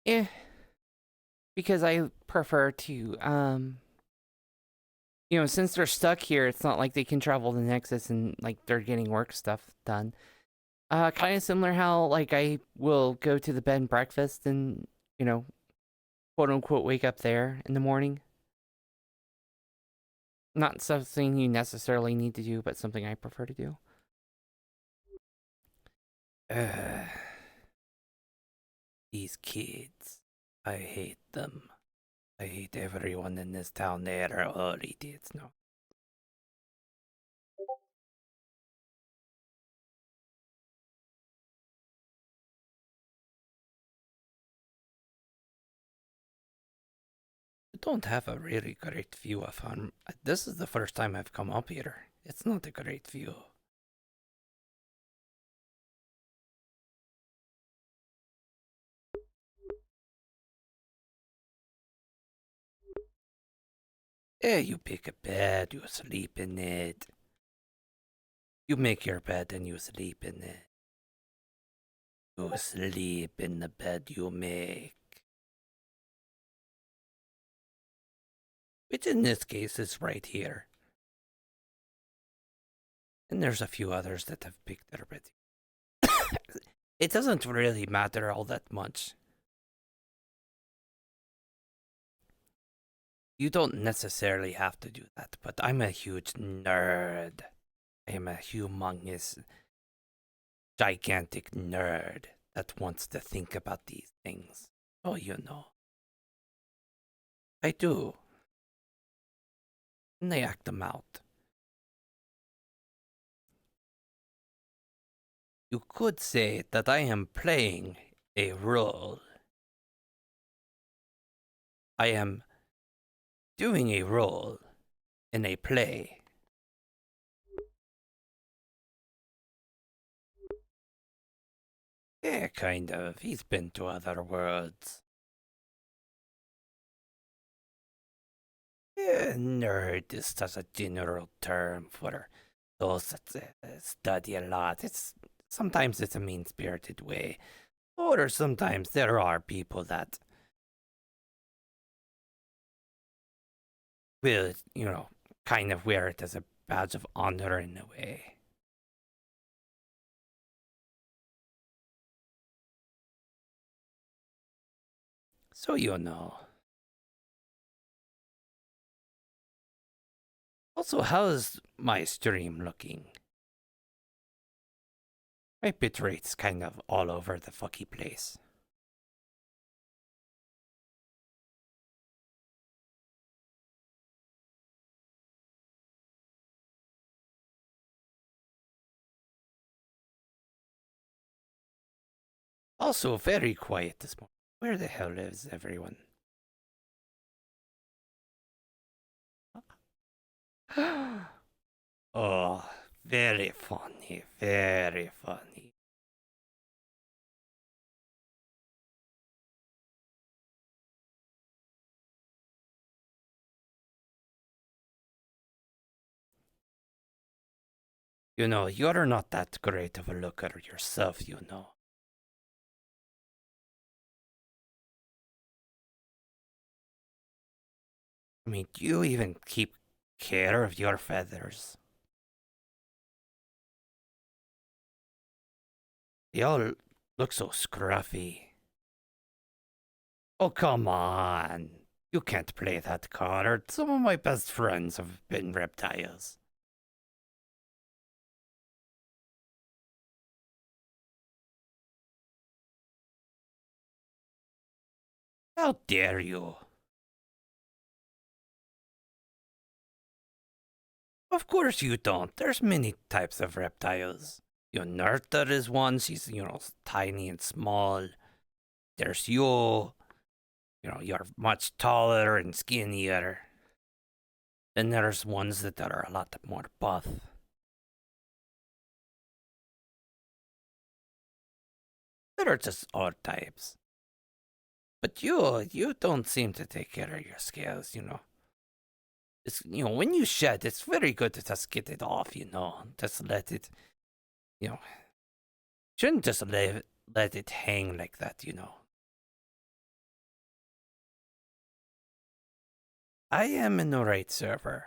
Eh, because I prefer to, since they're stuck here, it's not like they can travel the Nexus and like they're getting work stuff done. Kind of similar how like I will go to the bed and breakfast and quote unquote wake up there in the morning. Not something you necessarily need to do, but something I prefer to do. Uh, these kids, I hate them. I hate everyone in this town. They are all idiots now. I don't have a really great view of him. This is the first time I've come up here. It's not a great view. Yeah, you pick a bed, you sleep in it. You make your bed and you sleep in it. You sleep in the bed you make. Which in this case is right here. And there's a few others that have picked their bed. It doesn't really matter all that much. You don't necessarily have to do that, but I'm a huge nerd. I am a humongous, gigantic nerd that wants to think about these things. Oh, you know. I do. And they act them out. You could say that I am playing a role. I am doing a role in a play. Yeah, kind of. He's been to other worlds. Yeah, nerd is just a general term for those that study a lot. Sometimes it's a mean-spirited way, or sometimes there are people that will, kind of wear it as a badge of honor in a way. So you know. Also, how's my stream looking? My bitrate's kind of all over the fucky place. Also, very quiet this morning. Where the hell is everyone? Oh, very funny, very funny. You know, you're not that great of a looker yourself, you know. I mean, do you even keep care of your feathers? They all look so scruffy. Oh, come on. You can't play that card. Some of my best friends have been reptiles. How dare you? Of course you don't. There's many types of reptiles. Nerta is one. She's, tiny and small. There's you. You're much taller and skinnier. Then there's ones that are a lot more buff. There are just odd types. But you don't seem to take care of your scales, It's, when you shed, it's very good to just get it off, Just let it, you know. Shouldn't just let it hang like that, I am in the right server.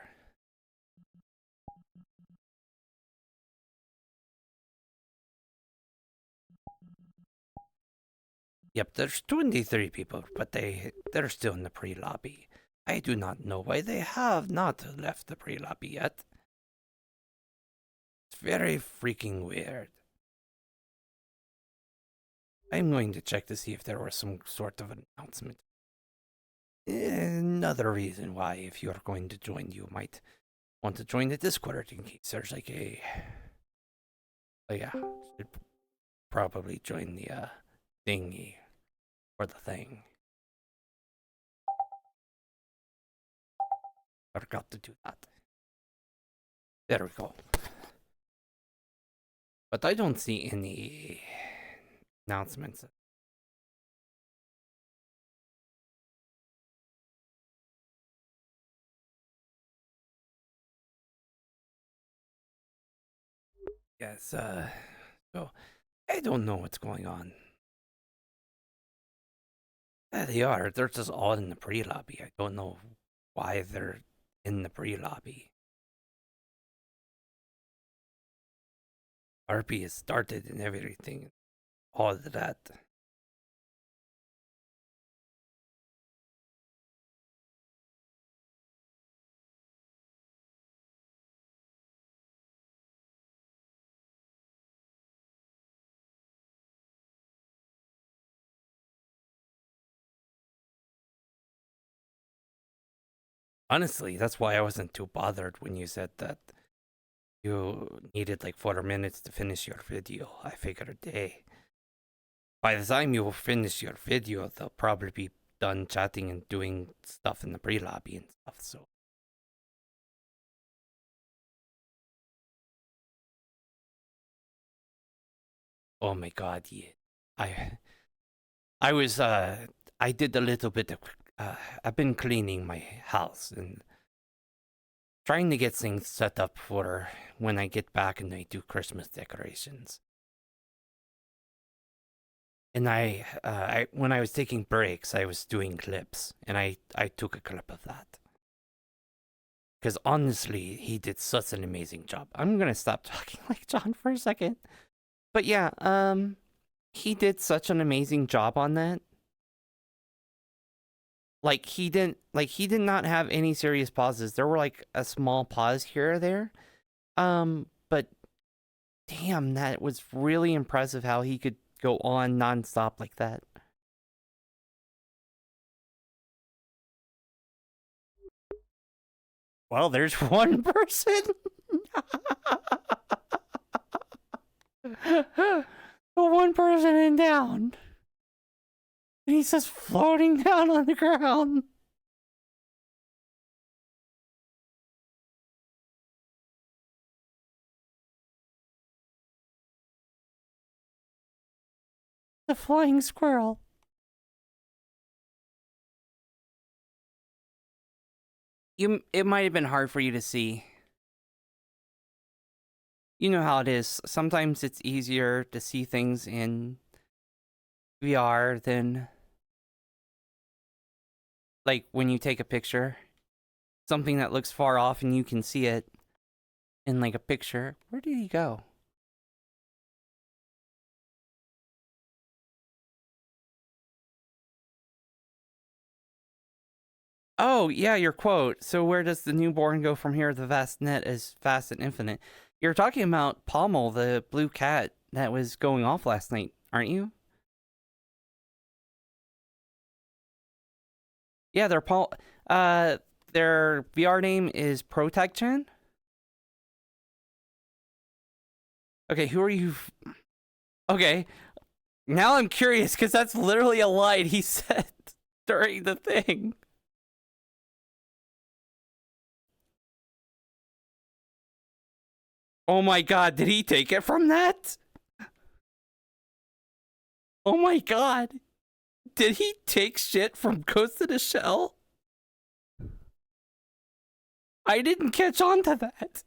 Yep, there's 23 people, but they're still in the pre-lobby. I do not know why they have not left the pre-lobby yet. It's very freaking weird. I'm going to check to see if there was some sort of announcement. Another reason why, if you're going to join, you might want to join the Discord in case there's like a... Oh yeah, should probably join the thingy, or the thing. Forgot to do that. There we go. But I don't see any announcements. Yes, so I don't know what's going on. Yeah, they are. They're just all in the pre-lobby. I don't know why they're in the pre-lobby. RP has started and everything. All of that. Honestly, that's why I wasn't too bothered when you said that you needed like 4 minutes to finish your video. I figured, hey, by the time you finish your video, they'll probably be done chatting and doing stuff in the pre-lobby and stuff, so. Oh my god, yeah. I was, I did a little bit of, I've been cleaning my house and trying to get things set up for when I get back and I do Christmas decorations. And I when I was taking breaks, I was doing clips, and I took a clip of that. Because honestly, he did such an amazing job. I'm gonna stop talking like John for a second. But yeah, he did such an amazing job on that. Like he did not have any serious pauses. There were like a small pause here or there. But damn, that was really impressive how he could go on nonstop like that. Well, there's one person. One person in down. And he's just floating down on the ground. The flying squirrel. It might have been hard for you to see. You know how it is. Sometimes it's easier to see things in VR than like when you take a picture. Something that looks far off and you can see it in like a picture. Where did he go? Oh, yeah, your quote. So where does the newborn go from here? The vast net is vast and infinite. You're talking about Pommel, the blue cat that was going off last night, aren't you? Yeah, their VR name is Protag-chan. Okay, who are you? Okay, now I'm curious because that's literally a line he said during the thing. Oh my god, did he take it from that? Oh my god. Did he take shit from Ghost in the Shell? I didn't catch on to that.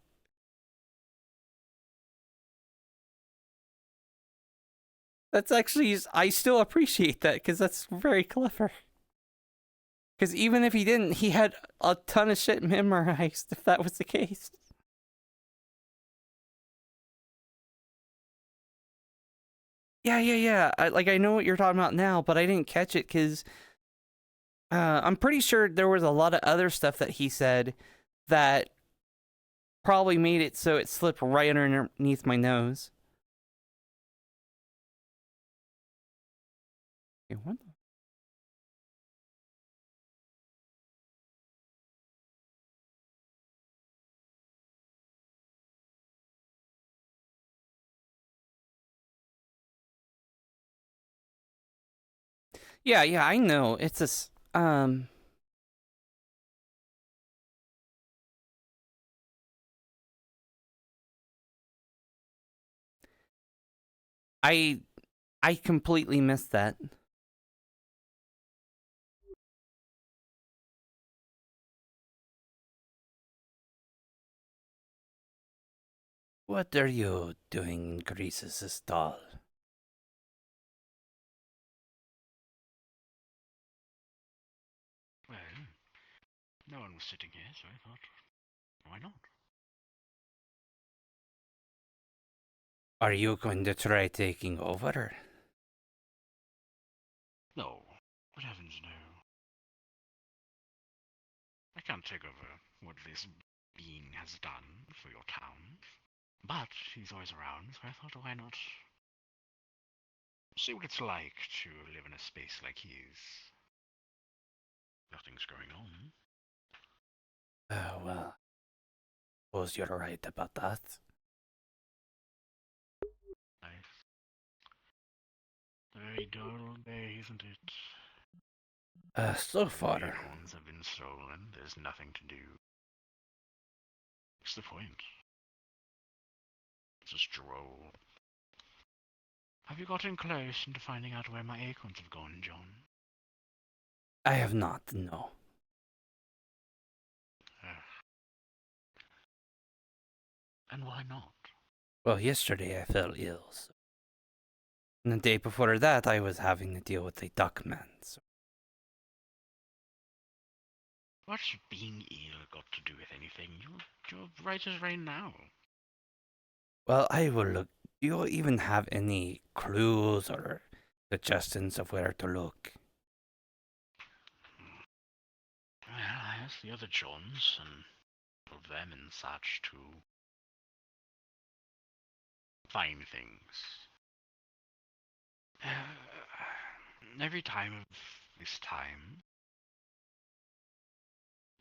That's actually, I still appreciate that because that's very clever. Because even if he didn't, he had a ton of shit memorized, if that was the case. Yeah. I know what you're talking about now, but I didn't catch it because I'm pretty sure there was a lot of other stuff that he said that probably made it so it slipped right underneath my nose. Okay, what? Yeah, I know. It's I completely missed that. What are you doing in Greece's stall? Well, no one was sitting here, so I thought, why not? Are you going to try taking over? No, good heavens, no. I can't take over what this being has done for your town. But he's always around, so I thought, why not see what it's like to live in a space like his? Nothing's going on. Oh, well. Suppose you're right about that. Nice. Very dull day, isn't it? So far. Acorns have been stolen. There's nothing to do. What's the point? It's a stroll. Have you gotten close into finding out where my acorns have gone, John? I have not, no. And why not? Well, yesterday I fell ill. So. And the day before that, I was having to deal with a duckman. So. What's being ill got to do with anything? You're right as rain now. Well, I will look. Do you even have any clues or suggestions of where to look? Well, I asked the other Johns and of them and such to find things. Every time of this time,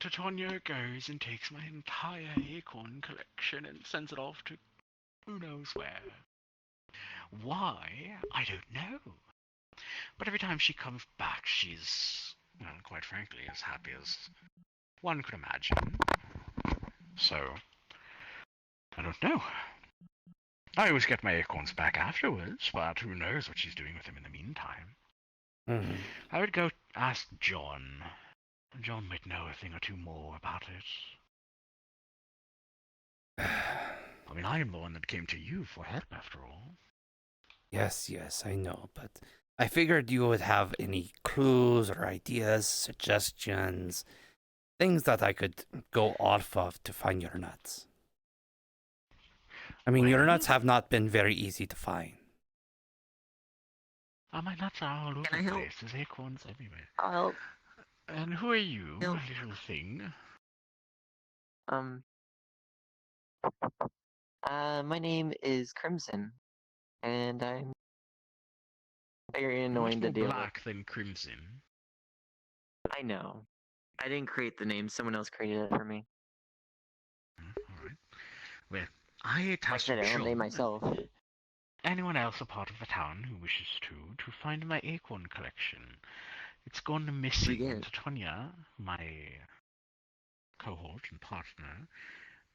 Titonia goes and takes my entire acorn collection and sends it off to who knows where. Why? I don't know. But every time she comes back, she's, well, quite frankly, as happy as one could imagine. So, I don't know. I always get my acorns back afterwards, but who knows what she's doing with them in the meantime. Mm-hmm. I would go ask John. John might know a thing or two more about it. I mean, I am the one that came to you for help, after all. Yes, I know, but I figured you would have any clues or ideas, suggestions, things that I could go off of to find your nuts. I mean, your nuts have not been very easy to find. My nuts are all over the place. There's acorns everywhere. I'll help. And who are you, Help. little thing? My name is Crimson, and I'm very annoying to deal with. Black than crimson. I know. I didn't create the name. Someone else created it for me. Alright. Well, I tasked I don't name myself. anyone else a part of the town who wishes to find my acorn collection. It's gone missing, and Titonia, my cohort and partner,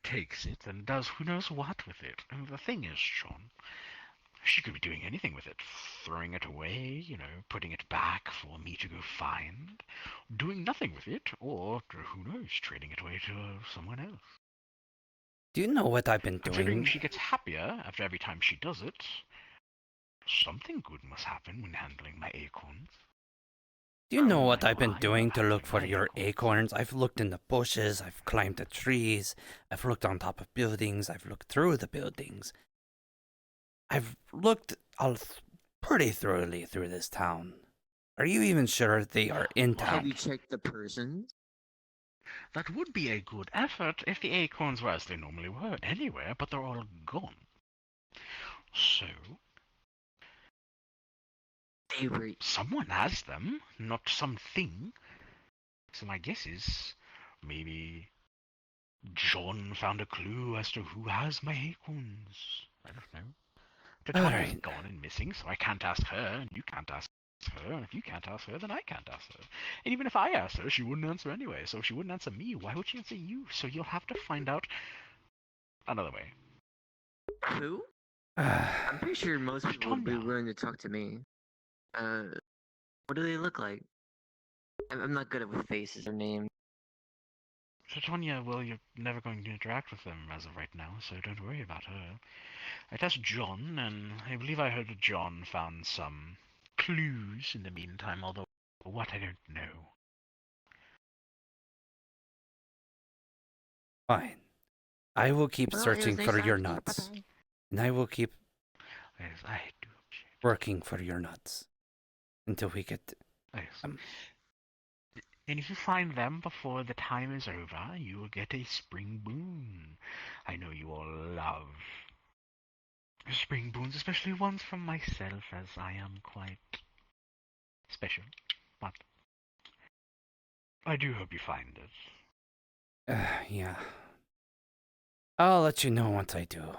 takes it and does who knows what with it. And the thing is, John, she could be doing anything with it. Throwing it away, putting it back for me to go find. Doing nothing with it, or, who knows, trading it away to someone else. Do you know what I've been doing? Considering she gets happier after every time she does it, something good must happen when handling my acorns. Do you know Oh, what I I've been know, doing I've to had look for plenty your of acorns? I've looked in the bushes, I've climbed the trees, I've looked on top of buildings, I've looked through the buildings. I've looked pretty thoroughly through this town. Are you even sure they are in Well, Have town? you checked the persons? That would be a good effort if the acorns were as they normally were anywhere, but they're all gone. So, They were. someone has them, not something. So my guess is maybe John found a clue as to who has my acorns. I don't know. Titania's Alright. gone and missing, so I can't ask her, and you can't ask her, and if you can't ask her, then I can't ask her. And even if I asked her, she wouldn't answer anyway, so if she wouldn't answer me, why would she answer you? So you'll have to find out another way. Who? I'm pretty sure most people would be Titania. willing to talk to me. What do they look like? I'm not good with faces or names. Titania, well, you're never going to interact with them as of right now, so don't worry about her. I tasked John, and I believe I heard that John found some clues in the meantime, although what I don't know. Fine. I will keep Well, it searching was nice for your talking to you. nuts. Bye-bye. And I will keep Yes, I do appreciate working for your nuts until we get it. Yes. And if you find them before the time is over, you will get a spring boon. I know you all love spring boons, especially ones from myself, as I am quite special. But I do hope you find it. yeah. I'll let you know once I do.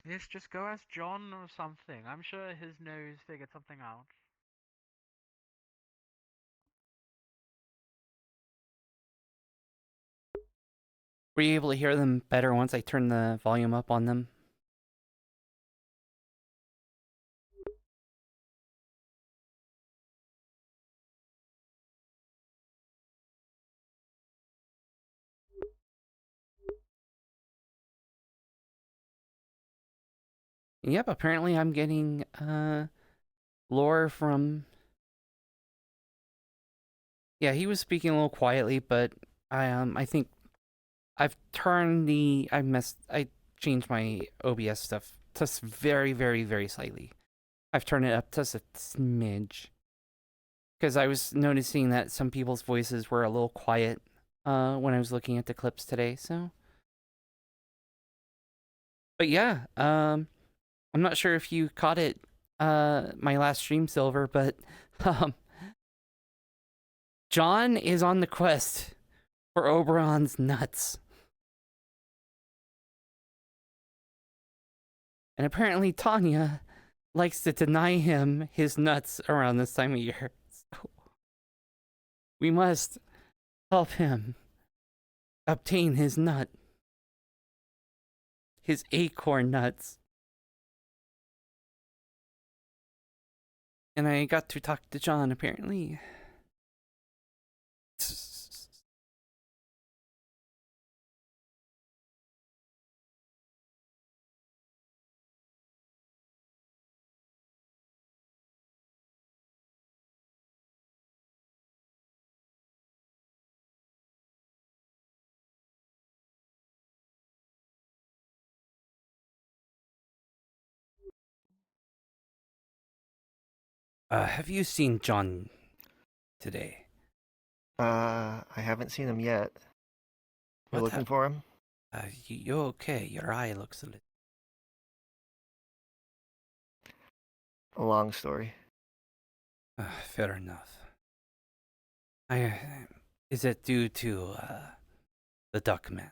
Yes, just go ask John or something. I'm sure his nose figured something out. Were you able to hear them better once I turned the volume up on them? Yep, apparently I'm getting lore from. Yeah, he was speaking a little quietly, but I think I've turned I changed my OBS stuff just very, very, very slightly. I've turned it up just a smidge. Because I was noticing that some people's voices were a little quiet when I was looking at the clips today, so. But yeah, I'm not sure if you caught it my last stream, Silver, but um John is on the quest for Oberon's nuts. And apparently Tanya likes to deny him his nuts around this time of year. So we must help him obtain his nut. His acorn nuts. And I got to talk to John, apparently. Have you seen John today? I haven't seen him yet. You're What looking for him? you okay? Your eye looks a little. A long story. Fair enough. Is it due to the Duckman?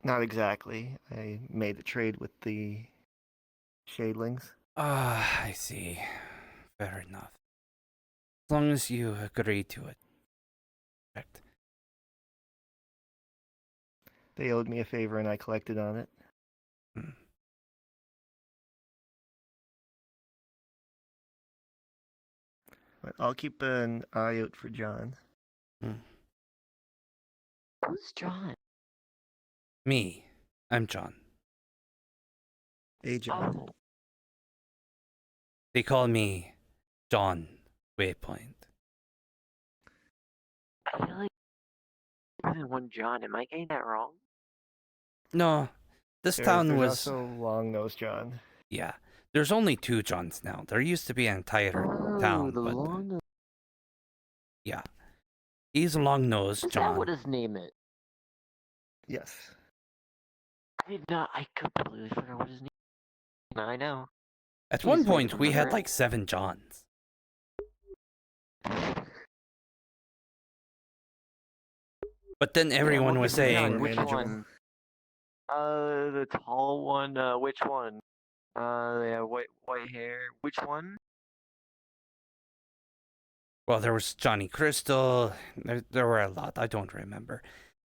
Not exactly. I made a trade with the Shadelings. I see. Fair enough. As long as you agree to it. Correct. They owed me a favor and I collected on it. Hmm. But I'll keep an eye out for John. Who's John? Me. I'm John. Hey, John. Oh, They call me John Waypoint. I feel like more than one John. Am I getting that wrong? No, this town There's was. also Long Nose John. Yeah, there's only 2 Johns now. There used to be an entire town, the but long. yeah, he's a long-nosed Is that John. what his name is? Yes. I did not. I completely forgot what his name. Now I know. At Please one make point, him we had remember. like 7 Johns. But then everyone was John, saying, which manageable. one? The tall one. Which one? Yeah, white hair. Which one? well, there was Johnny Crystal. There were a lot. I don't remember.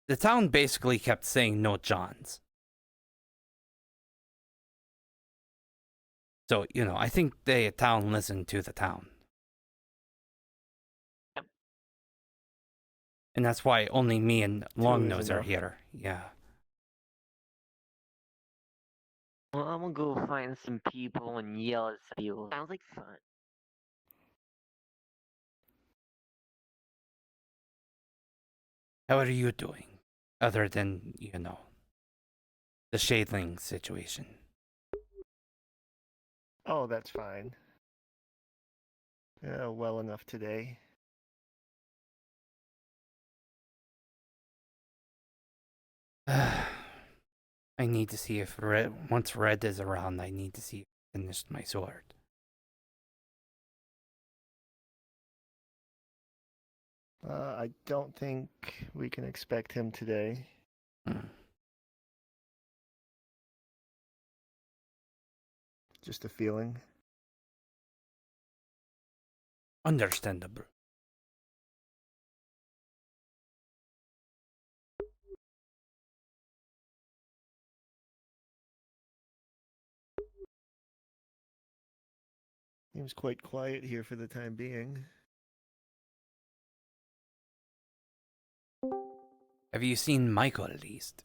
The town basically kept saying no Johns. So, I think the town listened to the town. Yep. And that's why only me and Longnose is are enough. here. Yeah. Well, I'm gonna go find some people and yell at some people. Sounds like fun. How are you doing? Other than, the Shadling situation. Oh, that's fine. Well enough today. I need to see if once Red is around, I need to see if I finished my sword. I don't think we can expect him today. Hmm. Just a feeling. Understandable. Seems quite quiet here for the time being. Have you seen Michael at least?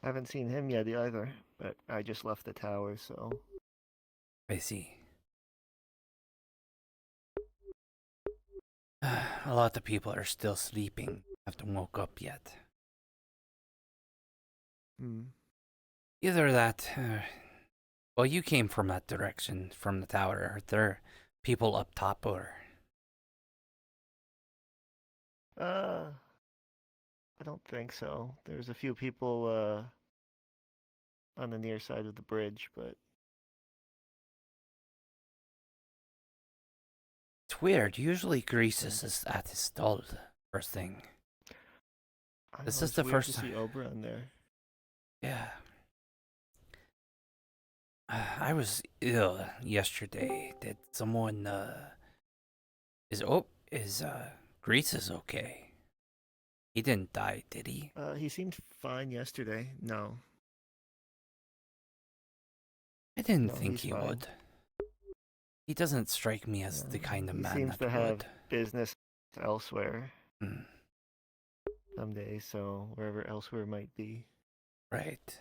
I haven't seen him yet either, but I just left the tower, so. I see. A lot of people are still sleeping. Haven't woke up yet. Either that, well, you came from that direction, from the tower. Are there people up top, or? I don't think so. There's a few people on the near side of the bridge, but It's weird. Usually Greases is at his stall first thing. I This know, is it's the weird first to see time. Oberon there. Yeah. I was ill yesterday. Did someone, is Greases okay? He didn't die, did he? He seemed fine yesterday. No. I didn't No, think he's he fine. would. He doesn't strike me as the kind of He man seems that to have would. business elsewhere Hmm. someday, so wherever elsewhere might be. Right.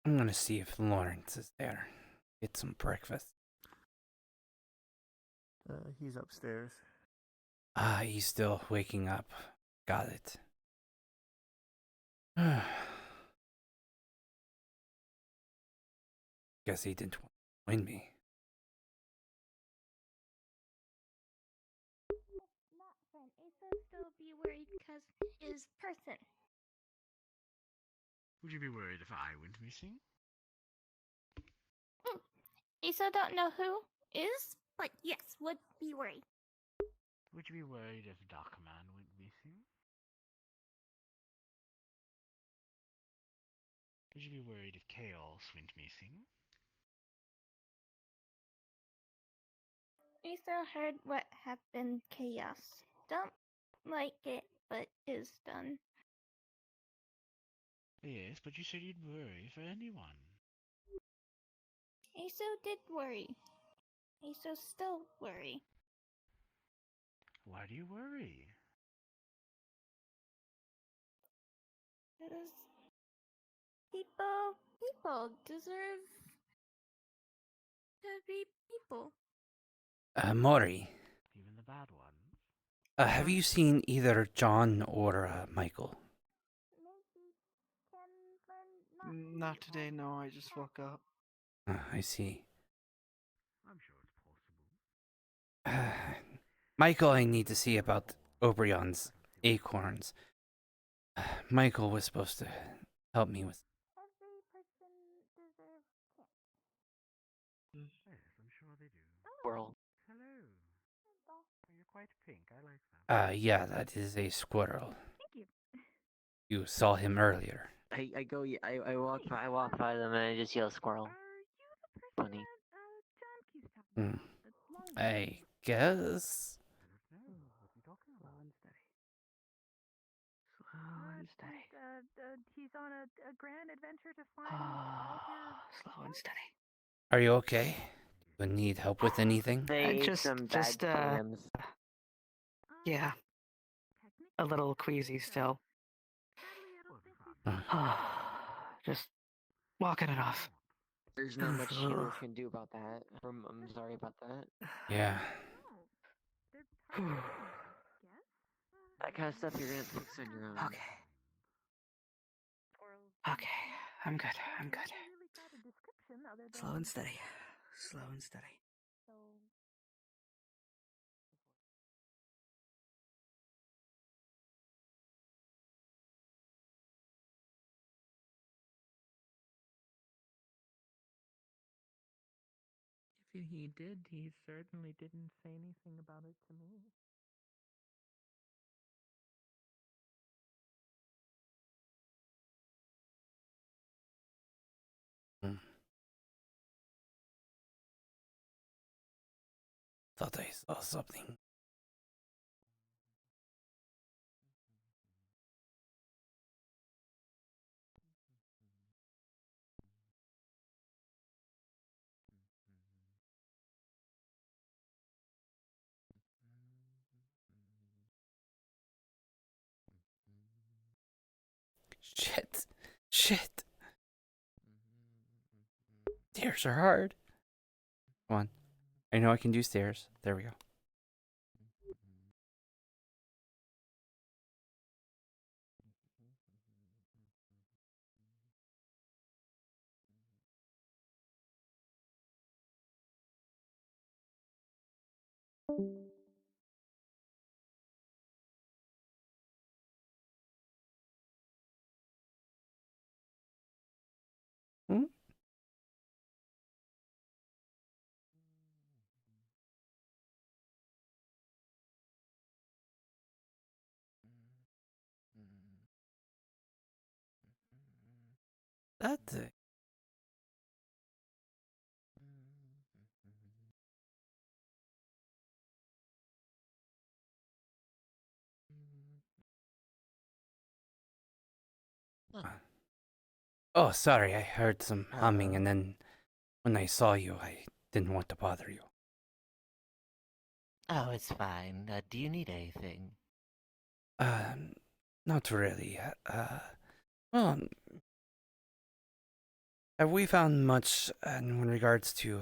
I'm gonna see if Lawrence is there. Get some breakfast. He's upstairs. Ah, he's still waking up. Got it. Guess he didn't want to join me. Not friend. Asa still be worried because his person. Would you be worried if I went missing? Asa don't know who is, but yes, would be worried. Would you be worried if Darkman went missing? Would you be worried if Chaos went missing? Asa heard what happened. Chaos. Don't like it, but is done. Yes, but you said you'd worry for anyone. Asa did worry. Asa still worry. Why do you worry? People deserve to be people. Mori, Even the bad ones. have you seen either John or Michael? Maybe can learn Not today, no. I just woke up. I see. I'm sure it's possible. Michael, I need to see about Obrion's acorns. Michael was supposed to help me with. every person deserves cant. Yes, I'm sure they do. Squirrel. Hello. Oh, you're quite pink. I like that. Yeah, that is a squirrel. Thank you. You saw him earlier. I walk by them and I just yell squirrel. Are you the person Funny. that John keeps talking Hmm. about? That's long I guess. I don't know. What's he talking Slow about? and steady. Slow and steady. He's on a grand adventure to find all your. Slow and steady. Are you okay? You need help with anything? They ate just- some just, bad clams. Yeah, a little queasy still. Sadly, I don't think we Uh, Just walking it off. There's not much healers can do about that. I'm sorry about that. yeah. know. They're hard to guess. That kind of stuff you're gonna have to fix on your own. Okay, I'm good. I'm good. Never really got a description other than Slow and steady. Slow and steady. so. If he did, he certainly didn't say anything about it to me. Thought I saw something. Shit. Shit. Stairs are hard. Come on. I know I can do stairs. There we go. Hmm? That's it. Oh, sorry. I heard some humming, and then when I saw you, I didn't want to bother you. Oh, it's fine. Do you need anything? Not really. Well, have we found much in regards to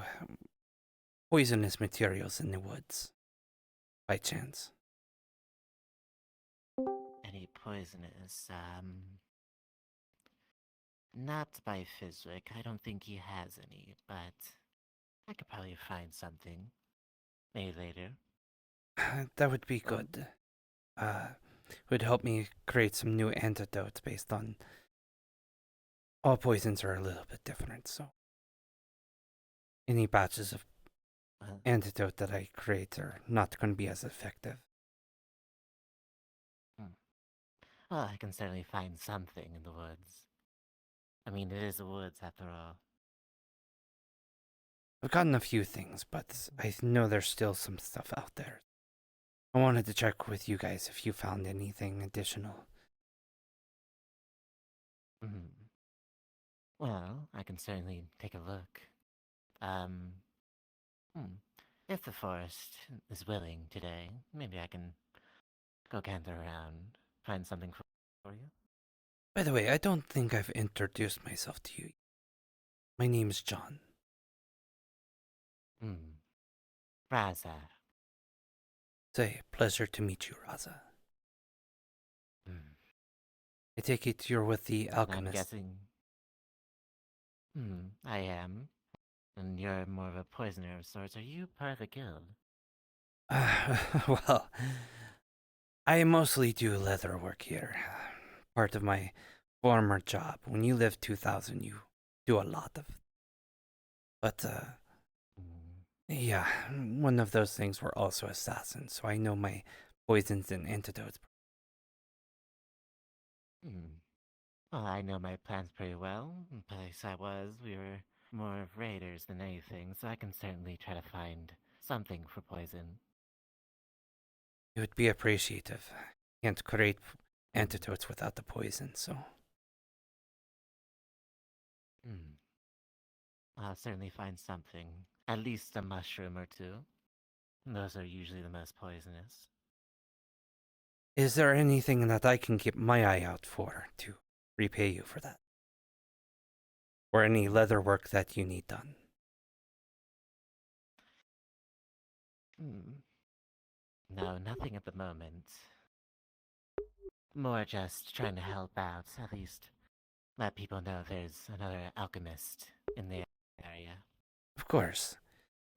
poisonous materials in the woods, by chance? Any poisonous? Not by Fizwick. I don't think he has any, but I could probably find something. Maybe later. That would be good. Would help me create some new antidotes based on all poisons are a little bit different, so any batches of Well, antidote that I create are not going to be as effective. well, I can certainly find something in the woods. I mean, it is the woods after all. I've gotten a few things, but I know there's still some stuff out there. I wanted to check with you guys if you found anything additional. Mhm. Well, I can certainly take a look. If the forest is willing today, maybe I can go canter around, find something for you. By the way, I don't think I've introduced myself to you. My name's John. Raza. It's a pleasure to meet you, Raza. Hmm. I take it you're with the I'm alchemist. guessing. I am. And you're more of a poisoner of sorts. Are you part of a guild? Well, I mostly do leather work here. Part of my former job. When you live 2000, you do a lot of. But, yeah, one of those things were also assassins, so I know my poisons and antidotes. Well, I know my plans pretty well. The place I was, we were more of raiders than anything, so I can certainly try to find something for poison. It would be appreciative. Can't create antidotes without the poison, so. I'll certainly find something. At least a mushroom or two. Those are usually the most poisonous. Is there anything that I can keep my eye out for to repay you for that? Or any leather work that you need done? No, nothing at the moment. More just trying to help out, at least let people know there's another alchemist in the area. Of course.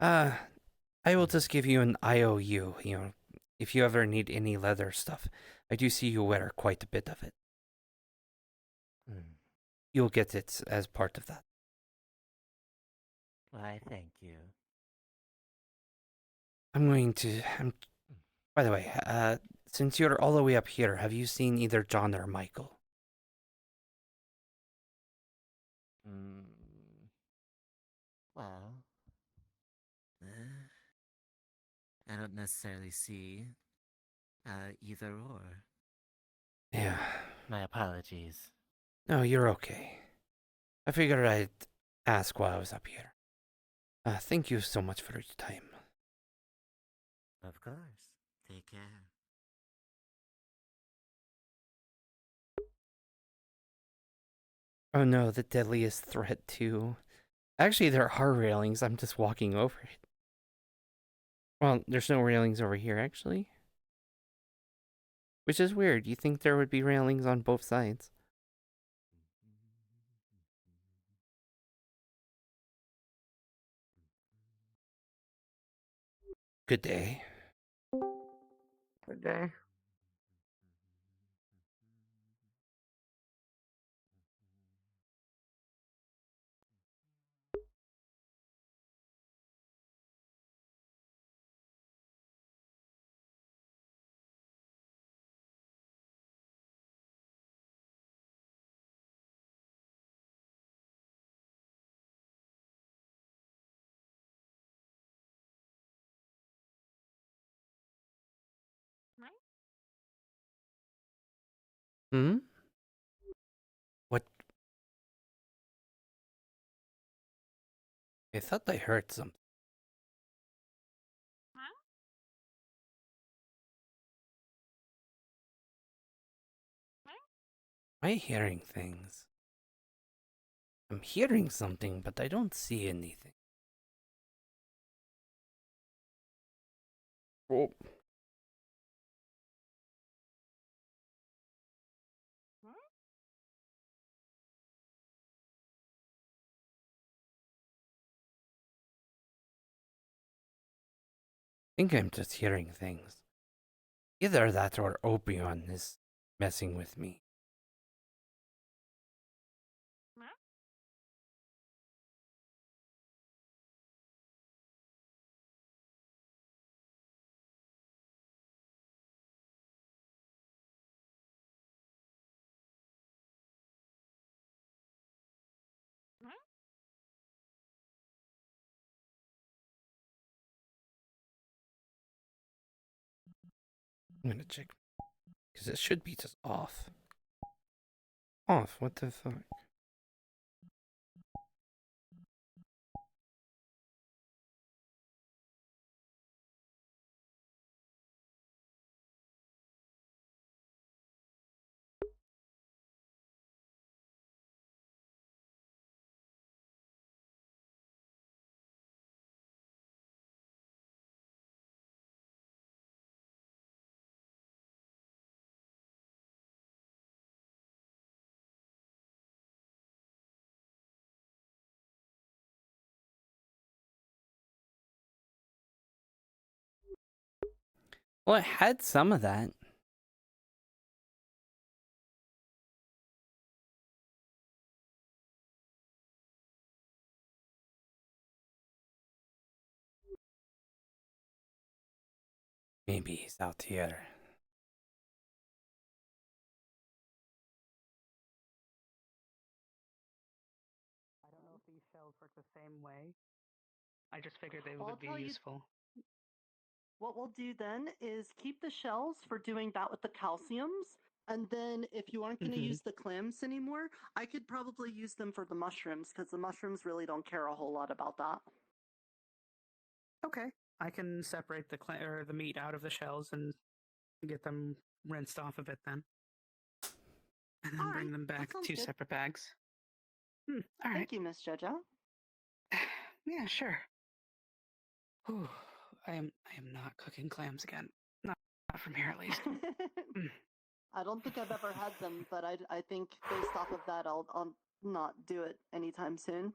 I will just give you an IOU, if you ever need any leather stuff. I do see you wear quite a bit of it. You'll get it as part of that. Why, thank you. By the way, since you're all the way up here, have you seen either John or Michael? Well, I don't necessarily see either or. Yeah. My apologies. No, you're okay. I figured I'd ask while I was up here. Thank you so much for your time. Of course. Take care. Oh no, the deadliest threat too. Actually, there are railings. I'm just walking over it. Well, there's no railings over here, actually. Which is weird. You think there would be railings on both sides. Good day. Good day. Hmm? What? I thought I heard something. Am I hearing things? I'm hearing something, but I don't see anything. Oh. I think I'm just hearing things. Either that or Opion is messing with me. I'm gonna check. Because it should be just off. Off? What the fuck? Well, it had some of that. Maybe he's out here. I don't know if these shells work the same way. I just figured they Well, I'll would be tell you- useful. What we'll do then is keep the shells for doing that with the calciums, and then if you aren't going to Mhm. use the clams anymore, I could probably use them for the mushrooms, because the mushrooms really don't care a whole lot about that. Okay, I can separate the meat out of the shells and get them rinsed off of it then, and then All bring right, them that back sounds 2 good. separate bags. All right. Thank you, Miss Jojo. Yeah, sure. Whew. I am not cooking clams again. Not from here, at least. I don't think I've ever had them, but I think based off of that, I'll not do it anytime soon.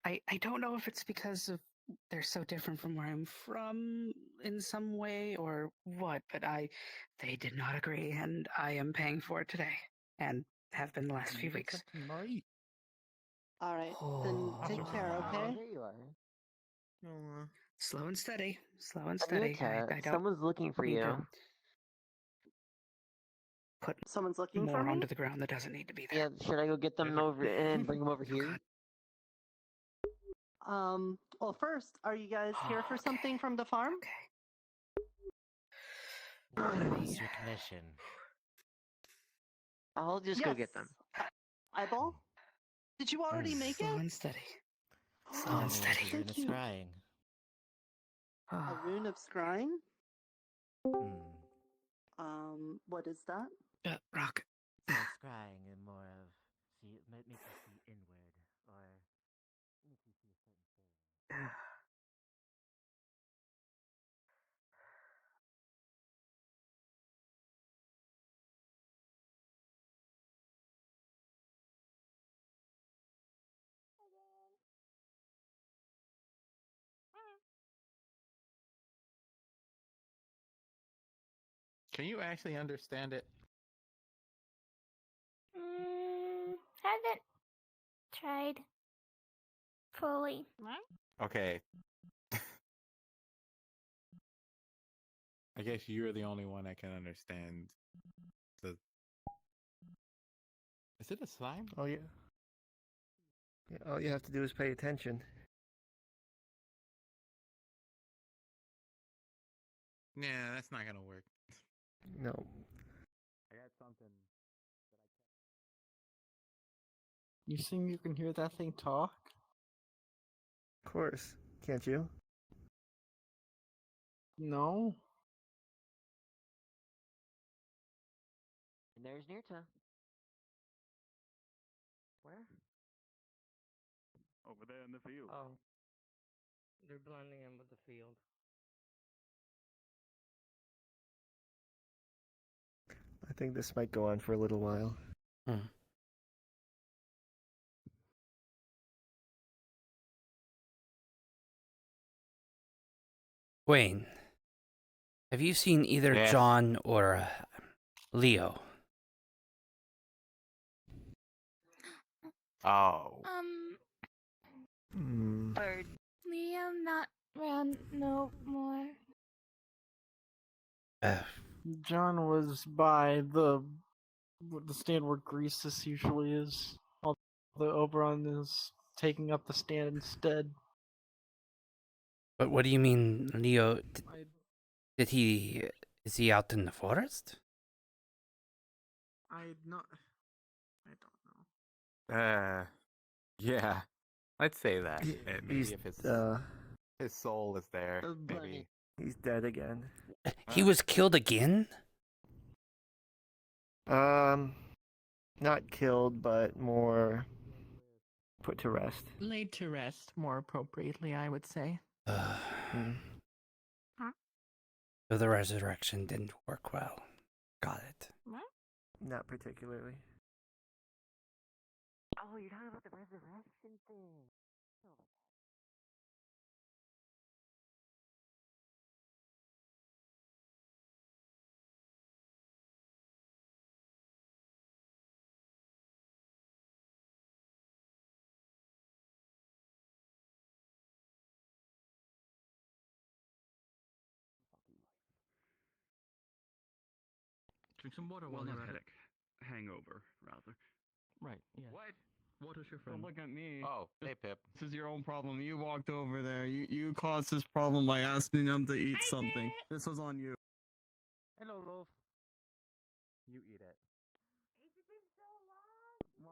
I don't know if it's because of they're so different from where I'm from in some way or what, but they did not agree, and I am paying for it today, and have been the last few weeks. Tonight. All right, then take care, okay? There you are. Slow and steady. Slow and steady. Anita, I don't someone's looking for need you. to put Someone's looking more for me? onto the ground that doesn't need to be there. Yeah, should I go get them over and bring them over here? God. Well, first, are you guys here for Okay. something from the farm? Okay. What's your commission? I'll just go get them. Eyeball? Did you already make Slow it? and steady. Slow Tell and me steady. what you're Thank you. scrying. A rune of scrying? What is that? Rock. So scrying is more of makes you see inward, or makes you see a certain thing. Can you actually understand it? Haven't tried fully. Okay. I guess you're the only one that can understand the. Is it a slime? Oh yeah. All you have to do is pay attention. Nah, that's not gonna work. No. I got something. You think you can hear that thing talk? Of course. Can't you? No. And there's Nirta. Where? Over there in the field. Oh. They're blending in with the field. I think this might go on for a little while. Wayne, have you seen either Yes. John or Leo? Oh. Or Liam not around no more. John was by the stand where Greasus usually is. While the Oberon is taking up the stand instead. But what do you mean, Leo? Is he out in the forest? I don't know. Yeah. Let's say that. Maybe He's if his soul is there, maybe. he's dead again. He was killed again? Not killed, but more put to rest. Laid to rest, more appropriately, I would say. So the resurrection didn't work well. Got it. Not particularly. Oh, you're talking about the resurrection thing. Drink some water while you're at it. Hangover, rather. Right, yeah. What is your Don't friend? look at me. Oh, hey, Pip. This is your own problem. You walked over there. You caused this problem by asking him to eat something. This was on you. Hello, Loaf. You eat it. Why?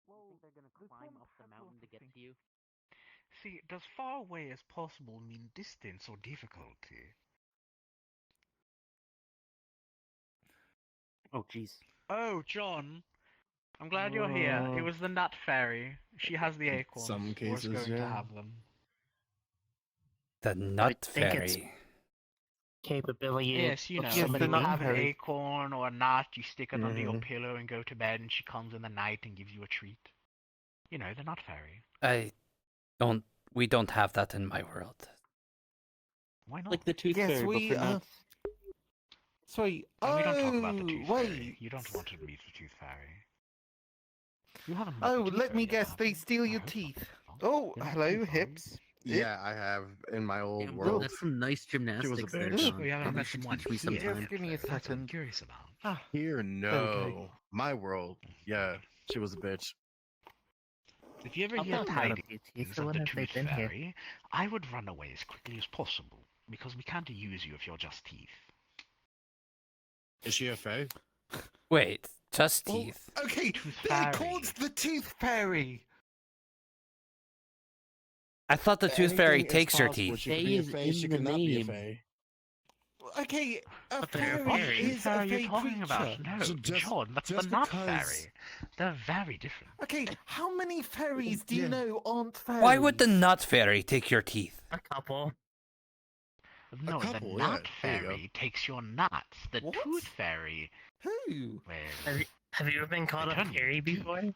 You think they're gonna climb up the mountain to get to you? See, does far away as possible mean distance or difficulty? Oh, jeez. Oh, John. I'm glad you're here. It was the Nut Fairy. She has the acorns. Some cases, was going to yeah. have them. The Nut think it's Fairy. Capability. Yes, you know, Yes, you the Nut have an Fairy. acorn or a nut, you stick it under your Mhm. pillow and go to bed, and she comes in the night and gives you a treat. You know, the Nut Fairy. We don't have that in my world. Why not? Like the Tooth Yes, Fairy, we, but for nuts. Sorry. No, we don't talk about the Tooth Fairy. wait. You don't want to meet the Tooth Fairy. You haven't met Oh, the Tooth let me Fairy yet, guess. have They you? steal I your hope not. teeth. Oh, You're not hello, too far, Hips. Yeah, I have in my old Yeah, world. that's some nice gymnastics there, bitch. John. We haven't Maybe met you should someone teach me here. sometime. Just give me a That's what I'm second. curious about. Ah, Here, no. Okay. My world. Yeah, she was a bitch. If you ever I'll hear talk about a few tidings teeth, of so when the have they Tooth been here? Fairy, I would run away as quickly as possible, because we can't use you if you're just teeth. Is she a fae? Wait, just Well, teeth. okay, Tooth they're Fairy. called the Tooth Fairy. I thought the Tooth Fairy Anything is takes your possible. teeth. She could be a Fae is fae, she in could the not be a name. fae. Okay, a But they're fairy fairies. is What a are you fey talking about? creature. No, So just- John, that's the just Nut because- Fairy. They're very different. Okay, how many fairies do you Yeah. know aren't fairies? Why would the Nut Fairy take your teeth? A couple. No, couple, the yeah, Nut there you go. Fairy takes your nuts. The What? Tooth Fairy, Who? well, Have you ever been caught They a turn you fairy into teeth. before?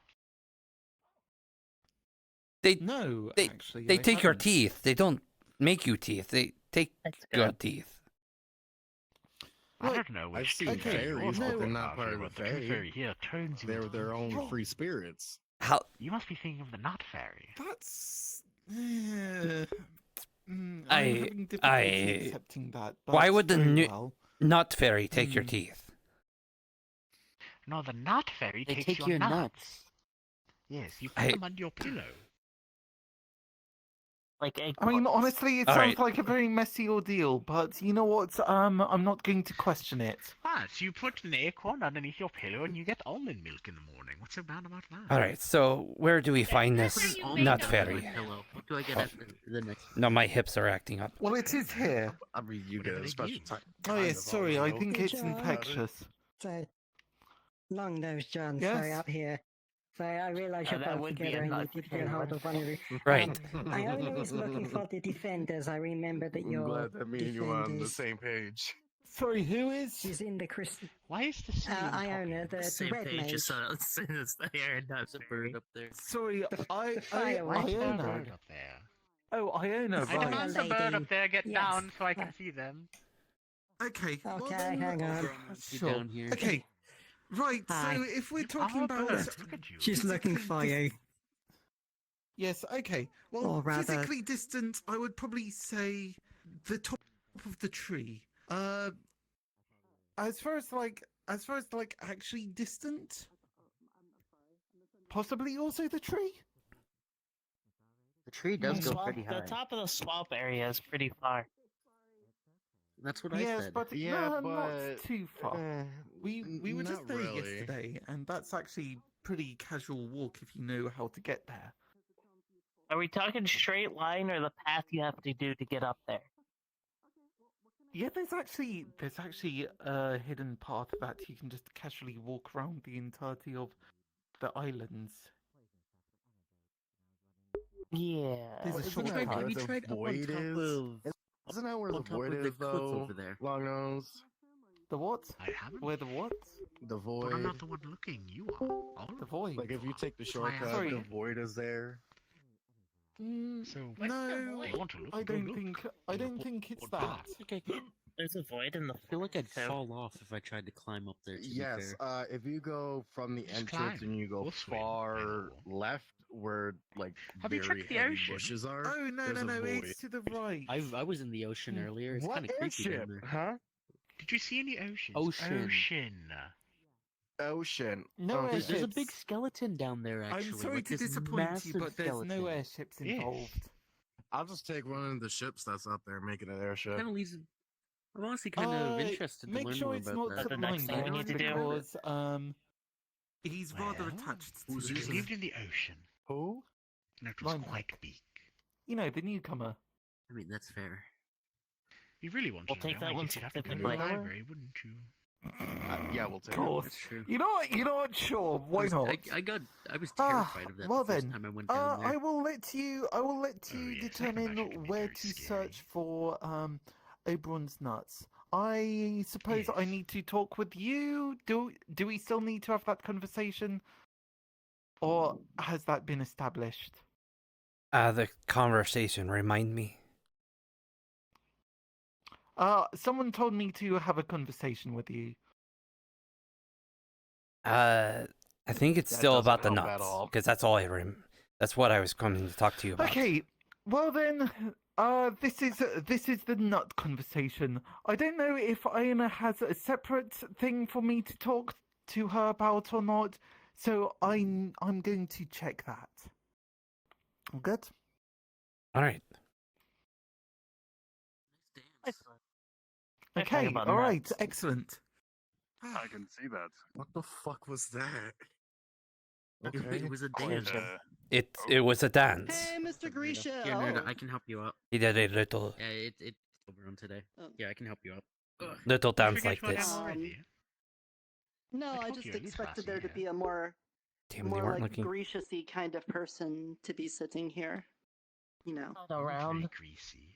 No, They- actually, They I take your haven't. teeth. They don't make you teeth. They take That's your good. teeth. I Look, don't know I've which seen Tooth Fairy you're fairies, but talking they're not about part here, of the but the Tooth fae. Fairy here turns you They're into their own teeth. free spirits. How? You must be thinking of the Nut Fairy. That's. I'm I- having difficulty I- accepting that. Why but would the very new- well. Nut Fairy take your Hmm. teeth? No, the Nut Fairy They takes take your your nuts. nuts. Yes, you put I- them under your pillow. Like I mean, acorns. honestly, it All sounds right. like a very messy ordeal, but you know what? I'm not going to question it. Ah, so you put an acorn underneath your pillow and you get almond milk in the morning. What's so bad about that? All right. So where do we find Put this an almond Nut milk Fairy? on my pillow. What do I get at the next? No, my hips are acting up. Well, it is here. I mean, you Whatever get a they special use. time. Oh yes, sorry, I think Good it's job. infectious. So, long nose John, Yes? sorry, up here. So I realise you're that both would be together a and you nut did get hold of one of you. Right. I only was looking for the defenders. I remember that I'm you're glad that me and you are on the defenders. same page. Sorry, who is? She's in the crystal. Why is the ceiling Iona, popping? the Same red page mage. as the air nuts. A bird up there. Sorry, The fire Why is there a Iona. bird up there? Oh, Iona, The I fire right. demand the bird lady. up there get Yes. down so I can Right. see them. Okay. well Okay, then- hang on. Sure. down here. Okay. Right. Hi. So if we're You talking are about birds, look at you. She's looking for you. yes, okay. Well, Or rather- physically distant, I would probably say the top of the tree. As far as like actually distant, possibly also the tree. The tree does The go swamp- pretty high. The top of the swamp area is pretty far. That's what I Yes, said. but Yeah, no, but not too far. We were just not there really. yesterday, and that's actually pretty casual walk if you know how to get there. Are we talking straight line or the path you have to do to get up there? Yeah, there's actually a hidden path that you can just casually walk around the entirety of the islands. Yeah. There's a Isn't that shortcut. where Have you the tried up on void top is? of Isn't that where the on top void of the is, cliff though? over there? Long nose. The what? I haven't. Where the what? The But void. I'm not the one looking. You are. Oh. The void. Like if you take the Sorry. shortcut, the void is there. So No, you want to look? I go don't look. think it's Or that. not. Okay. There's a void in the. I feel like I'd so- fall off if I tried to climb up there. To be Yes, fair. if you go from the Just entrance climb. and you go We'll swim. far I know. left where like Have you very checked the heavy ocean? bushes are. Oh no, there's no, a no! void. It's to the right. I was in the ocean earlier. It's What kind of creepy down airship? there. Huh? Did you see any oceans? Ocean. Ocean. No Okay. There's a big airships. skeleton down there. Actually, I'm sorry like to this disappoint you, massive but there's no skeleton. airships involved. I'll just take one of the ships that's out there, make it an airship. Kind of leaves. I'm honestly kind of interested to Make learn sure more it's about not that. the next thing we need to do. because he's rather attached to He the lived in the ocean. Who? And it was Linebacker. quite big. You know, the newcomer. I mean, that's fair. You really wanted We'll to take know, that I one guess you'd have to go to the specifically. library, wouldn't you? Yeah, we'll take Of course. it. It's true. You know what? Sure, why not? I was terrified of that well the first then, time I went down there. I will let you Oh, yes, I can determine imagine it can be where very to scary. search for Oberon's nuts. I suppose I Yes. need to talk with you. Do we still need to have that conversation, or has that been established? The conversation, remind me. Someone told me to have a conversation with you. I think it's That still doesn't about the help at nuts, all. because that's all I that's what I was coming to talk to you about. Okay, well then, this is the nut conversation. I don't know if Iona has a separate thing for me to talk to her about or not, so I'm going to check that. Good. All right. Talking Okay. about All right. nuts. Excellent. I can see that. What the fuck was that? It was a dance. It was a dance. Hey, Mr. Grisha. Yeah, nerd, Oh. I can help you out. He did a little Yeah, it's over on today. Oh. Yeah, I can help you out. little You dance forget like what this. I'm already. No, I told just you at least expected last there to year. be a more Damn, they weren't like looking. Grisha-y kind of person to be sitting here. You know, Not around. Very greasy.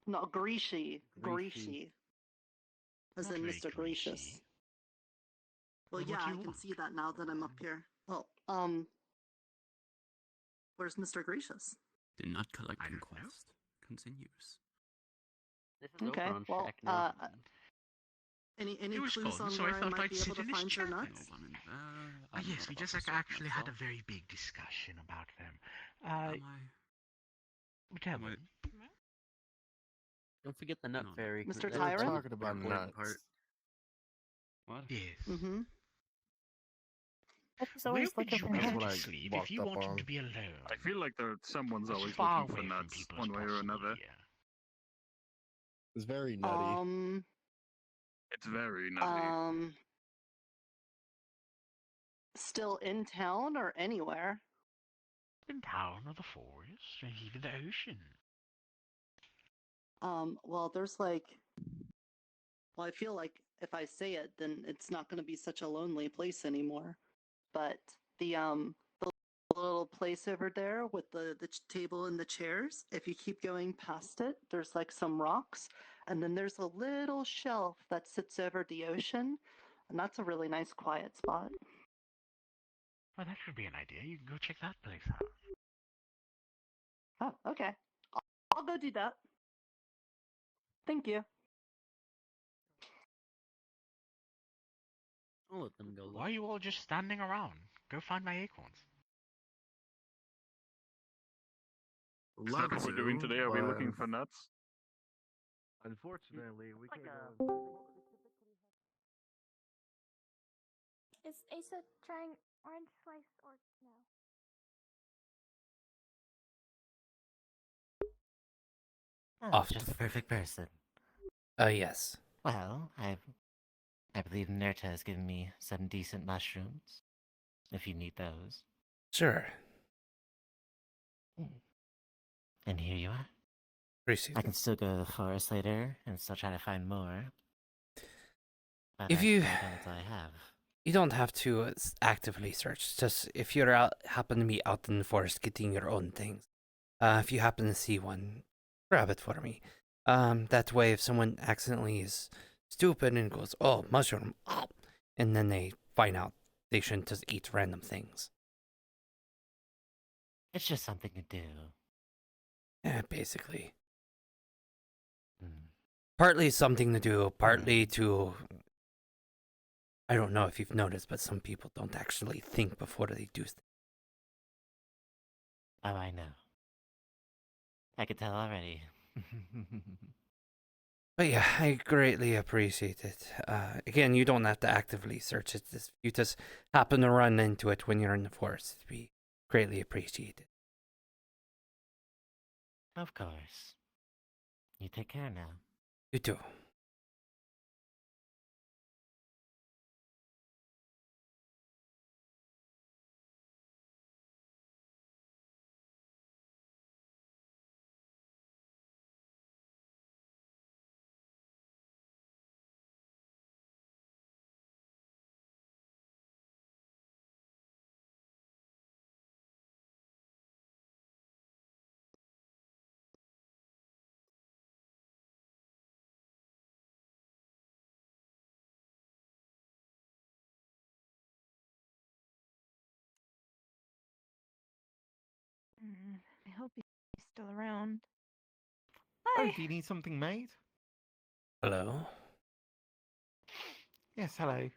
not Grishy, Greasy. Grishy, as Not in very Mr. greasy. Gracious. Well, Well, what yeah, do I you can want? see that now that I'm up here. Well, where's Mr. Gracious? The nut collecting I don't know. quest continues. This is Okay, Oberon's well, shack now. Any It was clues fun, on so where I I thought might I'd be sit able to in his find your chat. nuts? Yes, we just actually had a very big discussion about them. Devil, Don't forget the nut No, fairy. Mr. That's Tyrant? the Talking about important nuts. part. What? yes. Mm-hmm. He's Where always would looking you for go That's nuts. what to I sleep if walked you up wanted on. to be alone? I feel like someone's As always far looking for away from nuts, people as one way or possible another. here. It's very nutty. It's very nutty. Still in town or anywhere? In town or the forest, or even the ocean. Well, there's like, well, I feel like if I say it, then it's not going to be such a lonely place anymore. But the little place over there with the table and the chairs, if you keep going past it, there's like some rocks, and then there's a little shelf that sits over the ocean, and that's a really nice quiet spot. Well, that should be an idea. You can go check that place out. Oh, okay. I'll go do that. Thank you. I'll let them go. Why are you all just standing around? Go find my acorns. Is that what we're doing today? Are we looking for nuts? Unfortunately, we can't Is Asa trying orange slice or no? Oh, Off just to- the perfect person. Yes. Well, I believe Nerta has given me some decent mushrooms. If you need those. Sure. And here you are. Appreciate I can still go to the forest later and still try to find more. But If I you- think that's all I have. You don't have to actively search. Just if you're out, happen to be out in the forest getting your own things. If you happen to see one, grab it for me. That way, if someone accidentally is stupid and goes, "Oh, mushroom," and then they find out they shouldn't just eat random things. It's just something to do. Basically. Hmm. Partly something to do, partly to... I don't know if you've noticed, but some people don't actually think before they do things. Oh, I know. I could tell already. But yeah, I greatly appreciate it. Again, you don't have to actively search it. If you just happen to run into it when you're in the forest, it'd be greatly appreciated. Of course. You take care now. You too. I hope he's still around. Oh, Hi. do you need something made? Hello? Yes, hello.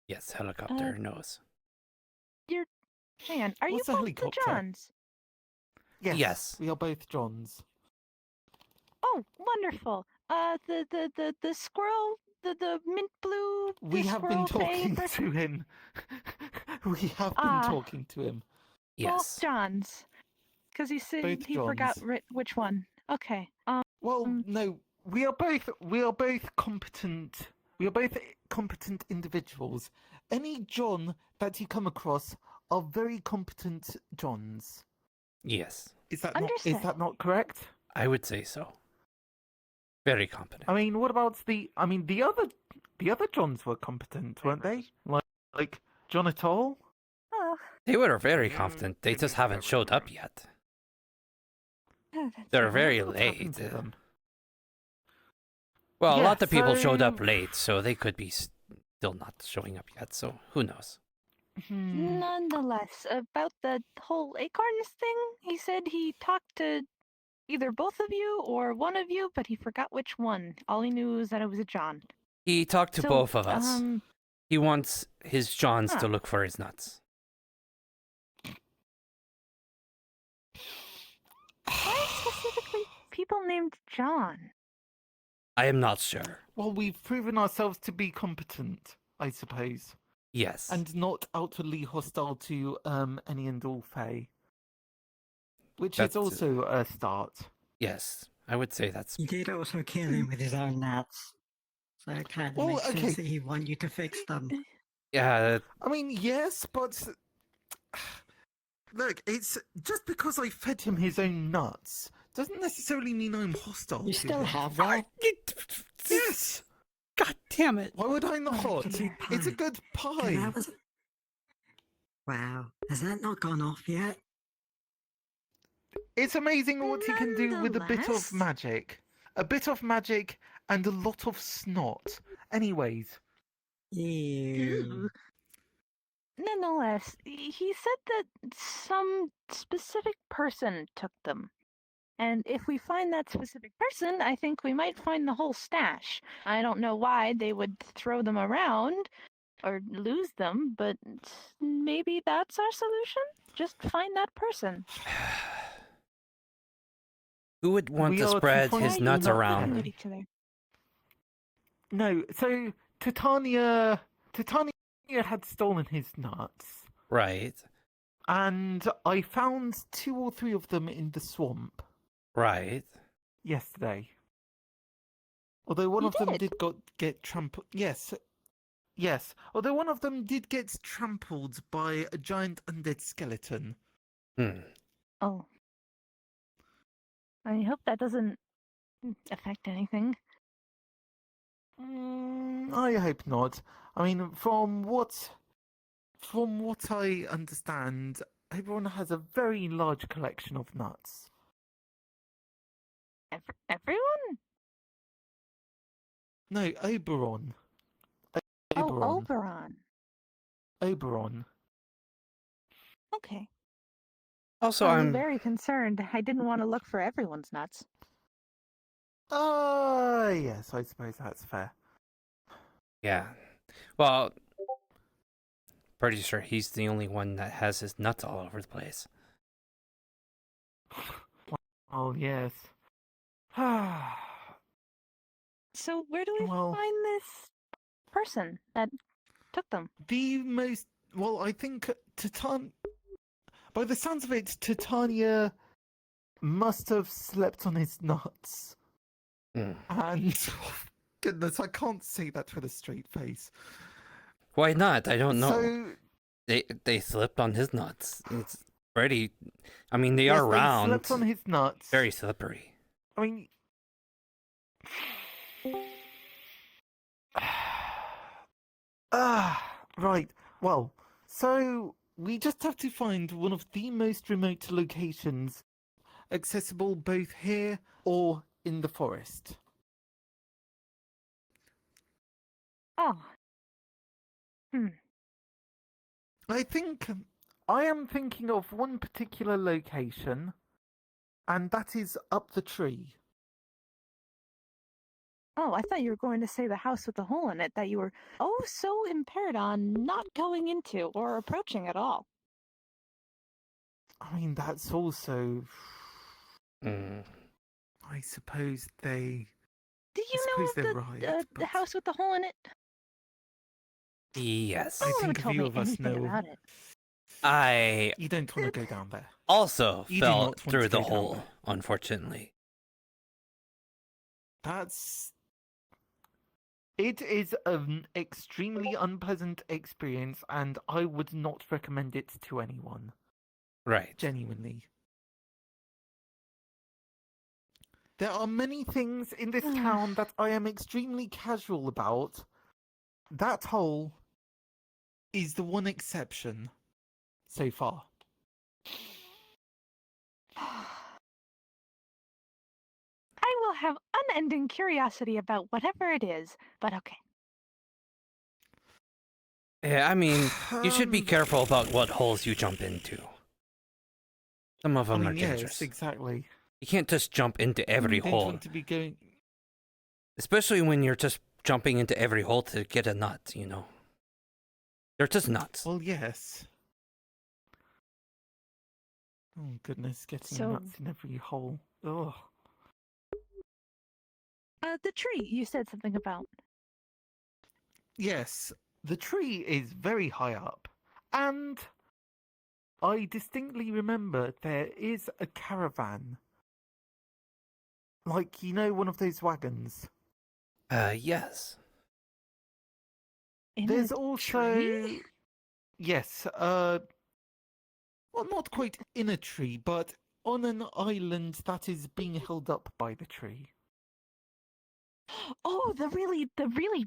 Yes, helicopter knows. Hang on, are What's you a both helicopter? the Johns? Yes, we are both Johns. Oh, wonderful. The squirrel, the mint blue, We the have been squirrel talking person? to him. We have been talking to him. Both Johns. Because he said Both he forgot Johns. which one. Okay. Well, no, we are both competent. We are both competent individuals. Any John that you come across are very competent Johns. Yes. Is that not correct? I would say so. Very competent. I mean, what about the other Johns were competent, weren't they? Like John at all? Oh. They were very competent. They just haven't showed up yet. Oh, They're very What happened late. to them? Well, a Yeah, lot of people showed up so- late, so they could be still not showing up yet, so who knows? Nonetheless, about the whole acorns thing, he said he talked to either both of you or one of you, but he forgot which one. All he knew was that it was a John. He talked to So, both of us. He wants his Johns to Huh. look for his nuts. Why specifically people named John? I am not sure. Well, we've proven ourselves to be competent, I suppose. Yes. And not outwardly hostile to any and all Fae. Which That's is also a start. Yes, I would say that's... He did also kill him with his own nuts. So it kind of Well, makes okay. sense that he want you to fix them. Yeah. I mean, yes, but... Look, it's just because I fed him his own nuts doesn't necessarily mean I'm hostile You to still him. have that? Yes! God damn it! Why would I not? It's a big It's a pie. good Yeah, pie. that was... Wow, has that not gone off yet? It's amazing what he can do with a bit Nonetheless. of magic. A bit of magic and a lot of snot. Anyways. Ew. Nonetheless, he said that some specific person took them. And if we find that specific person, I think we might find the whole stash. I don't know why they would throw them around or lose them, but maybe that's our solution? Just find that person. Who would want We to are to spread find his the nuts nut around? fairy. With each other. No, so Titania had stolen his nuts. Right. And I found 2 or 3 of them in the swamp Right. yesterday. Although one You of them did? get trampled. Yes. Yes. Although one of them did get trampled by a giant undead skeleton. Oh. I hope that doesn't affect anything. I hope not. I mean, from what I understand, everyone has a very large collection of nuts. Everyone? No, Oberon. Oh, Oberon. Oberon. Okay. Also, I was I'm... very concerned. I didn't want to look for everyone's nuts. Yes, I suppose that's fair. Yeah. Well, pretty sure he's the only one that has his nuts all over the place. Oh, yes. So where do we Well- find this person that took them? Well, I think by the sounds of it, Titania must have slept on his nuts. And, goodness, I can't say that with a straight face. Why not? I don't know. So, They slipped on his nuts. It's pretty. I mean, they yes, are round. They slept on his nuts. Very slippery. I mean, right. Well, so we just have to find one of the most remote locations accessible both here or in the forest. Oh. I am thinking of one particular location, and that is up the tree. Oh, I thought you were going to say the house with the hole in it that you were so impaired on not going into or approaching at all. I mean, that's also... I suppose they... Do you know of the house with the hole in it? Yes. I No one think would a tell few me of us anything know. about it. You don't want to go down there. Also You do fell not want through to the go down hole, there. unfortunately. It is an extremely unpleasant experience, and I would not recommend it to anyone. Right. Genuinely. There are many things in this town that I am extremely casual about. That hole is the one exception so far. I will have unending curiosity about whatever it is, but okay. Yeah, I mean, you should be careful about what holes you jump into. Some of them are dangerous. Yes, exactly. You can't just jump into every You don't hole. want to be going... Especially when you're just jumping into every hole to get a nut, you know. They're just nuts. Well, yes. Oh, goodness, getting nuts in every hole. Ugh. The tree you said something about. Yes, the tree is very high up, and I distinctly remember there is a caravan. Like, you know, one of those wagons. Yes. There's also... Yes, well, not quite in a tree, but on an island that is being held up by the tree. Oh, the really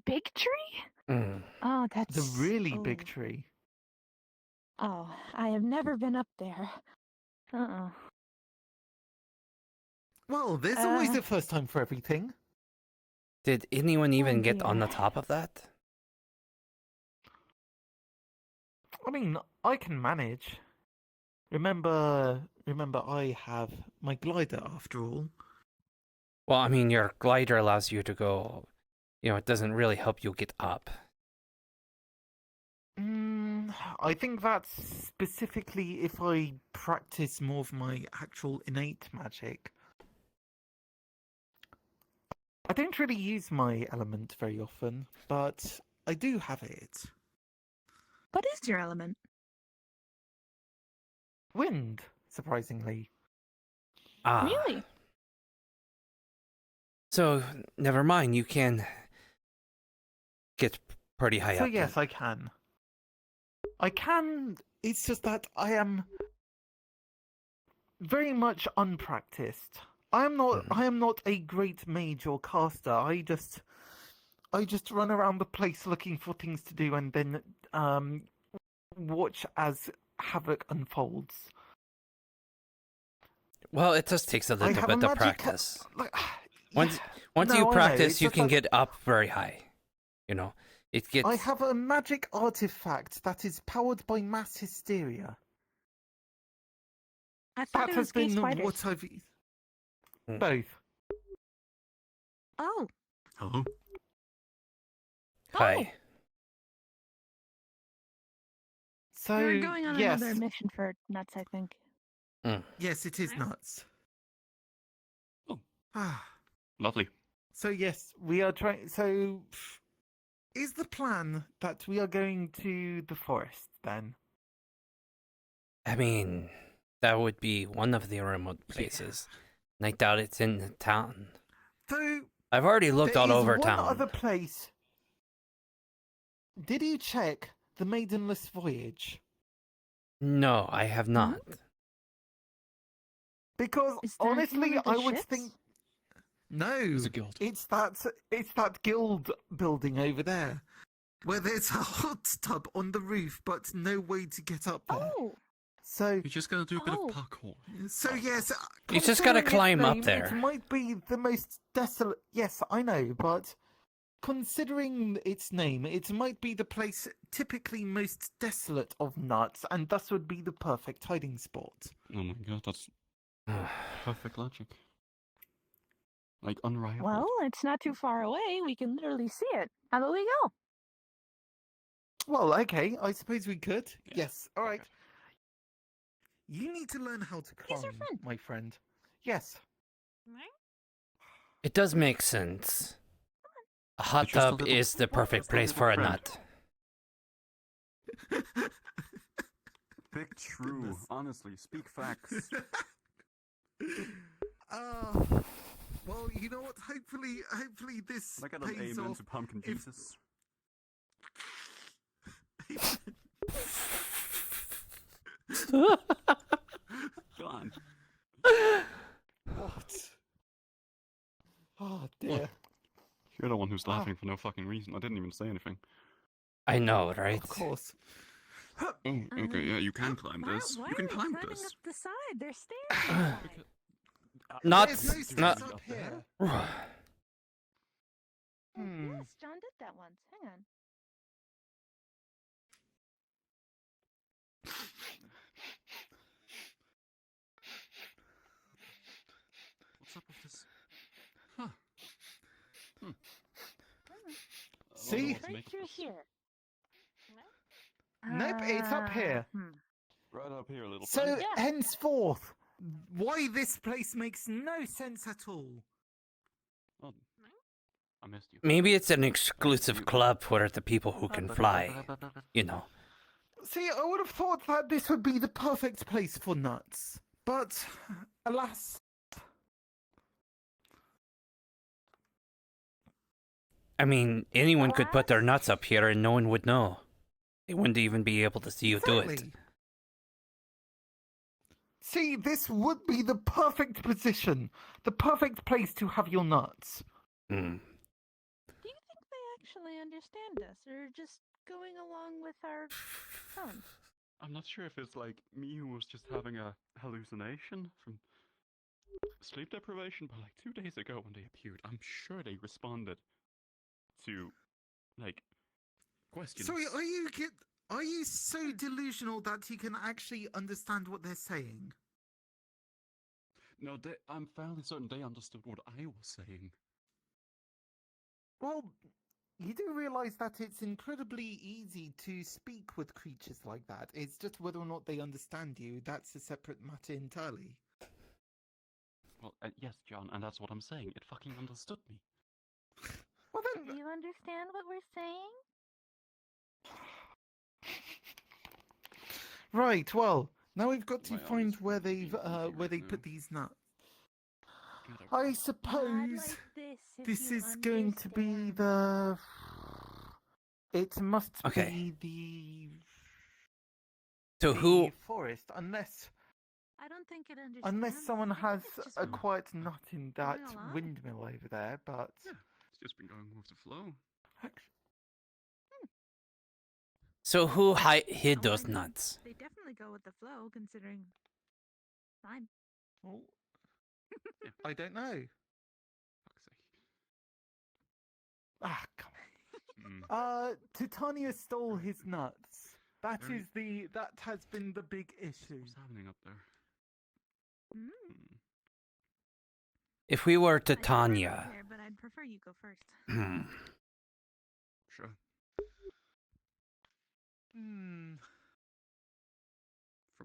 big tree? Oh, that's The really big tree. Oh, I have never been up there. Well, there's always a first time for everything. Did anyone even get on the top of that? I mean, I can manage. Remember, I have my glider after all. Well, I mean, your glider allows you to go, you know, it doesn't really help you get up. I think that's specifically if I practice more of my actual innate magic. I don't really use my element very often, but I do have it. What is your element? Wind, surprisingly. Ah. Really? So, never mind, you can get pretty high So up. yes, then. I can. I can, it's just that I am very much unpracticed. I am not a great mage or caster. I just run around the place looking for things to do and then watch as havoc unfolds. Well, it just takes a little bit of practice. Once No, you I know, practice, it's you just can like- get up very high. You know, it gets. I have a magic artifact that is powered by mass hysteria. I thought That it has was gay been spiders. what I've... Both. Oh. Hello? Hi. So We're going on yes, another mission for nuts, I think. yes, it is nuts. Oh. Ah. Lovely. So yes, we are trying. So, is the plan that we are going to the forest then? I mean, that would be one of the remote places. And I doubt it's in the town. So I've already looked there all is over one town. other place. Did you check the Maidenless Voyage? No, I have not. Because Is that honestly, one of the I would ships? think no. It's a guild. It's that guild building over there, where there's a hot tub on the roof, but no way to get up there. Oh, So You just gotta do a bit Oh. of parkour. So yes, You just gotta considering its climb up name, there. It might be the most desolate. Yes, I know, but considering its name, it might be the place typically most desolate of nuts, and thus would be the perfect hiding spot. Oh my god, that's perfect logic. Like unrivaled. well, it's not too far away. We can literally see it. How about we go? Well, okay, I suppose we could. Yeah. Yes, all right. You need to learn how to He's climb, our friend. my friend. Yes. It does make sense. A hot It's just a tub little- is the perfect just a place little for a friend. nut. Pick true. Honestly, speak facts. Well, you know what? Hopefully this Like an pays amen off. to Pumpkin if- Jesus. Go on. What? Oh dear. You're the one who's laughing for no fucking reason. I didn't even say anything. I know, right? Of course. Oh, okay, yeah, you can climb this. Why You can are they climb climbing this. up the side? There's stairs. Nuts. There's no stairs Nut. up here. Yes, John did that once. Hang on. What's up with this? Huh. Hmm. See? Let's Right make through this. here. Nope, it's up here. Right up here, little So friend. Yeah. henceforth, why this place makes no sense at all. Oh, I missed you. Maybe it's an exclusive club for the people who can fly. You know. See, I would have thought that this would be the perfect place for nuts. But, alas. I mean, anyone could put their nuts up here and no one would know. They wouldn't even be able to see you do it. Exactly. See, this would be the perfect position. The perfect place to have your nuts. Hmm. Do you think they actually understand us, or just going along with our fun? I'm not sure if it's like me who was just having a hallucination from sleep deprivation, but like 2 days ago when they appeared, I'm sure they responded to like questions. Sorry, are you so delusional that you can actually understand what they're saying? No, I'm fairly certain they understood what I was saying. Well, you do realize that it's incredibly easy to speak with creatures like that. It's just whether or not they understand you. That's a separate matter entirely. Well, yes, John, and that's what I'm saying. It fucking understood me. Well Do then, you understand what we're saying? right. Well, now we've got to My find eyes where really they've confused where they now. put these nuts. God, I- I suppose like this is going to be the. It must Okay. be So the who? forest, unless I don't think it understands. unless someone I think has it's just a quiet nut in that going along. windmill over there. But Yeah, it's just been going with the flow. So who hid Oh, those I mean, nuts? They definitely go with the flow, considering time. oh, I don't know. Fuck's sake. Ah, come Mm. on. Titania stole his nuts. That Very- has been the big issue. What's happening up there? Mm. Hmm. If we were I do Titania. here, but I'd prefer you go first. Sure.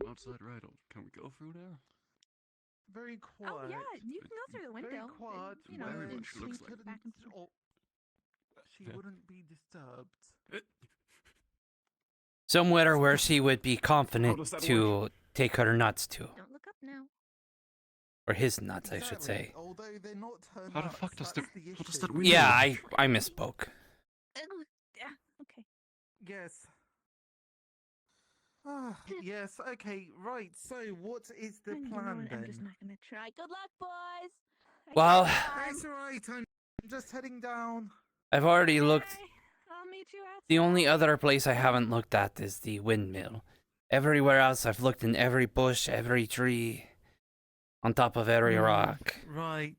from outside, right? Can we go through there? Very quiet. Oh yeah, you can go through the window. Very quiet. You know, Very and much looks sneak like- back and forth. She wouldn't be disturbed. Somewhere where she would be How confident does that to take her nuts to. Don't look up now. Or his nuts, I should Exactly, say. Although they're not her How the nuts, fuck does that's the- the how does issue. that window Yeah, work? I misspoke. Yeah. Okay. Yes. Yes, okay, right. So, what is the You know plan what, then? I'm just not gonna try. Good luck, boys. I Well, got time. It's alright, I'm just heading down. I've already looked. Okay, I'll meet you outside. The only other place I haven't looked at is the windmill. Everywhere else, I've looked in every bush, every tree, on top of every rock. Right.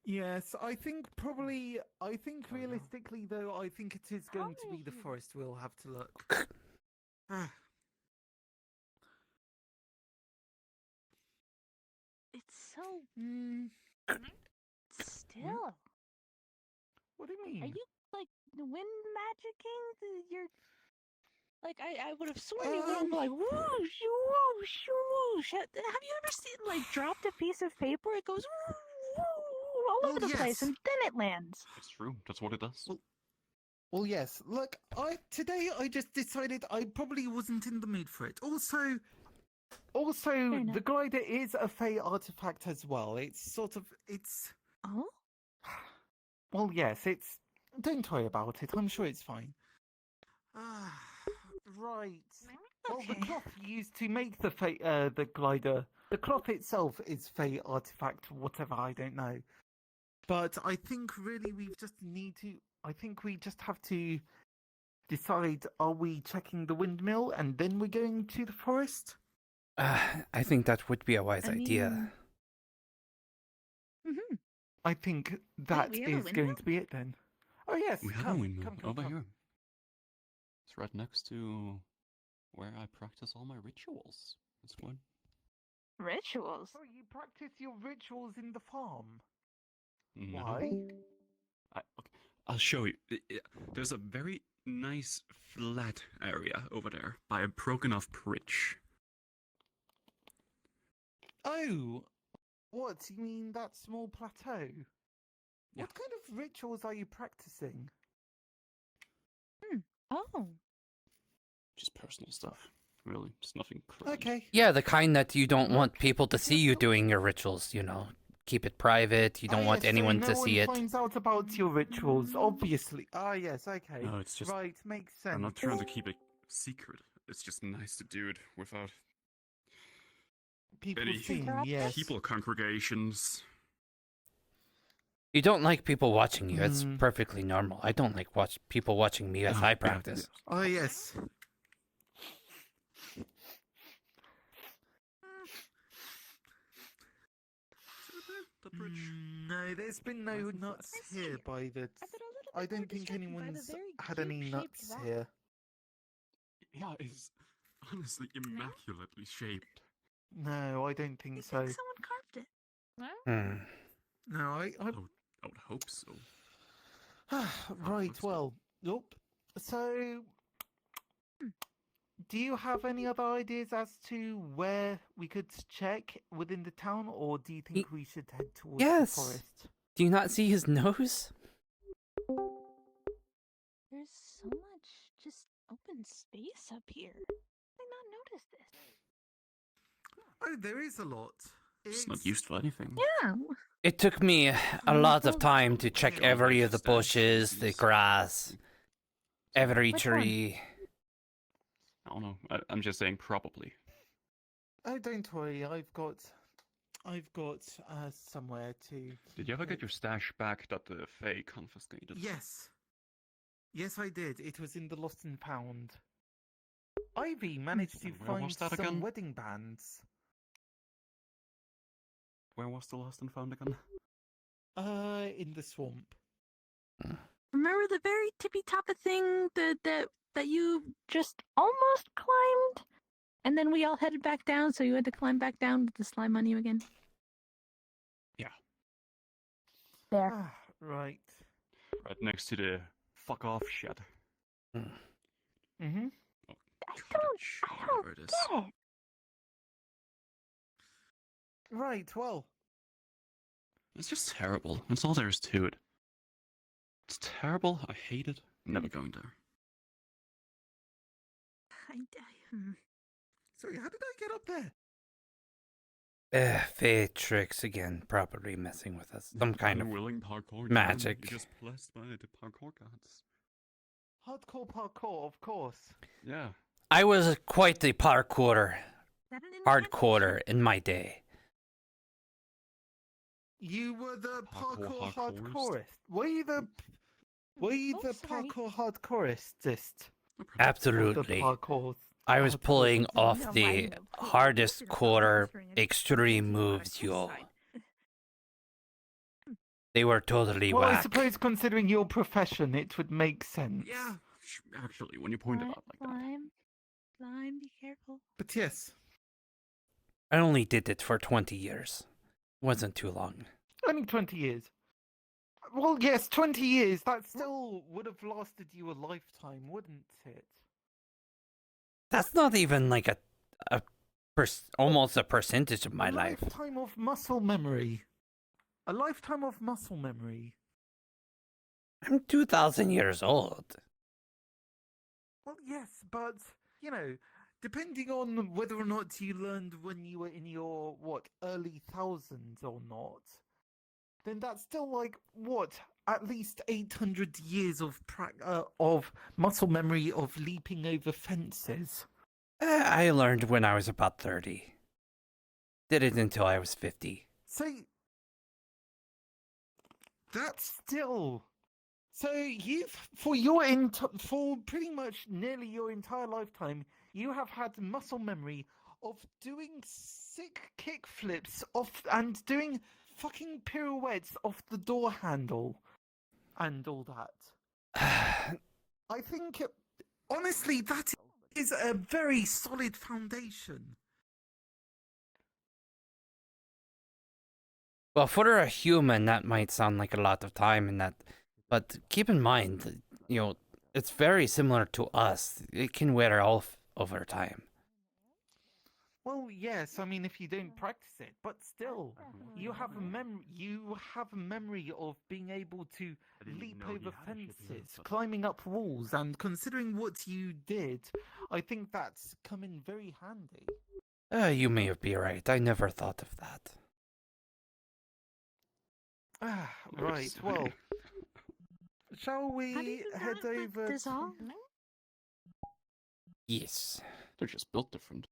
Yes, I think realistically though, I think it is going to be the forest. We'll have to look. It's so still. What do you mean? Are you like wind magicking? You're like I would have sworn you would have like whoosh whoosh whoosh. Have you ever seen like dropped a piece of paper? It goes woo, woo, all over the place yes. and then it lands. It's true. That's what it does. Well, yes. Look, today I just decided I probably wasn't in the mood for it. Also, the glider is a Fey artifact as well. It's Oh. Well, yes. Don't worry about it. I'm sure it's fine. Right. Well, the cloth used to make the glider. The cloth itself is Fey artifact, whatever. I don't know. But I think really I think we just have to decide: are we checking the windmill and then we're going to the forest? I think that would be a wise idea. I think that we have a is going to be it then. Oh yes, We have a come, windmill come, over come. here. It's right next to where I practice all my rituals. It's good. Rituals. So you practice your rituals in the farm. No. Why? Okay, I'll show you. There's a very nice flat area over there by a broken off bridge. Oh, what? You mean that small plateau? Yeah. What kind of rituals are you practicing? Oh. Just personal stuff. Really. Just nothing crazy. Okay. Yeah, the kind that you don't want people to see you doing your rituals, you know. Keep it private. You don't want yes, so anyone no to see one it. finds out about your rituals, obviously. Ah, yes, okay. No, it's just. Right, makes sense. I'm not trying to keep it secret. It's just nice to do it without People any seeing, yes. people congregations. You don't like people watching you. It's perfectly normal. I don't like people watching me as I practice. Oh, yes. The bridge. No, there's been no nuts here by the. I don't think anyone's had any nuts here. Yeah, it's honestly immaculately shaped. No, I don't think so. Someone carved it. No, I I would hope so. right, well, nope. So, do you have any other ideas as to where we could check within the town, or do you think we should head towards the forest? Do you not see his nose? There's so much just open space up here. How did I not notice this? Oh, there is a lot. It's not used for anything. Yeah. It took me a lot of time to check every of the bushes, the grass, every tree. I don't know. I'm just saying probably. Oh, don't worry. I've got somewhere to. Did you ever get your stash back that the Fae confiscated? Yes. Yes, I did. It was in the Lost and Found. Ivy managed to Where was find that some again? wedding bands. Where was the lost and found again? In the swamp. Remember the very tippy top of thing that you just almost climbed, and then we all headed back down, so you had to climb back down with the slime on you again. Yeah. There. Right. Right next to the fuck off shed. Mm-hmm. I don't get it. Right, well. It's just terrible. That's all there is to it. It's terrible. I hate it. I'm never going there. Sorry, how did I get up there? Fate tricks again, probably messing with us. Some kind of Unwilling parkour magic. You're just blessed by the parkour gods. Hardcore parkour, of course. Yeah. I was quite the hardcorer in my day. You were the Parkour parkour hardcorist? hardcorist. Were you the parkour hardcorist? Absolutely. Parkour. I was pulling off No, the I know. hardest quarter extreme moves, yo. They were totally Well, I whack. suppose considering your profession, it would make sense. Yeah. Actually, when you point it out like that. Slime, be careful. But yes. I only did it for 20 years. Wasn't too long. Only 20 years. Well, yes, 20 years. That still would have lasted you a lifetime, wouldn't it? That's not even like almost a percentage of my life. A lifetime of muscle memory. A lifetime of muscle memory. I'm 2,000 years old. Well, yes, but, you know, depending on whether or not you learned when you were in your, early thousands or not, then that's still like, at least 800 years of muscle memory of leaping over fences. I learned when I was about 30. Did it until I was 50. So, that's still... So you've, for pretty much nearly your entire lifetime, you have had muscle memory of doing sick kick flips and doing fucking pirouettes off the door handle and all that. I think, honestly, that is a very solid foundation. Well, for a human, that might sound like a lot of time, but keep in mind, it's very similar to us. It can wear off over time. Well, yes, I mean, if you don't practice it, but still, you have a memory of being able to leap over fences, climbing up walls, and considering what you did, I think that's come in very handy. You may be right. I never thought of that. Right, well, shall we head over to... Yes. They're just built different.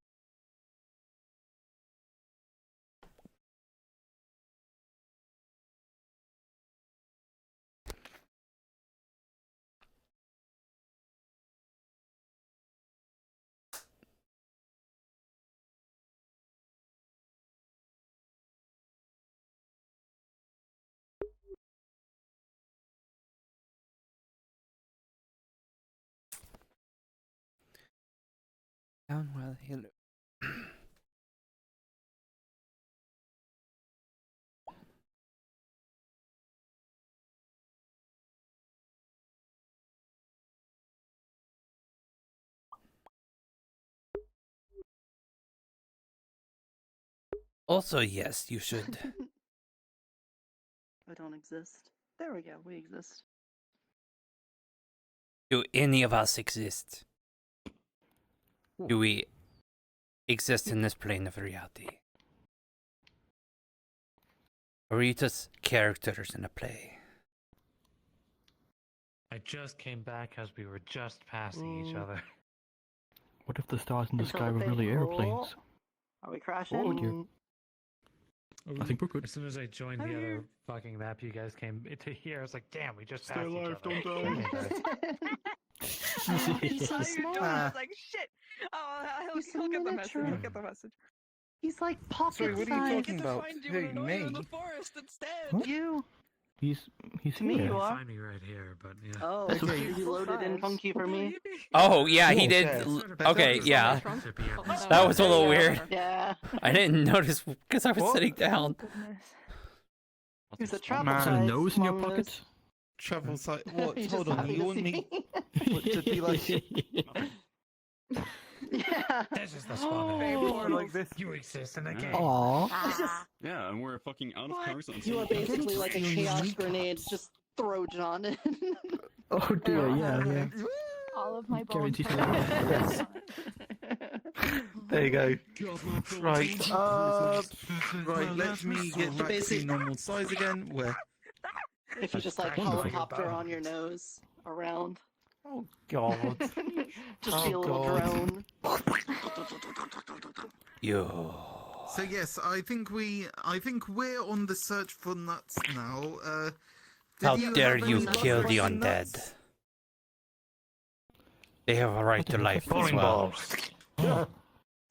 Down well, hello. Also, yes, you should. I don't exist. There we go, we exist. Do any of us exist? Do we exist in this plane of reality? Or are you just characters in a play? I just came back as we were just passing each other. What if the stars in the Until sky were they really roll. airplanes? Are we crashing? Oh, dear. I think we're good. As soon as I joined the other fucking map, you guys came to here. I was like, damn, we just Stay passed alive, each other. don't die. Okay, guys. I saw your door. I was like, shit. Oh, he'll get the message. He'll get the message. He's like pocket Sorry, what are you size. talking about? Who, me? in the forest instead. What? You. He's To me, here. you are. Find me right here, but yeah. Oh, That's okay. okay. You loaded in funky for me. Oh, yeah, he Oh, did. yes. Okay, yeah. To be at least That was a little Yeah. weird. Yeah. I didn't notice because I was What? sitting down. He's a Is travel there a size. nose in your among pocket? us. Travel site. What? He's Hold just on, happy you to want see me to be like... Yeah. This is the spawn. More like this. You exist in a game. Aww. Yeah, and we're fucking out of cars on You are Sunday. basically like a chaos grenade. Just throw John in. Oh dear, yeah. All of my bones. Guaranteed Yes. There you go. Right. Right. Let me get back to normal size again. Where? If you just like Wonderful. helicopter on your nose around. Oh God. Just be a little drone. Yo. So yes, I think we're on the search for nuts now. Did How you dare have you any kill the fucking undead? nuts? They have a right to life as Bowling well. balls.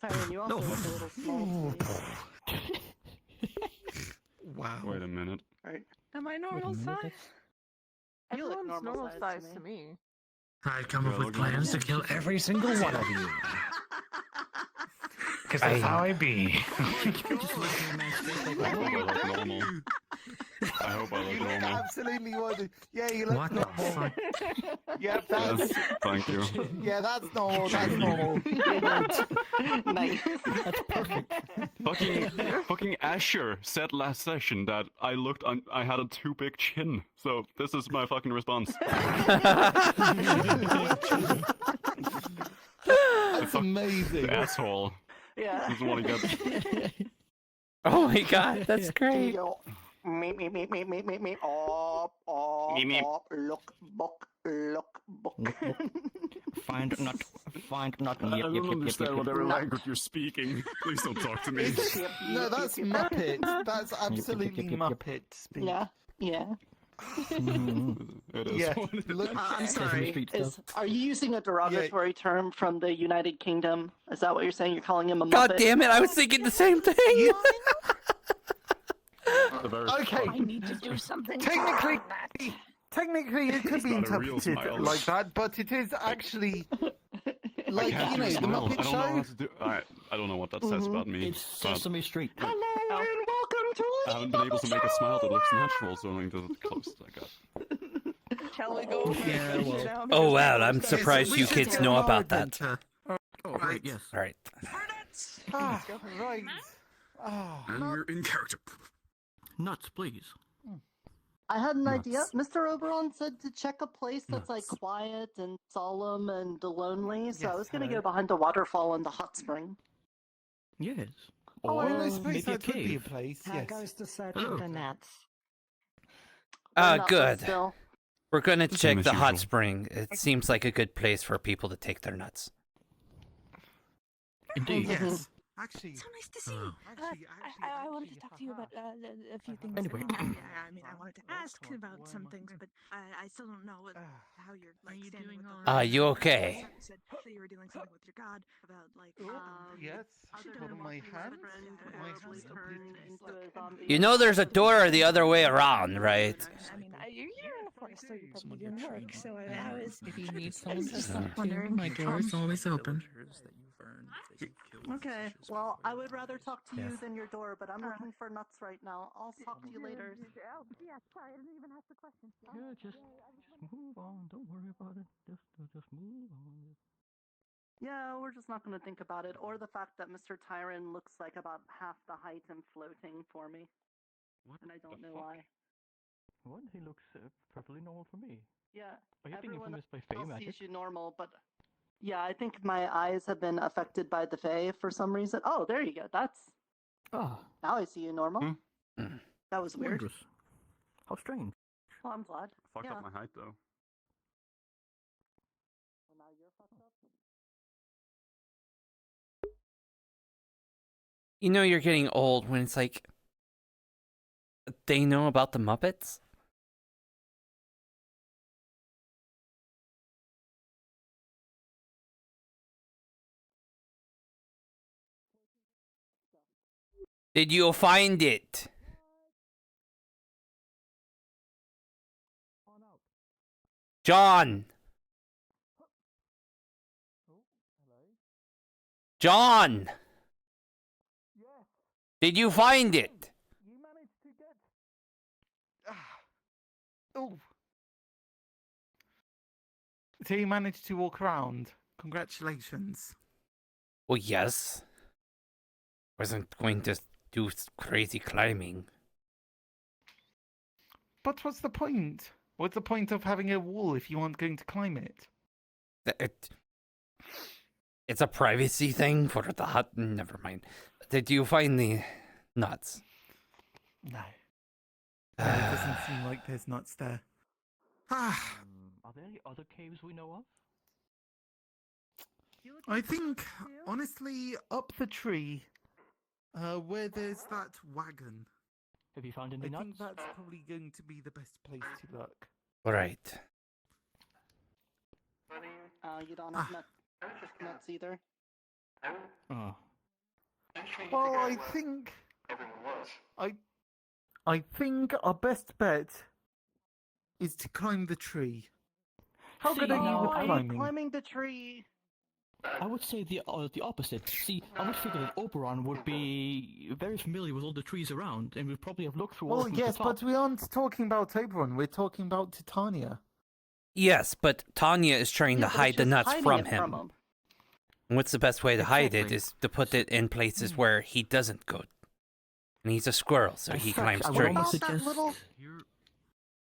Tyron, you also look a little small to me. Wow. Wait a minute. Right. Am I normal size? You look Everyone's normal normal size size to to me. I'd come up Yeah, with look, plans to kill every single one of you. Because that's how I be. I hope I look normal. I hope I look You look normal. absolutely wonderful. Yeah, you look What the normal. fuck? Yeah, Yes, that's thank you. yeah, that's normal. That's normal. Nice. That's perfect. Fucking Asher said last session that I had a too big chin. So this is my fucking response. That's amazing. The asshole. Yeah. This is what he gets. Oh my god, that's great. Me. Oh, Me. look, book, look, book. Find not. I don't understand whatever language you're speaking. Please don't talk to me. No, that's Muppet. That's absolutely Muppet speak. Yeah, yeah. It is. Yeah. what it is. Look, I'm sorry. Street Are you using a derogatory term from the United Kingdom? Is that what you're saying? You're calling him a Muppet? God damn it, I was thinking the same thing. okay. I need to do something. Technically, it could It's be not a real interpreted smile. like that, but it is actually like, I can't you do know, a the smile. Muppet I don't know how Show. to do. I don't know what that says about me. It's but Sesame Street. Hello and welcome to I haven't been able to make a smile that looks natural, so I'm going to the closest I got. Shall we go? Yeah, well. Oh wow, I'm surprised we you should kids go know lower about then that. to- Oh, right, yes. Alright. Ah, right. Ah. And we're in character. Nuts, please. I had an Nuts. idea. Mr. Oberon said to check a place that's like Nuts. quiet and solemn and lonely, so I Yes, was going to hello. go behind a waterfall in the hot spring. Yes. Oh, Or I suppose maybe a that would be a cave. place. How Yes. goes the search Hello. of the nuts? Not Good. Still. We're gonna Same check as the hot usual. spring. It seems like a good place for people to take their nuts. Indeed. Yes. Actually, So nice to see Oh. you. I wanted to talk to you about a few things. Anyway. I mean, I wanted to ask about some things, but I still don't know how you're like standing with the You okay? You said that you were doing something with your god about like. Yes. Hold on my hand. My hands are You know there's a door the other way around, right? I mean, you're in a forest, so you're probably doing work. So I was. If you need someone to just talk to, wondering. my door is always open. Okay, well, I would rather talk to you than your door, but I'm looking for nuts right now. I'll talk to you later. Yeah, sorry, I didn't even ask the question. Yeah, just move on. Don't worry about it. Just move on. Yeah, we're just not going to think about it, or the fact that Mr. Tyron looks like about half the height and floating for me. What And I don't the know fuck? why. What? He looks perfectly normal for me. Yeah, Are you being everyone infamous by Fey else magic? sees you normal, but yeah, I think my eyes have been affected by the Fae for some reason. Oh, there you go. That's Ah, now I see you normal. Hmm. That was weird. wondrous. How strange. Well, I'm glad. Fucked Yeah. up my height though. Well, now you're fucked up. You know you're getting old when it's like they know about the Muppets. Did you find it? John! John! Did you find it? You managed to get. Oh. So you managed to walk around Congratulations. Well, yes. Wasn't going to do crazy climbing. But what's the point? What's the point of having a wall if you aren't going to climb it? It's a privacy thing for the hut. Never mind. Did you find the nuts? No. No, it doesn't seem like there's nuts there. Are there any other caves we know of? I think, honestly, up the tree, where there's that wagon. Have you found any I nuts? think that's probably going to be the best place to look. Right. You don't have nuts either? Oh. Well, I think our best bet is to climb the tree. How good are you with climbing? Climbing the tree. I would say the opposite. See, I would figure that Oberon would be very familiar with all the trees around, and would probably have looked through all Well, of them yes, at the top. but we aren't talking about Oberon. We're talking about Titania. Yes, but Tanya is trying to hide the nuts from him. And what's the best way to hide it is to put it in places where he doesn't go. And he's a squirrel, so he climbs trees.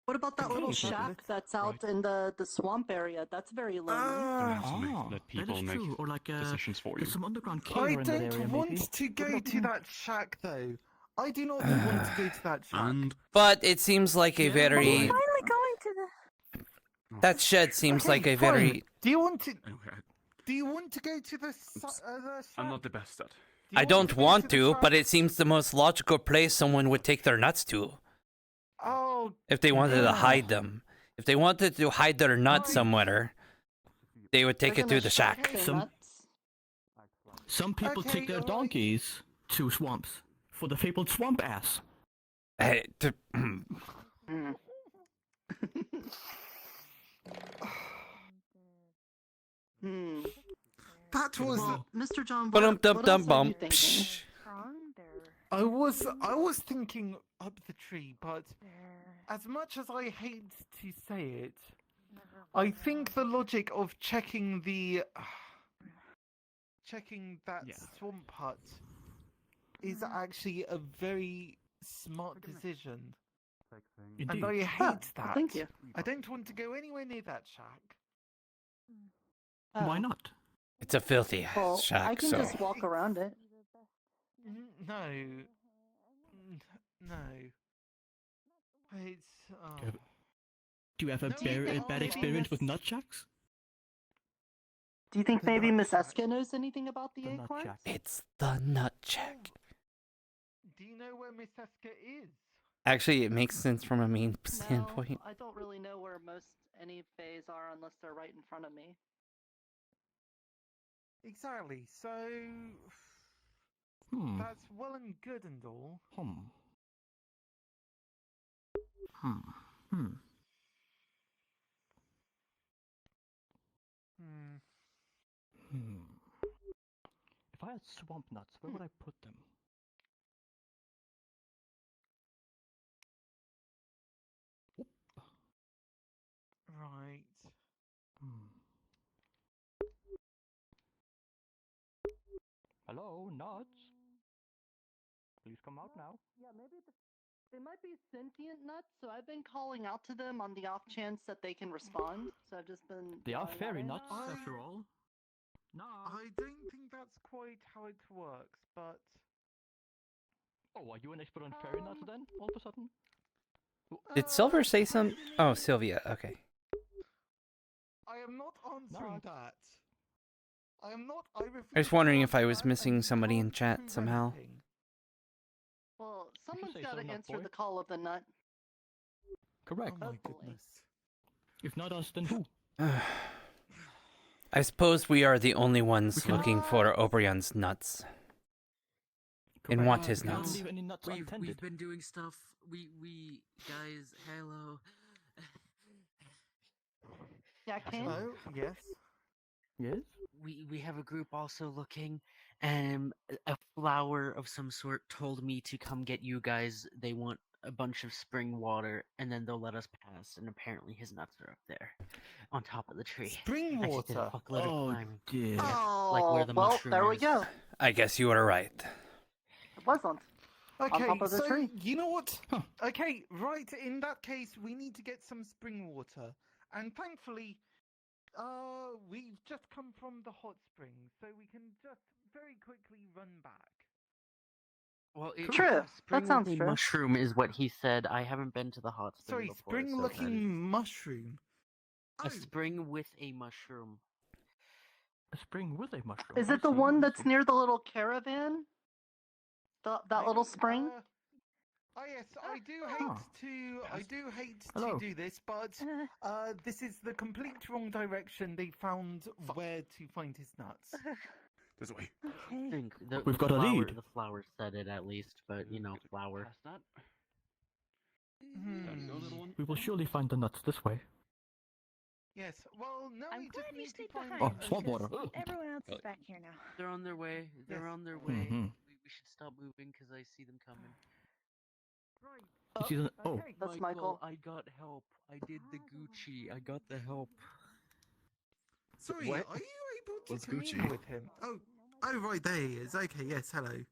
What about that little shack that's out in the swamp area? That's very lonely. Let people that is make true. Or like decisions for you. there's some underground cave I around that don't area, want maybe. to go to that shack, though. I do not want to go to that shack. But it seems like a very... Finally going to the... That shed seems like a fine. very... Do you want to go to the shack? I'm not the best at. I don't want to, but it seems the most logical place someone would take their nuts to. Oh. If they wanted to hide them. If they wanted to hide their nuts somewhere, they would take it to the shack. Some people take their donkeys to swamps for the fabled swamp ass. That was Mr. John. What else are you thinking? I was thinking up the tree, but as much as I hate to say it, I think the logic of checking that swamp hut is actually a very smart decision. And I hate that. Thank you. I don't want to go anywhere near that shack. Why not? It's a filthy Well, shack, I can so... just walk around it. No. It's... Do you have a bad experience with nut shacks? Do you think maybe Miss Eska knows anything about the acorns? It's the nut check. Do you know where Miss Eska is? Actually, it makes sense from a main standpoint. I don't really know where any fays are unless they're right in front of me. Exactly. So that's well and good and all. If I had swamp nuts, where would I put them? Right. Hello, nuts. Please come out now. Yeah, maybe they might be sentient nuts, so I've been calling out to them on the off chance that they can respond. So I've just been. They are fairy calling nuts, out. after all. No. I don't think that's quite how it works, but... Oh, are you an expert on fairy nuts then, all of a sudden? Did Silver say some? Oh, Sylvia, okay. I am not answering that. I am not... I was wondering if I was missing somebody in chat somehow. Well, someone's say got so, to nut answer boy. the call of the nut. Correct. Oh my goodness. If not us, then who? I suppose we are the only ones looking for Oberion's nuts. And want his nuts. Leave any nuts We've untended. been doing stuff. We guys, hello. Yeah, Ken? Hello? Yes? Yes? We have a group also looking, and a flower of some sort told me to come get you guys. They want a bunch of spring water, and then they'll let us pass. And apparently his nuts are up there, on top of the tree. Spring I just did a water. fuckload of climbing. dear. Like where the well, mushroom there we is. go. I guess you were right. It wasn't. Okay, top of the so tree. you know what? Okay, right. In that case, we need to get some spring water, and thankfully, we've just come from the hot springs, so we can just very quickly run back. Well, True. That sounds spring-looking true. mushroom is what he said. I haven't been to the hot spring Sorry, before. so that spring-looking is- mushroom. A spring with a mushroom. A spring with a mushroom. Is I it the see, one I that's see. near the little caravan? That little spring? Oh yes, I do hate Hello. to do this, but this is the complete wrong direction. They found where to find his nuts. This way. I think We've got a lead. The flower said it at least, but flower. We will surely find the nuts this way. Yes. Well, no, I'm we glad just you need to stayed find. behind. Oh, swamp water. because Everyone else is back here now. They're on their way. They're Yes. on their way. Mhm. We should stop moving because I see them coming. You see the- oh. Okay. That's Michael. I got help. I did the Gucci. I got the help. Sorry, What? are you able to What's communicate Gucci? with him. Oh, right, there he is. Okay, yes, hello.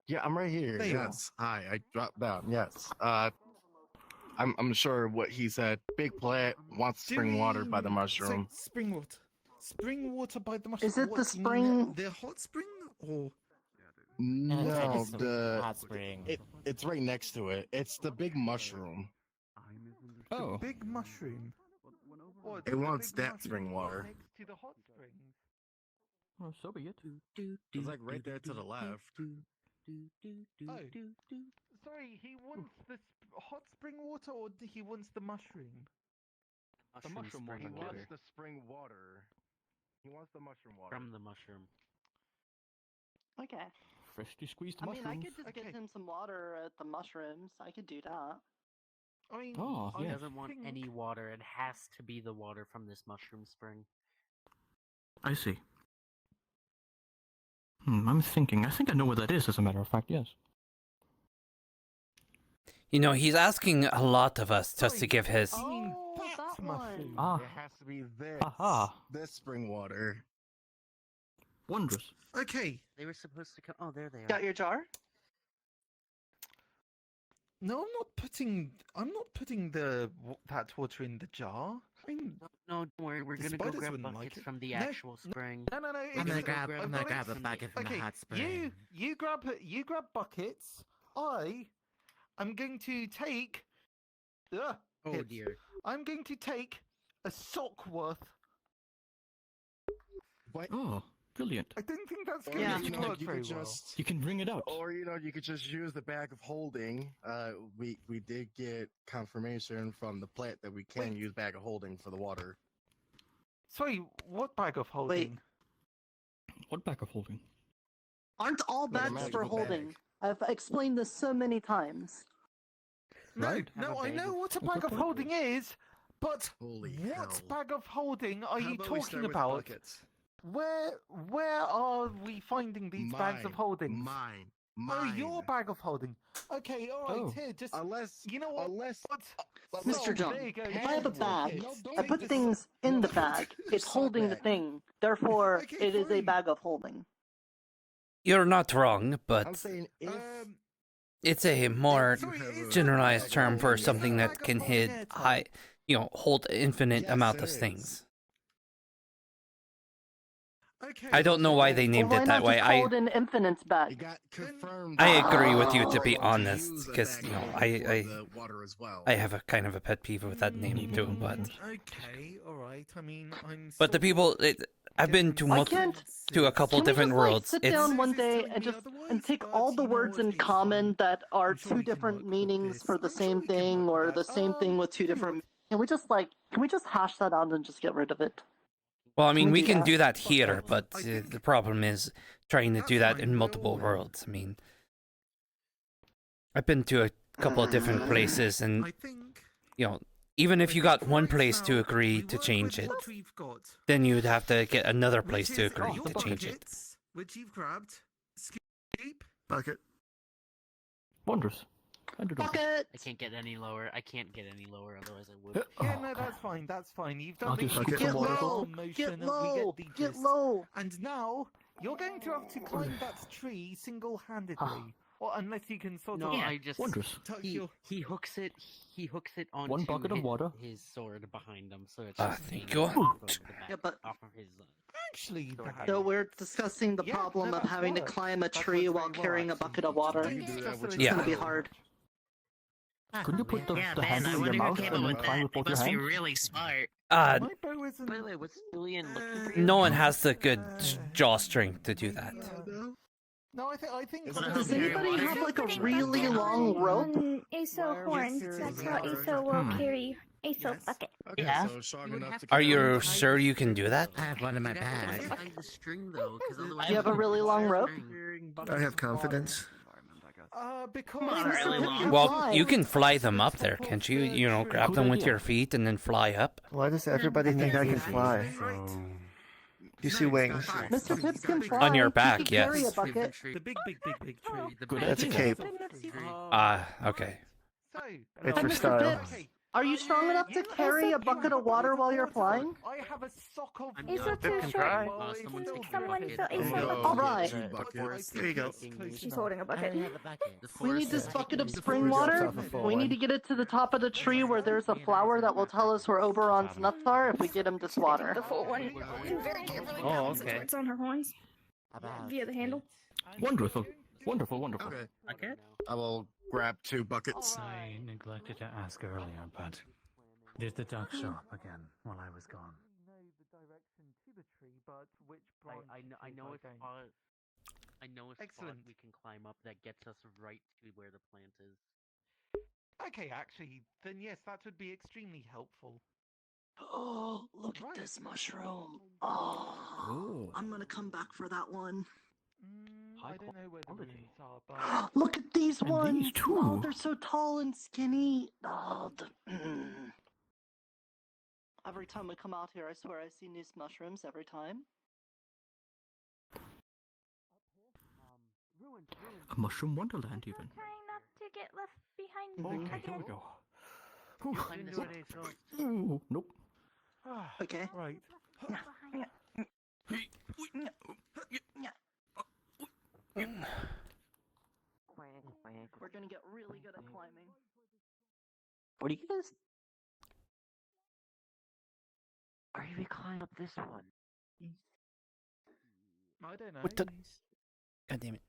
Yeah, I'm right here. There you are. Yes. Hi, I dropped down. Yes. I'm sure what he said. Big plant wants spring water by the mushroom. So, spring water. Spring water by the mushroom. Is it What, the you mean spring? the hot spring or? No, the hot spring. it's right next to it. It's the big mushroom. Oh. Big mushroom. Or It the wants big that mushroom spring water. next to the hot springs. Well, so be it. It's like right there to the left. Oh. Sorry, he wants the hot spring water, or he wants the mushroom? The mushroom water. He wants the spring water. He wants the mushroom water. From the mushroom. Okay. Freshly squeezed I mean, mushrooms. I could just get him some water at the mushrooms. I could do that. I mean, Oh, He yeah. doesn't want think- any water. It has to be the water from this mushroom spring. I see. I'm thinking. I think I know where that is, as a matter of fact, yes. You know, he's asking a lot of us just to give his. Oh, that one. Ah. It has to be this. Aha. This spring water. Wondrous. Okay. They were supposed to come. Oh, there they are. Got your jar? No, I'm not putting that water in the jar. I mean, No, don't worry. We're The gonna go spiders grab wouldn't buckets like it. from the No, actual spring. no. I'm it's- gonna I've grab got a it. bucket from the hot spring. You grab buckets. I am going to take. Oh hits. dear. I'm going to take a sock worth. What? Oh, brilliant. I don't think that's Or, going Yeah. you to know, work you very could well. just, You can bring it out. or you could just use the bag of holding. We did get confirmation from the plant that we can use bag of holding for the water. Sorry, what bag of holding? What bag of holding? Aren't all Like a bags for magical holding? bag. I've explained this so many times. No, Right. no, Have a I bag know of- what a What's bag the of point? holding is, but Holy what hell. bag of holding are How you about we talking start with about? buckets? Where are we finding these bags of holding? Mine. Oh, your bag of holding. Okay, all right, Oh. here, just Unless you know what? unless Mr. John, there you go. if I have a bag, No, don't I put take things in the bag. It's Suck holding the bag. thing. Therefore, Okay, it is a fine. bag of holding. You're not wrong, I'm but saying if it's a more Sorry, is generalized that term for is something that that bag of can holding hit airtight? hold infinite Yes, amount it of is. things. Okay. I don't know why they Well, named why it that not way. just call it an infinite it bag? got confirmed, I agree with you, to to be use honest, a because bag you know of holding for I the water as well. I have a kind of a pet peeve with that name too. But Okay, all right. I mean, I'm. but the people, I've been to I can't. to a couple Can we different just, like, worlds. sit It's down one This is day telling and me just otherwise, take but all the you know words what, in it's common fine. that are I'm sure two we can different work with meanings this. for the I'm sure same we can thing, work or with the that. same thing with two You know different? Can we just hash that out and just get rid of it? well, I Can mean, we we do can that? do that Fuck here, that. but I think the problem is trying to do that's that in fine, by multiple all means. worlds. I mean, I've been to a couple of different places, and I think. you know, even if you got one right place to now, agree we to work change with it, what we've got, then you'd have to get another place which to is agree your to change it. buckets, which you've grabbed. Skeep. Bucket. Wondrous. Bucket! I can't get any lower. I can't get any lower, otherwise I would. Yeah, no, that's fine. That's fine. You've done I'll the just scoop some water. motion. Get We low! get the Get gist. low! And now you're going to have to climb that tree single-handedly, or unless you can sort No, of. I just Wondrous. he hooks it. He hooks it onto One bucket of water. his sword behind him, so it's Ah, just thank hanging you. off of the back, Yeah, but- off of his. Actually, So we're discussing the Yeah, problem no, of that's having to worked. climb a That's tree worked while very well, carrying a actually. bucket of water. You can do that with It's Yeah. gonna be hard. Couldn't you put the Yeah, handle Ben, I in your wonder who mouth came and up then with climb that. with both He your must be hands? really smart. My bow isn't. By the way, what's Julian looking for? No one has the good jaw strength to do that. No, I think. Does anybody have like a really long rope? ASO horns. That's how ASO will carry ASO bucket. Okay, Yeah. so strong enough to Are carry you it. sure you can do that? I have one in my bag. Find the string though, because otherwise. Do you have a really long rope? I have confidence. Because Moderately long. Well, you can fly them up there, can't you? You know, grab them with your feet and then fly up. Why does everybody think I can fly? You see wings? Mr. Pips can fly. On your He back, can carry yes. a bucket. the big tree. That's a cape. Okay. So, It's for Mr. style. Pips, are you strong enough to carry a bucket of water while you're flying? I have a sock of. ASO too short. Someone take Someone bucket. fill ASO Oh, bucket. All right. two buckets. There you go. She's holding a bucket. We need this bucket of spring water. We need to get it to the top of the tree where there's a flower that will tell us where Oberon's nuts are if we get him this water. The full one. Very carefully. Oh, balance it okay. where it's on her horns. Via the handle. Wonderful. Wonderful, wonderful. Okay. Okay. I will grab 2 buckets. I neglected to ask earlier, but did the duck show up again while I was gone? know the direction to the tree, but which branch? I know a spot. I know a spot Excellent. we can climb up that gets us right to where the plant is. Okay, actually, then yes, that would be extremely helpful. Oh, look at this mushroom. Oh, I'm gonna come back for that one. I don't know where the ruins are, but Look at these And ones. these too. Oh, they're so tall and skinny. Oh, Every time we come out here, I swear I see new mushrooms every time. A mushroom wonderland, even. Trying not to get left behind Okay, here we again. go. Climb this way, so Ooh, nope. Okay. right. We're gonna get really good at climbing. what do you guys? Or you climb up this one? I don't know. What the? God damn it.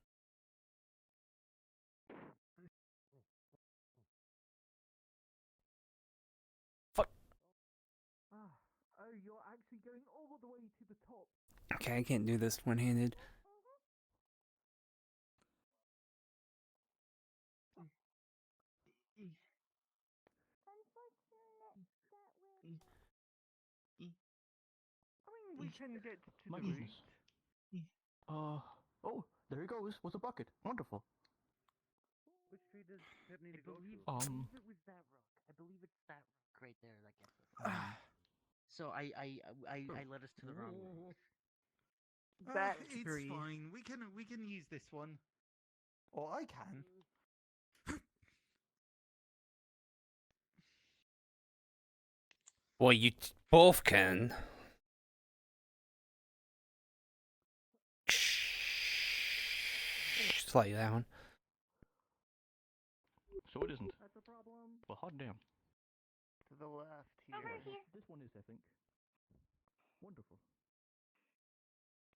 Oh, you're actually going all the way to the top. Okay, I can't do this one-handed. I mean, we can get to My the goodness. root. Oh, there he goes with a bucket. Wonderful. Which tree does Pip need to go to? I believe it was that rock. I believe it's that rock right there that gets us. So I led us to the wrong one. That it's fine. We can use this one, or I can. Well, you both can. Slightly down. So it isn't. That's a problem. Well, hot damn. To the left here. Over here. This one is, I think. Wonderful.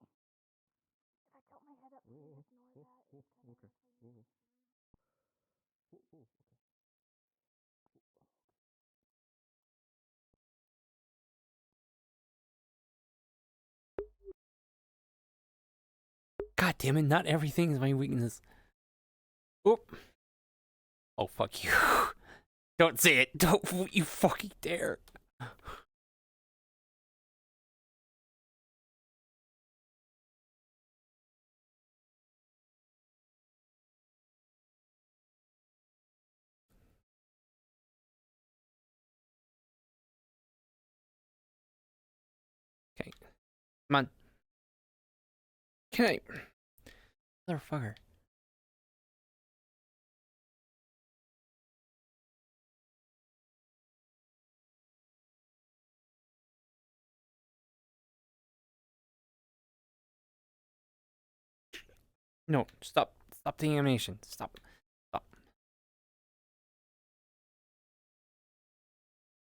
If I tilt my head up, please ignore that. Okay. Okay. God damn it, not everything is my weakness. Oop. Oh, fuck you. Don't say it. Don't you fucking dare. Okay. Come on. Can I? Motherfucker. No, stop. Stop the animation. Stop. Stop.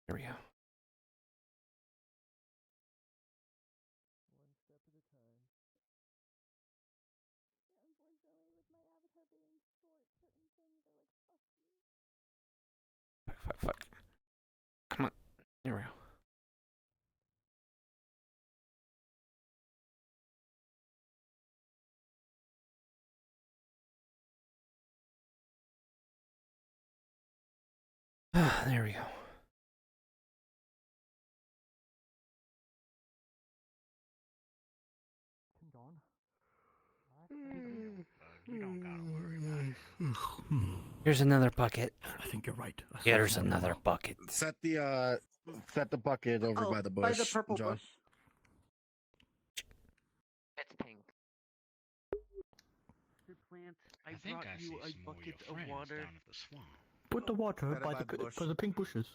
There we go. Fuck. Come on. There we go. There we go. Here's another bucket. I think you're right. Here's another bucket. Set the bucket over by the bush. By the purple John. bush. It's pink. Mr. Plant, I think brought I you see a some more of your bucket of friends water. down at the swamp. Put the water Right by by the bush. the pink bushes.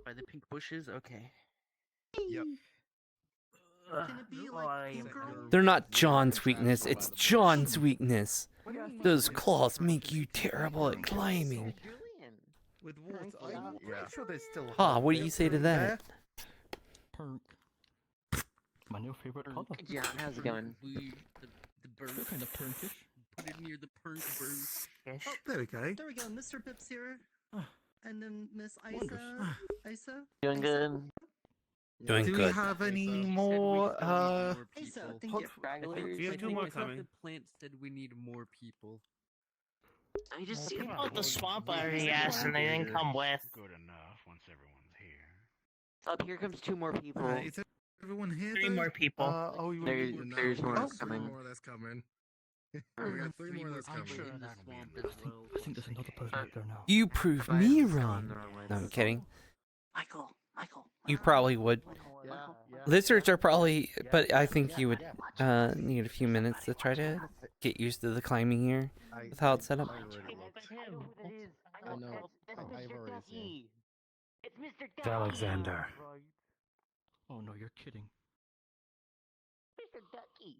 By the pink bushes? Okay. Yep. Can it be like pink girl? They're not John's weakness, it's John's weakness. Those claws make you terrible at climbing. With water, I'm pretty sure there's still. Ha, what do you say to that? Pink. My new favorite color. John, how's it going? The bird. You're kind of pinkish. Put it near the pink bird. Oh, there we go. There we go. Mr. Pips here. And then Miss Isa. Isa? Doing good. Doing Do good. we have any more? Isa, thank hot- you. We have two more coming. The plant said we need more people. I just see Well, about the swamp we already just asked, and they didn't here. come with. Good enough once everyone's here. Up here comes 2 more people. Is everyone here? 3 though? more people. There's more There's three coming. more that's coming. We got 3 more that's coming. I think there's another person out there now. You prove me wrong. No, I'm kidding. Michael. You probably would. Lizards are probably, but I think you would need a few minutes to try to get used to the climbing here with how it's set up. I know. I've already seen. It's Mr. It's Alexander. Oh no, you're kidding. Mr. Ducky.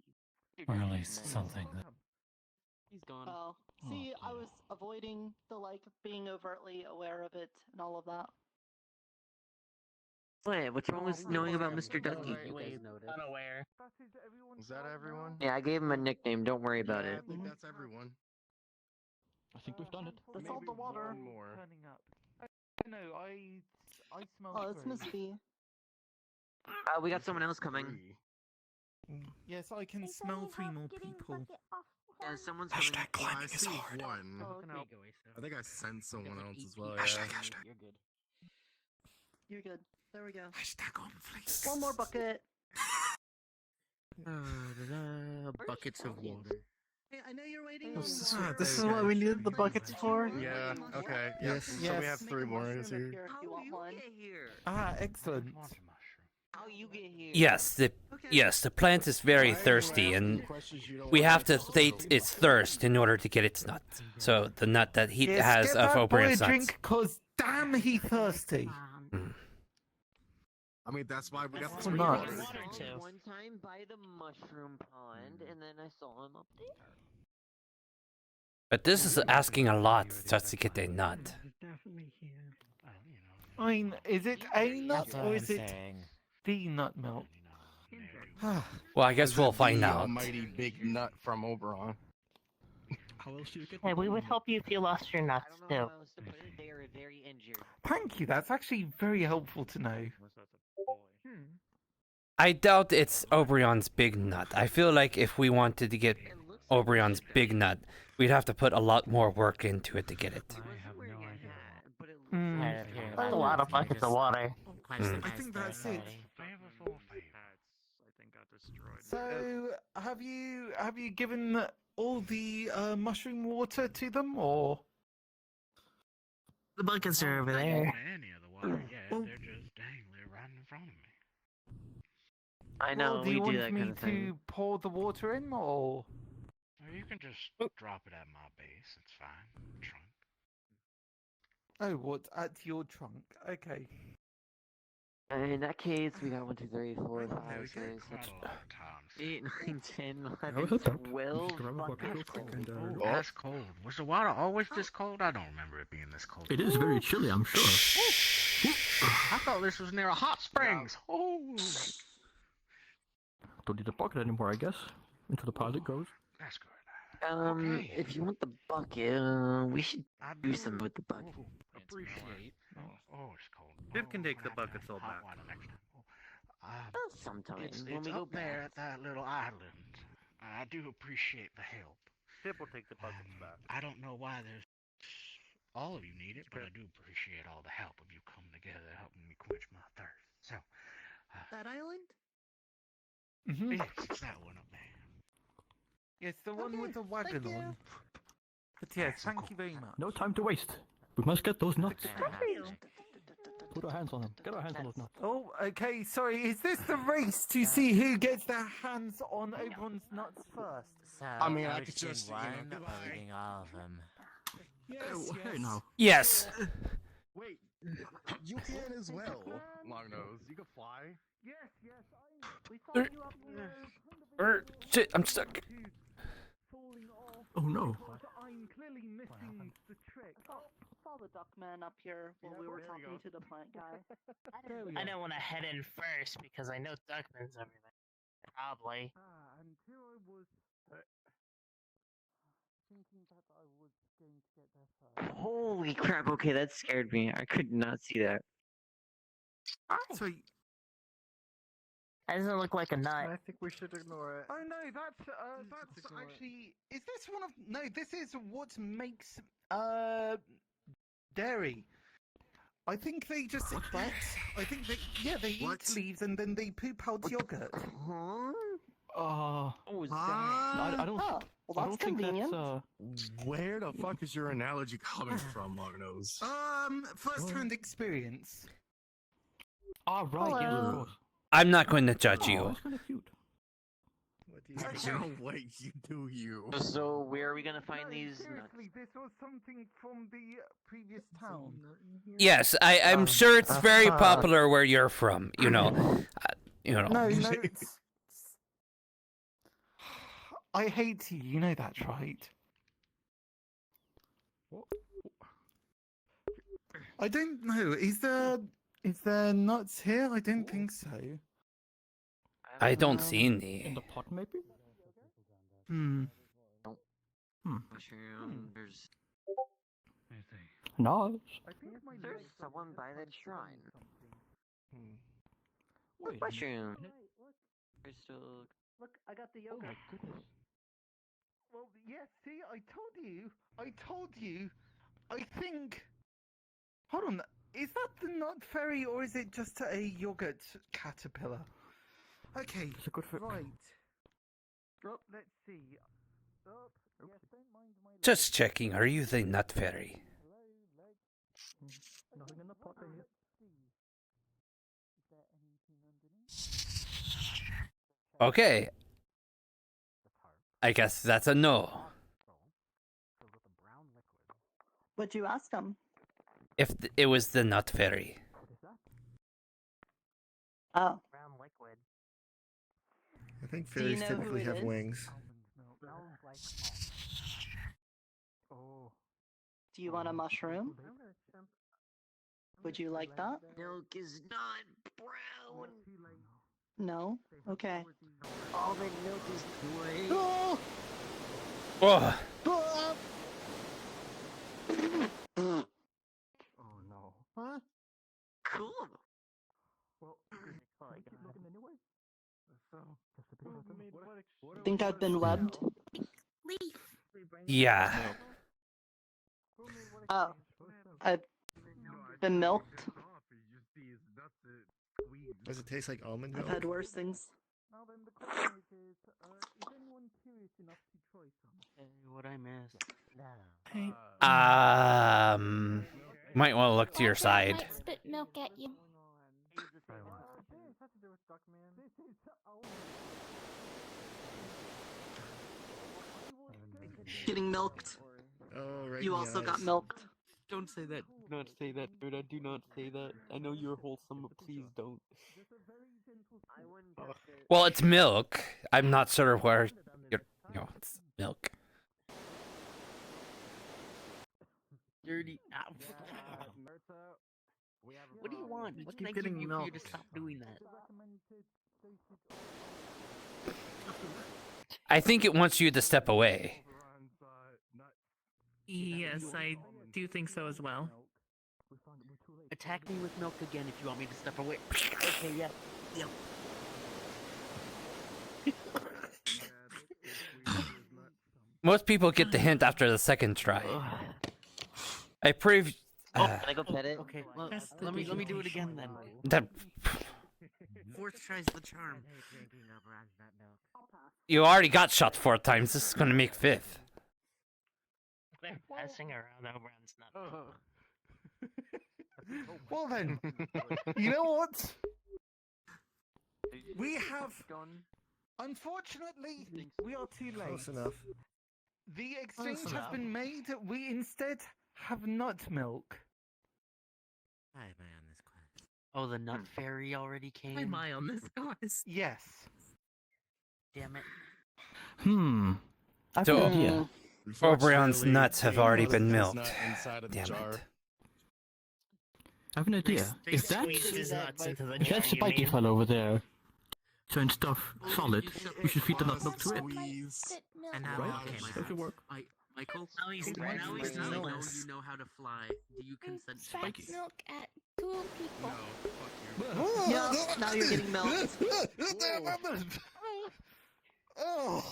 Or at least something that. He's gone. Oh, see, I was avoiding the being overtly aware of it and all of that. Wait, what's wrong with knowing about Mr. Ducky? Unaware. Is that everyone? Yeah, I gave him a nickname. Don't worry about Yeah, it. I think that's everyone. I think we've done it. The salt the water. One more. Turning up. No, I smell. Oh, it's Miss B. We got someone else coming. Yes, I can smell 3 more people. Yeah, someone's coming. I see one. Oh, okay. I think I sent someone else as well. Hashtag. Yeah. You're good. You're good. There we go. Hashtag on, please. One more bucket. Buckets of water. Hey, I know you're waiting. This is what we needed the buckets for? Yeah. Okay. Yes. So we have 3 more here. If you want one. Excellent. How you get here? Yes, the plant is very thirsty, and we have to sate its thirst in order to get its nut. So the nut that he has get of that boy a Oberon's nuts. drink, cause damn he thirsty. I mean, that's why we got That's the 3 nuts. more. One time by the mushroom pond, and then I saw him up there. But this is asking a lot just to get a nut. Definitely here. I mean, is it a nut That's what or I'm is it saying. the nut milk? Well, I guess we'll find The out. almighty big nut from Oberon. How else do you get? Hey, we would help you if you lost your nuts I don't know too. how else to put it. They are very injured. Thank you. That's actually very helpful to know. I doubt it's Oberon's big nut. I feel like if we wanted to get Oberon's big nut, we'd have to put a lot more work into it to get it. That's a lot of buckets of water. I think that's it. So, have you given all the mushroom water to them, or? The buckets are over there. Any of the water yet? They're just dangling right in front of me. I know, Well, do we you do want that me kind of thing. to pour the water in, or? Or you can just drop it at my base. It's fine. Trunk. Oh, what, at your trunk? Okay. In that case, we got 1, 2, 3, 4, 5, Yeah, we 6, got 7, quite a lot of towns. 8, 9, 10, I 11, was up. 12 Grab a bucket real buckets. quick and Ooh, that's cold. Was the water always this cold? I don't remember it being this cold. It is very chilly, I'm sure. I thought this was near a hot springs. Oh. Don't need the bucket anymore, I guess. Into the pot it goes. That's good. If you want the bucket, we should do something with the bucket. Appreciate. Oh, it's cold. Pip can take the buckets all back. Sometimes It's when we go up there at that little island. I do appreciate the help. Pip will take the buckets back. I don't know why there's all of you need it, but I do appreciate all the help of you coming together, helping me quench my thirst. So, That island? it's that one up there. Yes, the one with the wagon on. But yes, thank you very much. No time to waste. We must get those nuts. Put our hands on them. Get our hands on those nuts. Oh, okay, sorry, is this the race to see who gets their hands on Oberon's nuts first? So, I mean, I we're could eating just, one, you know, or we're eating all of them. Hey now. Yes. Wait, you can as well, Longnose. You can fly. Yes, we saw you up here. Shit, I'm stuck. Oh no. I'm clearly missing the trick. Saw the duckman up here while we were talking to the plant guy. I don't want to head in first because I know Duckman's over there. Probably. Until I was thinking that I was going to get there first. Holy crap! Okay, that scared me. I could not see that. Sorry. That doesn't look like a nut. I think we should ignore it. Oh no, that's actually. Is this one of? No, this is what makes dairy. I think they just eat. I think they eat leaves and then they poop out yogurt. What was that? I don't. Oh, well, that's convenient. Where the fuck is your analogy coming from, Longnose? First-hand experience. Ah, right, yes, of Hello. course. I'm not going to judge you. That's kind of cute. Wait, you do you. So where are we gonna find these nuts? Seriously, this was something from the previous town. Yes, I'm sure it's very popular where you're from. You know. No, it's. I hate you. You know that's right. I don't know. Is there nuts here? I don't think so. I don't see any. In the pot, maybe? Mushroom. There's No. there's someone by that shrine. Wait. Mushroom. There's still. Look, I got the yogurt. Well, yes. See, I told you. I think. Hold on. Is that the nut fairy or is it just a yogurt caterpillar? Okay. It's a good fit. Right. Let's see. Yes, don't mind my. Just checking. Are you the nut fairy? Nothing in the pot yet. Okay. I guess that's a no. What'd you ask him? If it was the nut fairy. Oh. Brown liquid. I think Do you fairies know who typically it have is? wings. Do you want a mushroom? Would you like that? Milk is not brown. No? Okay. All that milk is white. Oh! Oh, Oh no. Huh? Cool. Well, looking anyway. Think I've been webbed? yeah. Oh. I've been milked. Does it taste like almond I've milk? had worse things. Now then, the question is anyone curious enough to try some? What I missed. Might want to look to your side. Might spit milk at you. Getting milked. Oh, right. You in the also got eyes. milked. Don't say that. Do not say that, Gerda. Do not say that. I know you're wholesome, but please don't. Well, it's milk. I'm not sure where you're. It's milk. Dirty. What do you want? What can I give getting you for you milk. to stop doing that? I think it wants you to step away. Yes, I do think so as well. Attack me with milk again if you want me to step away. Okay, yeah. Yep. Most people get the hint after the second try. I preview. Can I go pet it? Okay, well, let me do it again then. That Fourth tries the charm. you already got shot 4 times. This is gonna make 5th. They're passing around Oberon's nut. Well then, you know what? We have. Unfortunately, we are too late. Close enough. The exchange Close has enough. been made. We instead have nut milk. Why am I on this quest? Oh, the nut fairy already came? Why am I on this quest? Yes. Damn it. I've So, got an idea. Oberon's nuts have already been It's milked. not inside of the Damn jar. it. I have an idea. They If that, squeezed his nuts into the if jar, that you spiky mean? fellow over there turns stuff solid, you should feed the nut milk to it. And now Right? okay, That should work. Michael, Now he's I know jealous. you know how to fly. Do you consent to Spiky. milk at cool people. Yeah, now you're getting milked. Oh,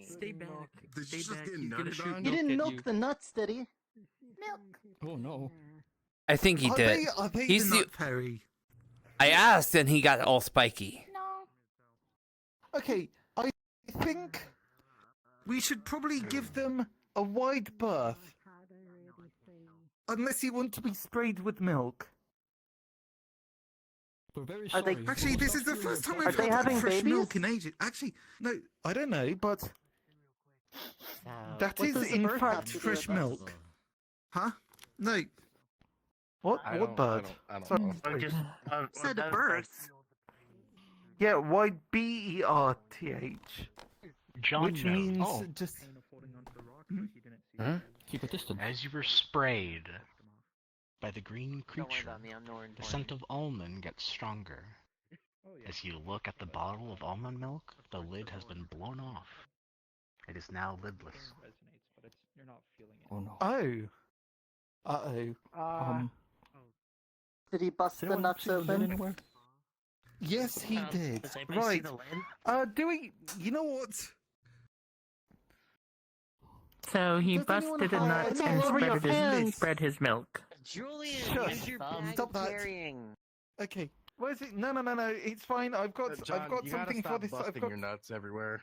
Stay back. Did you Stay just back. get He's gonna nutted shoot on? You milk didn't at milk you. the nuts, did he? Milk. Oh no. I think he did. Are they He's the the. nut fairy? I asked, and he got all spiky. No. Okay, I think we should probably give them a wide berth. Unless you want to be sprayed with milk. We're very Are they- sorry. Actually, this is the first time Are I've they had having fresh babies? milk in ages. Actually, no, I don't know, but So, that What is does the in birth have fact to do fresh with us? milk. Huh? No. What? I What don't- bird? I don't Sorry. know. Or just Said or birth. Yeah, wide BERTH. John Which knows. means just. Huh? Keep a distance. As you were sprayed by the green Don't worry creature, about me, I'm nowhere the scent of almond gets stronger. As you look at the bottle of almond milk, the lid has been blown off. It is now lidless. Oh no. Oh. Uh-oh. Did he bust the anyone nuts see the lid open? anywhere? Yes, he did. Does anybody see Right. the lid? Do we? You know what? So he Does anyone busted a have- nut It's and all over your pants. spread his milk. Julian, Shush. use your Stop bag that. carrying. Okay. Where is it? No. It's fine. I've got. John, I've got you gotta something stop for this. I've busting got. your nuts everywhere.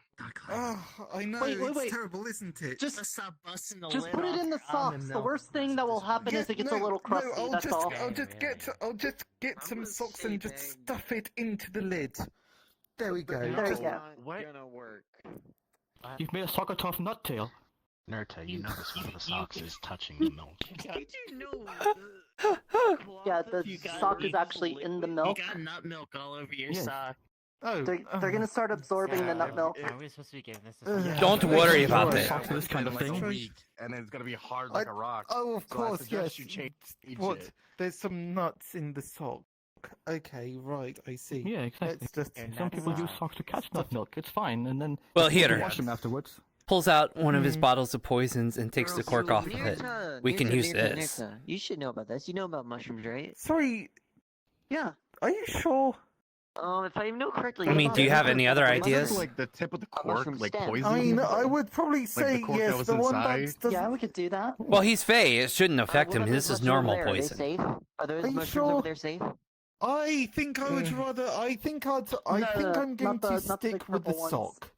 Oh, I know. Wait, it's wait. terrible, isn't it? Just Stop busting the Just lid put it off in the your almond socks. The milk. worst thing that will happen is it gets a little crusty. I'll That's just, all. I'll just get some socks and just stuff it into the lid. There we go. There you go. Gonna work. You've made a soccer tough nut tail. Nerta, you notice one of the socks is touching the milk. Did you know? Yeah, the sock is actually in the milk. You got nut milk all over your Yes. sock. Oh, They're gonna start absorbing the nut milk. Are we supposed to be giving this to Yeah. Don't worry about Sure, it. socks are this kind of Like a thing. week, and then it's gonna be hard like a rock. Oh, of So I course, suggest yes. you change What? it. There's some nuts in the sock. Okay, right. I see. Yeah, exactly. Let's just. Some people use socks to catch nut milk. It's fine, and then Well, you can here. wash them afterwards. Pulls out one of his bottles of poisons and takes the cork off of it. We can use this. You should know about this. You know about mushrooms, right? Sorry. Yeah. Are you sure? If I know correctly. I mean, do you have any other Wasn't ideas? like the tip of the cork, mushroom like stem. poison. I mean, I would probably Like say the cork that yes. was The one inside? that doesn't. Yeah, we could do that. Well, he's Fey. It shouldn't affect him. What are This those is normal mushrooms there? poison. Are they safe? Are those Are you mushrooms sure? over there safe? I think I would rather. I think I'm going not the to stick big with the purple ones. sock.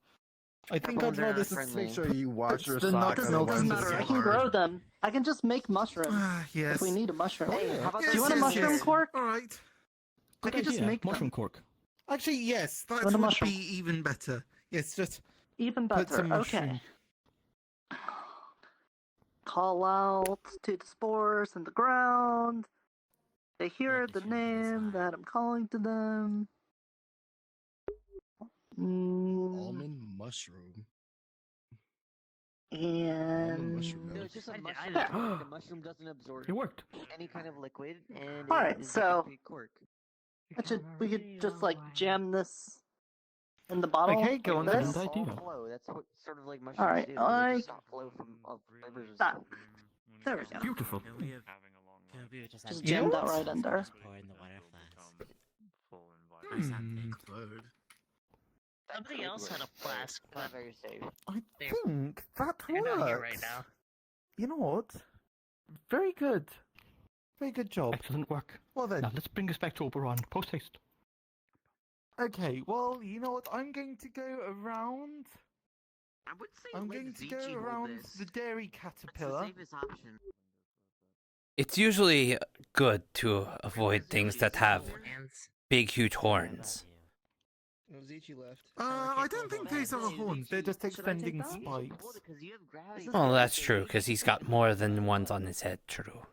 I think Purple I'd ones are rather not Just friendly. make sure you wash your the sock. nuts otherwise doesn't it's matter. I so can hard. grow them. I can just make mushrooms Ah, yes. if we need a mushroom. Hey, how about Do you want a yes, mushroom yes. cork? All right. I can just idea. make mushroom them. cork. Actually, yes, that Want a would mushroom? be even better. Yes, just Even put better. some Okay. mushroom. call out to the spores in the ground. They hear the name that I'm calling to them. Almond mushroom. Almond mushroom. And No, it's just a mushroom. The mushroom doesn't absorb It worked. any kind of liquid, and all it right, is so like a cork. we could just like jam this in the bottle. Okay, go like on this. then. All flow. That's what sort of like mushrooms All right, do. I They just flow from flavors and that. stuff. There we go. Beautiful. Just jam that right under. Just pour in the water flask. Somebody else had a flask, but Not very safe. I They're- think that they're works. not here right now. You know what? Very good. Very good job. Excellent work. Well then. Now let's bring this back to Oberon. Post haste. Okay, well, you know what? I'm going to go around. I would say I'm let going to go Zichi hold around this. the dairy That's the caterpillar. safest option. It's usually good to avoid things that have big, huge horns. No, Zichi left. I don't think those are horns. They're just Should I take extending that? spikes. Because you have gravity. Well, that's true, because he's got more than ones on his head, true.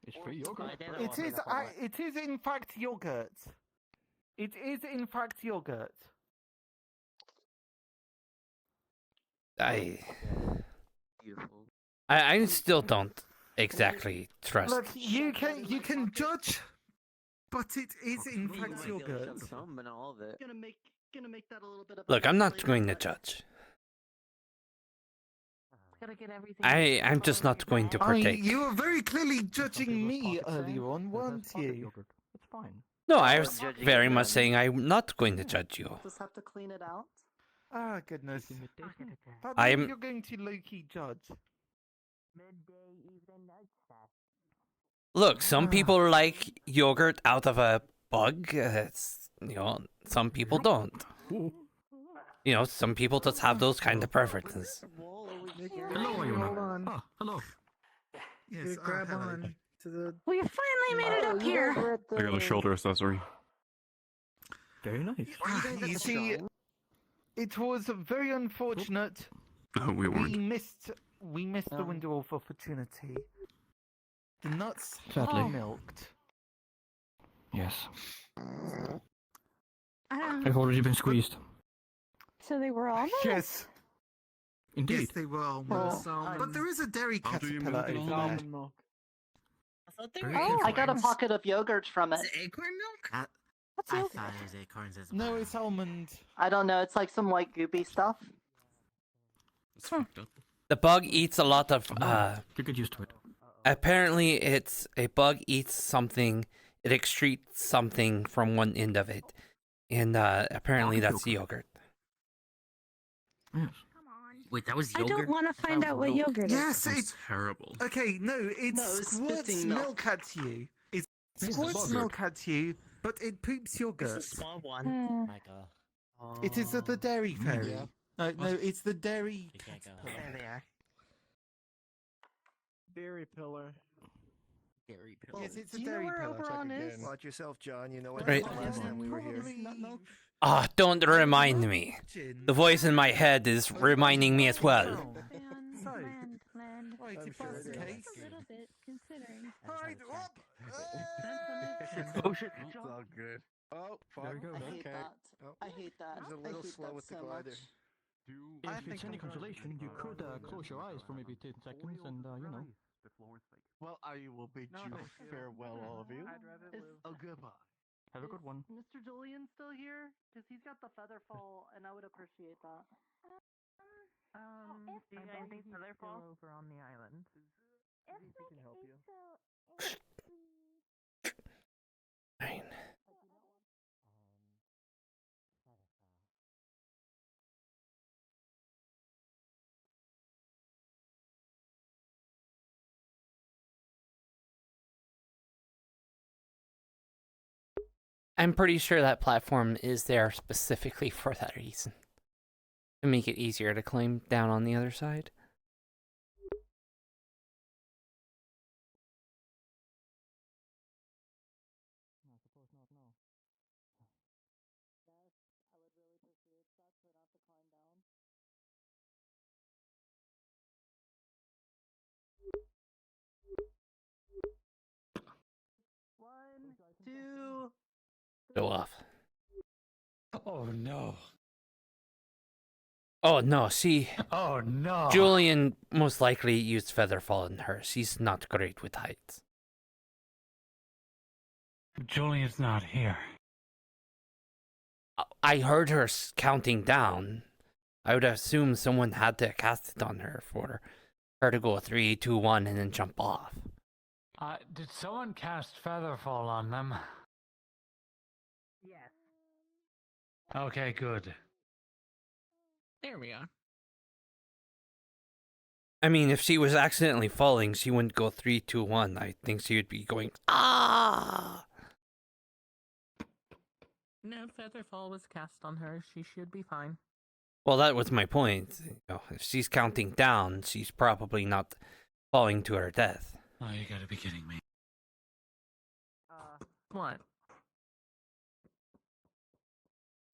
It's free yogurt. It is in fact yogurt. It is in fact yogurt. I Beautiful. still don't exactly trust. Look, you can judge, but it is in fact yogurt. Some, but not all of it. Gonna make that a little bit of. Look, I'm not going to judge. Gotta get everything. I'm just not going to partake. You were very clearly judging me earlier on, weren't you? It's fine. No, I was very much saying I'm not going to judge you. Just have to clean it out. Ah, goodness. That I means am- you're going to low-key judge. Look, some people like yogurt out of a bug. Some people don't. Some people just have those kind of preferences. Hello, Iona. Ah, hello. Yes, grab hello. on to the. We finally made it up here. I got a shoulder accessory. Very nice. You see, it was very unfortunate. Oh, we weren't. We missed the window of opportunity. The nuts Sadly. are milked. Yes. Um, I've already been squeezed. so they were all there? Yes. Indeed. Yes, they were almost. But there is a dairy How do you caterpillar milk an over almond? there. milk. I thought they Very were careful. I got a acorns. pocket of yogurt from it. Is it acorn milk? What's I yogurt? thought it was acorns as well. No, it's almond. I don't know. It's like some white goopy stuff. That's fucked up. The bug eats a lot of. You get used to it. Apparently, it's a bug eats something. It excretes something from one end of it, and apparently that's yogurt. Yes. Wait, that was I yogurt? don't want to find out what yogurt is. Yes, Sounds it's terrible. okay. No, it No, it's squirts spitting milk at you. It squirts milk at you, but it poops It's yogurt. a small one. Hmm. Michael, It is the dairy fairy. Yeah. No, it's the dairy you can't go. caterpillar. There they are. Dairy pillar. Dairy Well, Yes, it's a do you know dairy where pillar. Oberon Check is? again. Watch yourself, John. You know what Right. happened last time we were here. Nut milk? Ah, don't remind me. The voice in my head is reminding me as well. Land. Right, I'm if sure that's it the is. case. A little bit, considering. Right up. Oh shit. It's all good. Oh, fuck. There we go. I hate Okay. that. Oh, I hate that. He's a I little hate slow that with the so glider. much. If it's any consolation, you could close your eyes for maybe 10 seconds and, Well, I will bid you farewell, all of you. Oh, goodbye. have a good one. Mr. Julian still here? Because he's got the feather fall, and I would appreciate that. Do you guys need Featherfall? Over on the island. He can help you. Fine. I'm pretty sure that platform is there specifically for that reason. To make it easier to climb down on the other side. 2. Go off. Oh no. Oh no, see. Oh no. Julian most likely used Featherfall in hers. He's not great with heights. Julian's not here. I heard her counting down. I would assume someone had to cast it on her for her to go 3, 2, 1 and then jump off. Did someone cast Featherfall on them? Yes. Okay, good. There we are. I mean, if she was accidentally falling, she wouldn't go 3, 2, 1. I think she would be going, ah! No, Featherfall was cast on her. She should be fine. Well, that was my point. You know, if she's counting down, she's probably not falling to her death. Oh, you gotta be kidding me. What?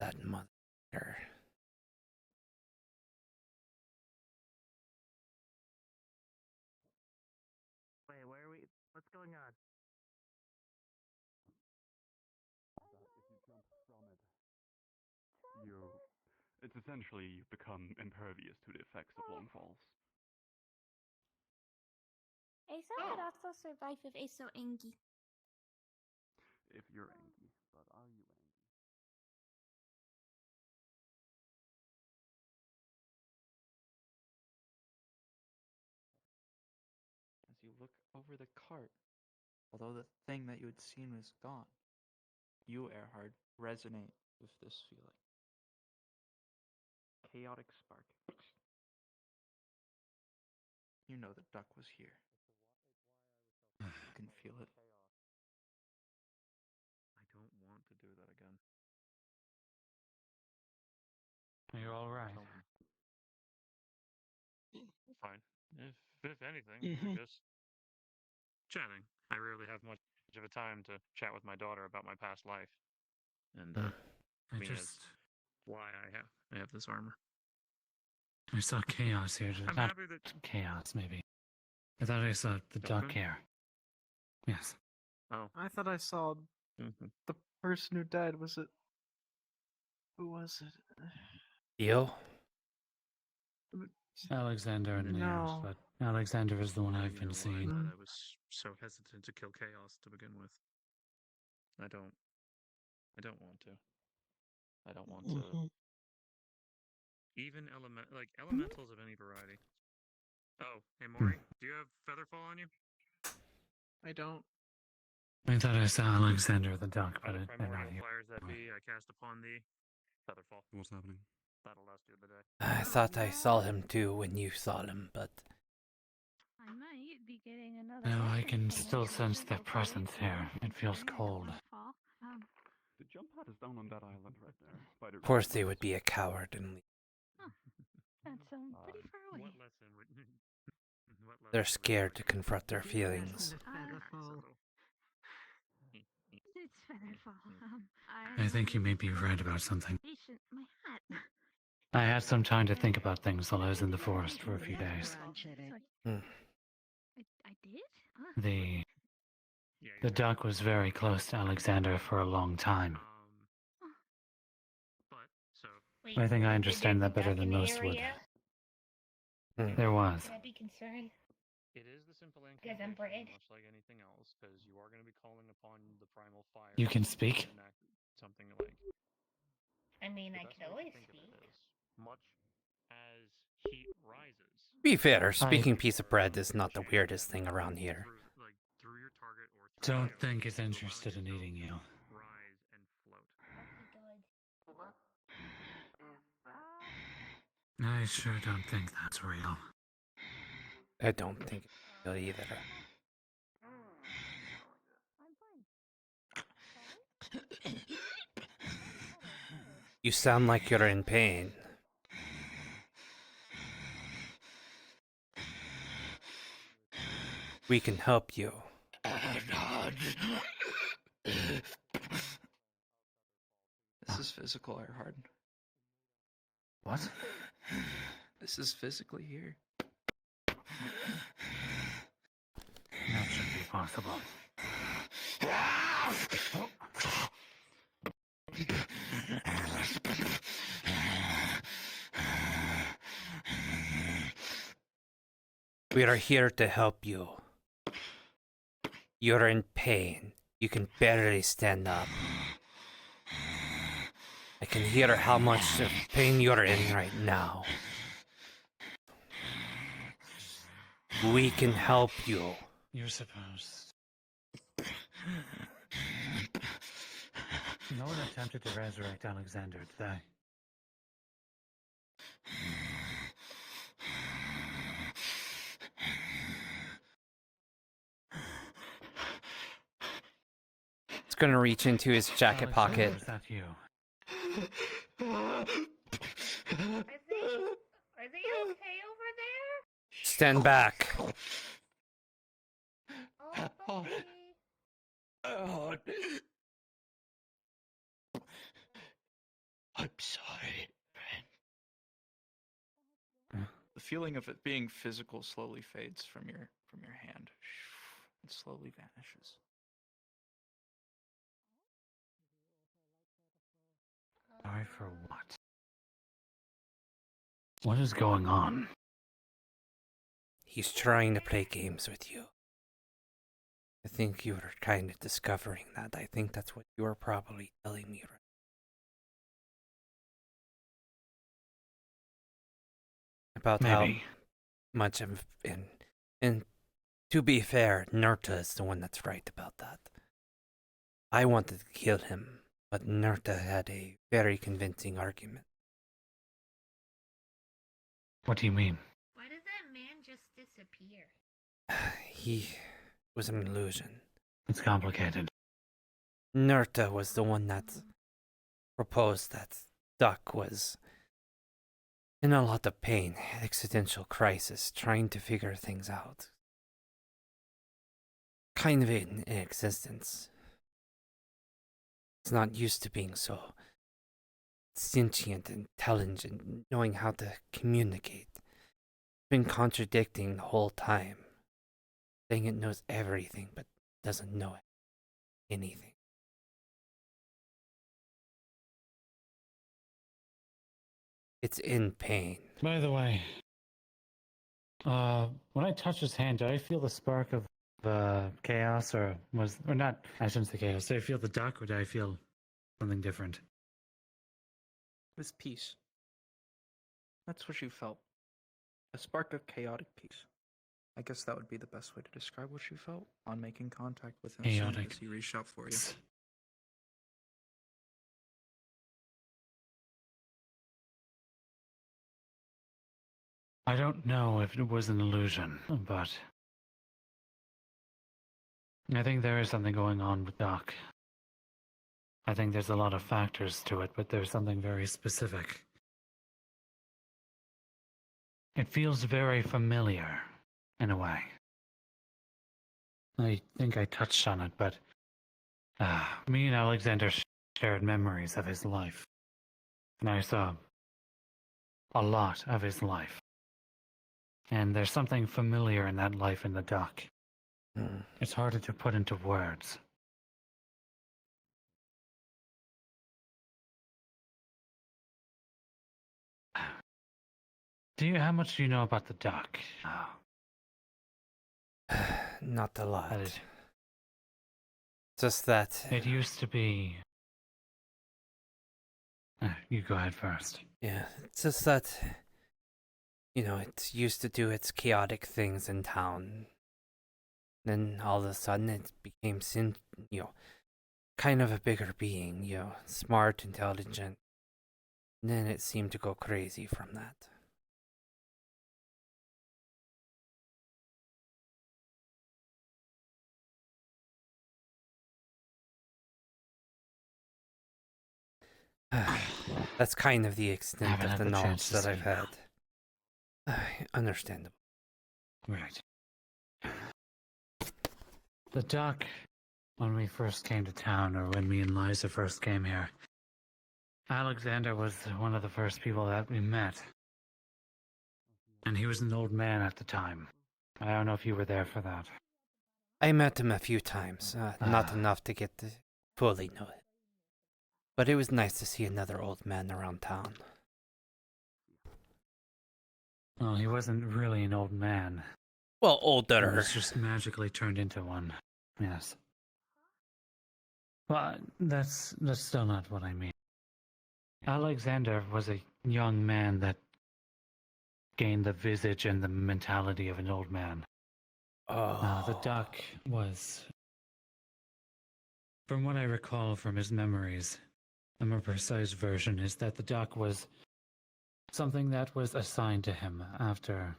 That mother. Wait, where are we? What's going on? It's essentially you become impervious to the effects of long falls. Asa could also survive if Asa angry. If you're angry, but are you angry? As you look over the cart, although the thing that you had seen was gone, you, Erhard, resonate with this feeling. Chaotic spark. You know the duck was here. You can feel it. I don't want to do that again. You're alright. Fine. If anything, we're just chatting. I rarely have much of a time to chat with my daughter about my past life, and is why I have this armor. I saw chaos here. I'm Not happy that chaos, maybe. I thought I saw the duck here. Yes. Oh. I thought I saw the person who died. Was it? Who was it? Theo? Alexander and Leos, No. but Alexander is the one I've been seeing. I was so hesitant to kill chaos to begin with. I don't want to. I don't want to. Even elementals of any variety. Oh, hey Maury, do you have Featherfall on you? I don't. I thought I saw Alexander the duck, but they're not Primordial here. fires that be, I cast upon thee. Featherfall. What's happening? That'll last you the day. I thought I saw him too when you saw him, but I might be getting another. No, I can still sense their presence here. It feels cold. The jump pad is down on that island right there. By the of course they would be a coward and leave. That's pretty far away. What lesson would They're scared to confront their feelings. It's Featherfall. I think you may be right about something. My hat. I had some time to think about things while I was in the forest for a few days. I did? The duck was very close to Alexander for a long time. I think I understand that better than most would. There was. Should I be concerned? It is the simple Because I'm incantation, bred. much like anything else, because you are going to be calling upon the primal fire. You can speak? to enact something like. I mean, the I best could way to always think of speak. it is, much as heat rises. To be fair, speaking piece of bread is not the weirdest thing around here. Through your target or Don't think it's interested in eating you. rise and float. I sure don't think that's real. I don't think it's real either. You sound like you're in pain. We can help you. This is physical, Erhard. What? This is physically here. That should be possible. We are here to help you. You're in pain. You can barely stand up. I can hear how much of pain you're in right now. We can help you. You're supposed. No one attempted to resurrect Alexander, did they? It's gonna reach into his jacket pocket. Was that you? Are they okay over there? Stand back. Oh, I'm sorry, friend. The feeling of it being physical slowly fades from your hand. It slowly vanishes. Sorry for what? What is going on? He's trying to play games with you. I think you were kind of discovering that. I think that's what you were probably telling me. About Maybe. how much of... And to be fair, Nerta is the one that's right about that. I wanted to kill him, but Nerta had a very convincing argument. What do you mean? why does that man just disappear? He was an illusion. It's complicated. Nerta was the one that proposed that Duck was in a lot of pain, existential crisis, trying to figure things out. Kind of in existence. It's not used to being so sentient, intelligent, knowing how to communicate. Been contradicting the whole time. Saying it knows everything, but doesn't know anything. It's in pain. By the way, when I touch his hand, do I feel the spark of chaos, or not? I shouldn't say chaos. Do I feel the duck, or do I feel something different? It was peace. That's what you felt. A spark of chaotic peace. I guess that would be the best way to describe what you felt on making contact with him as soon Chaotic. as he reached out for you. I don't know if it was an illusion, but I think there is something going on with Doc. I think there's a lot of factors to it, but there's something very specific. It feels very familiar, in a way. I think I touched on it, but me and Alexander shared memories of his life. And I saw a lot of his life. And there's something familiar in that life in the dock. It's harder to put into words. How much do you know about the dock? Not a lot. Just that... It used to be... You go ahead first. Yeah, it's just that... You know, it used to do its chaotic things in town. Then all of a sudden it became, kind of a bigger being, smart, intelligent. And then it seemed to go crazy from that. That's kind of the extent of the knowledge that I've had. Understandable. Right. The dock, when we first came to town, or when me and Liza first came here, Alexander was one of the first people that we met. And he was an old man at the time. I don't know if you were there for that. I met him a few times, not enough to get to fully know it. But it was nice to see another old man around town. Well, he wasn't really an old man. Well, He older. was just magically turned into one. Yes. Well, that's still not what I mean. Alexander was a young man that gained the visage and the mentality of an old man. The duck was, from what I recall from his memories, a more precise version is that the duck was something that was assigned to him after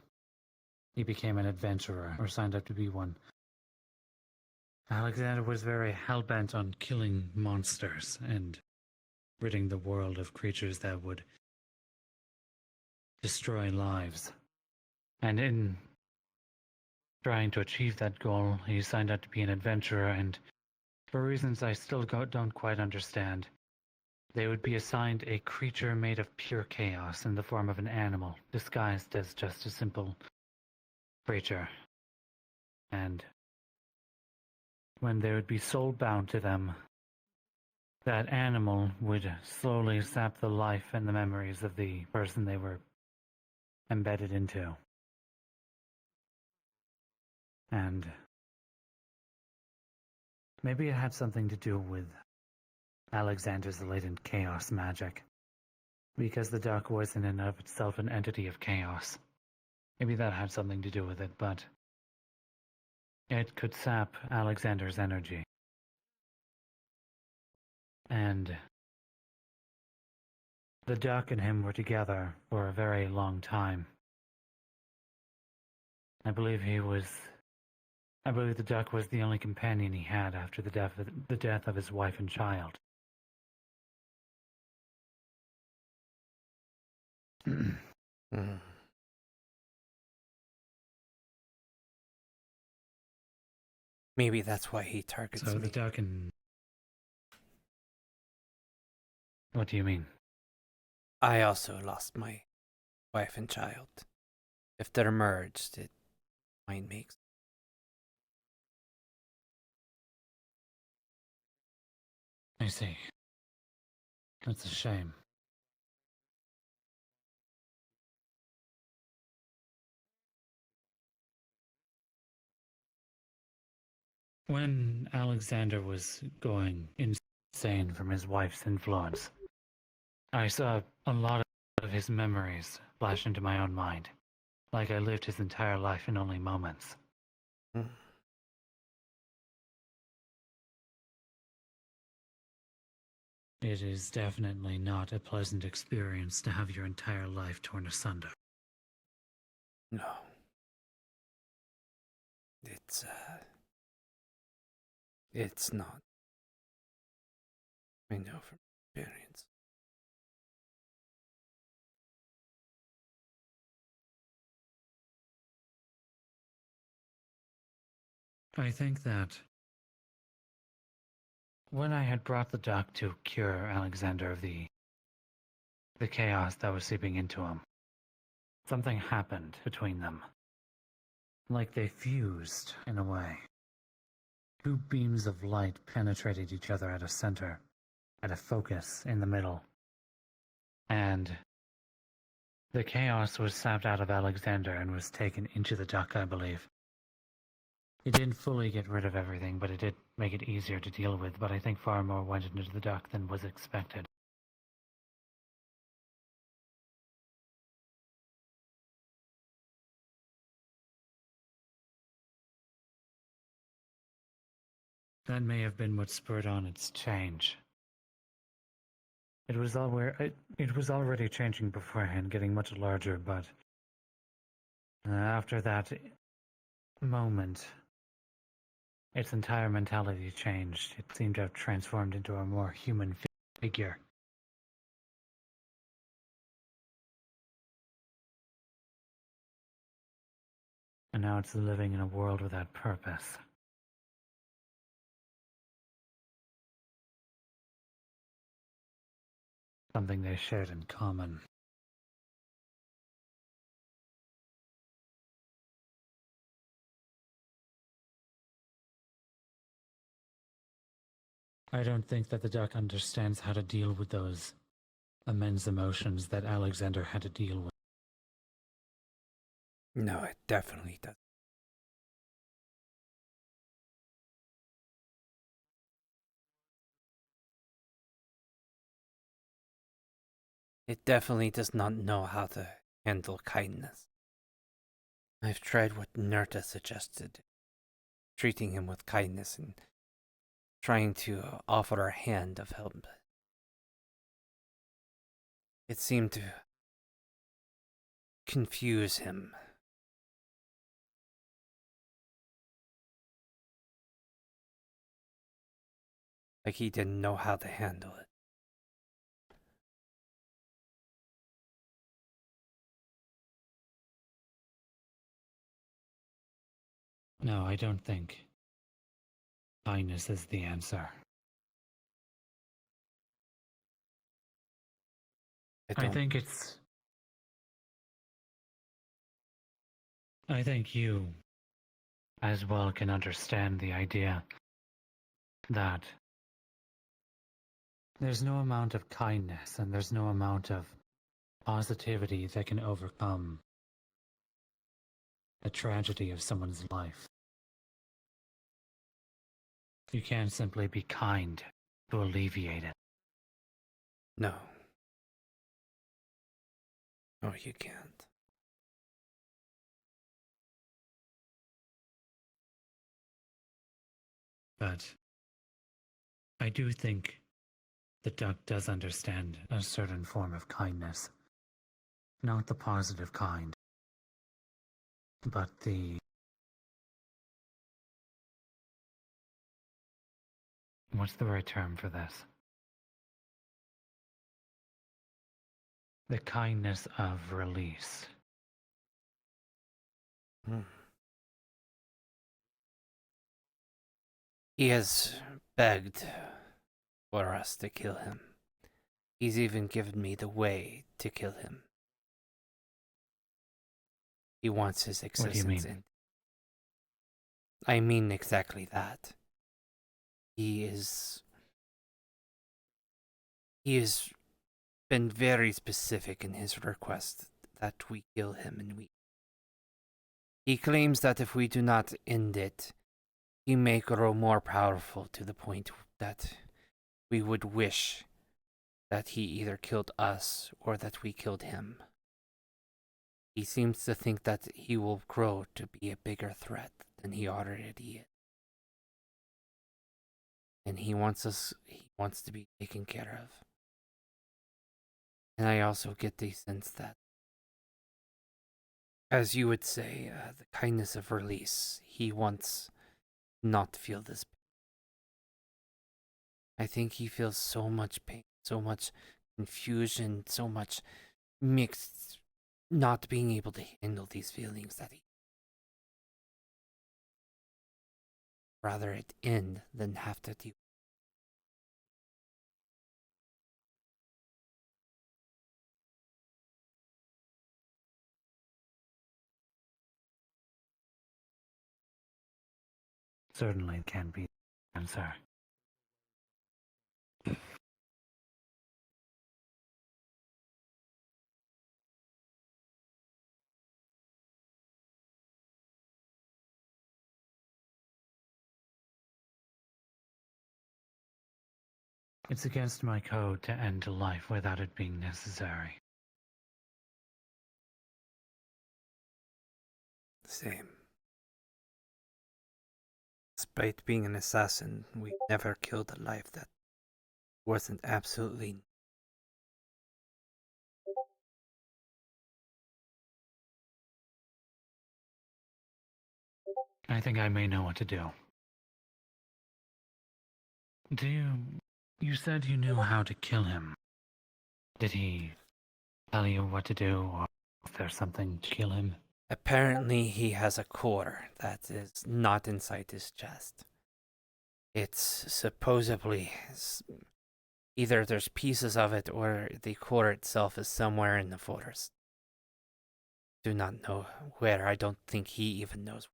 he became an adventurer or signed up to be one. Alexander was very hell-bent on killing monsters and ridding the world of creatures that would destroy lives. And in trying to achieve that goal, he signed up to be an adventurer, and for reasons I still don't quite understand, they would be assigned a creature made of pure chaos in the form of an animal, disguised as just a simple creature. And when they would be soul-bound to them, that animal would slowly sap the life and the memories of the person they were embedded into. And maybe it had something to do with Alexander's latent chaos magic, because the duck was in and of itself an entity of chaos. Maybe that had something to do with it, but it could sap Alexander's energy. And the duck and him were together for a very long time. I believe the duck was the only companion he had after the death of his wife and child. Maybe that's why he targets So me. the duck and... What do you mean? I also lost my wife and child. If they're merged, it might make sense. I see. That's a shame. When Alexander was going insane from his wife's influence, I saw a lot of his memories flash into my own mind, like I lived his entire life in only moments. It is definitely not a pleasant experience to have your entire life torn asunder. No. It's not. I know from experience. I think that when I had brought the duck to cure Alexander of the chaos that was seeping into him, something happened between them. Like they fused in a way. Two beams of light penetrated each other at a center, at a focus in the middle. And the chaos was sapped out of Alexander and was taken into the duck, I believe. It didn't fully get rid of everything, but it did make it easier to deal with, but I think far more went into the duck than was expected. That may have been what spurred on its change. It was already changing beforehand, getting much larger, but after that moment, its entire mentality changed. It seemed to have transformed into a more human figure. And now it's living in a world without purpose. Something they shared in common. I don't think that the duck understands how to deal with those immense emotions that Alexander had to deal with. No, it definitely does. It definitely does not know how to handle kindness. I've tried what Nerta suggested, treating him with kindness and trying to offer a hand of help. It seemed to confuse him. Like he didn't know how to handle it. No, I don't think kindness is the answer. I think you as well can understand the idea that there's no amount of kindness and there's no amount of positivity that can overcome the tragedy of someone's life. You can't simply be kind to alleviate it. No. No, you can't. But I do think the duck does understand a certain form of kindness. Not the positive kind, but what's the right term for this? The kindness of release. He has begged for us to kill him. He's even given me the way to kill him. He wants his existence What do you mean? in. I mean exactly that. He has been very specific in his request that we kill him, and he claims that if we do not end it, he may grow more powerful to the point that we would wish that he either killed us or that we killed him. He seems to think that he will grow to be a bigger threat than he already is. And he wants to be taken care of. And I also get the sense that, as you would say, the kindness of release, he wants not to feel this pain. I think he feels so much pain, so much confusion, so much mixed, not being able to handle these feelings that he rather it end than have to deal. Certainly it can be the answer. It's against my code to end a life without it being necessary. Same. Despite being an assassin, we never killed a life that wasn't absolutely. I think I may know what to do. You said you knew how to kill him. Did he tell you what to do, or if there's something to kill him? Apparently, he has a core that is not inside his chest. It's supposedly either there's pieces of it or the core itself is somewhere in the forest. Do not know where. I don't think he even knows.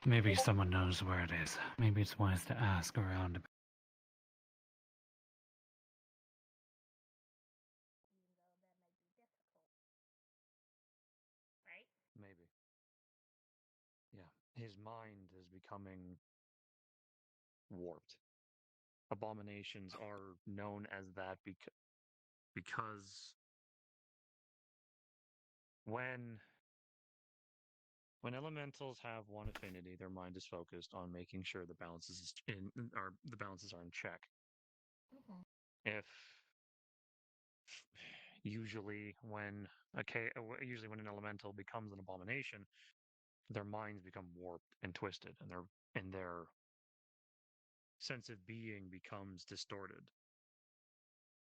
Maybe someone knows where it is. Maybe it's wise to ask around a bit. Right? Maybe. Yeah, his mind is becoming warped. Abominations are known as that because when elementals have one affinity, their mind is focused on making sure the balances are in check. Mhm. If usually when an elemental becomes an abomination, their minds become warped and twisted, and their sense of being becomes distorted,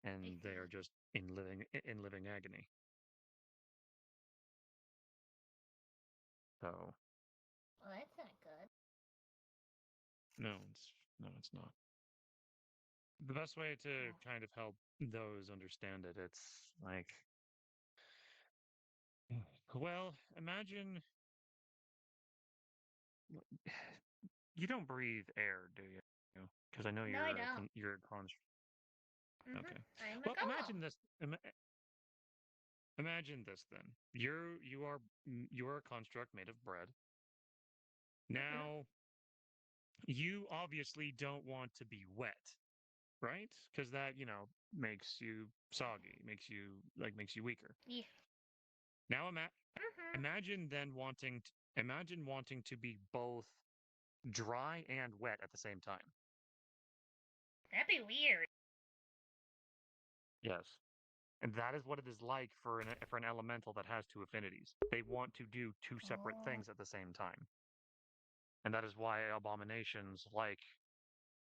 and they are just in living agony. So Well, that's not good. no, it's not. The best way to kind of help those understand it, it's like, well, imagine you don't breathe air, do you? Because I know No, I don't. you're a construct. Mhm. Okay. I'm a Well, golem. imagine this then. You are a construct made of bread. Now, you obviously don't want to be wet, right? Because that, makes you soggy, makes you weaker. Yeah. Now imagine wanting to be both dry and wet at the same time. That'd be weird. Yes. And that is what it is like for an elemental that has two affinities. They want to do two separate things at the same time. And that is why abominations like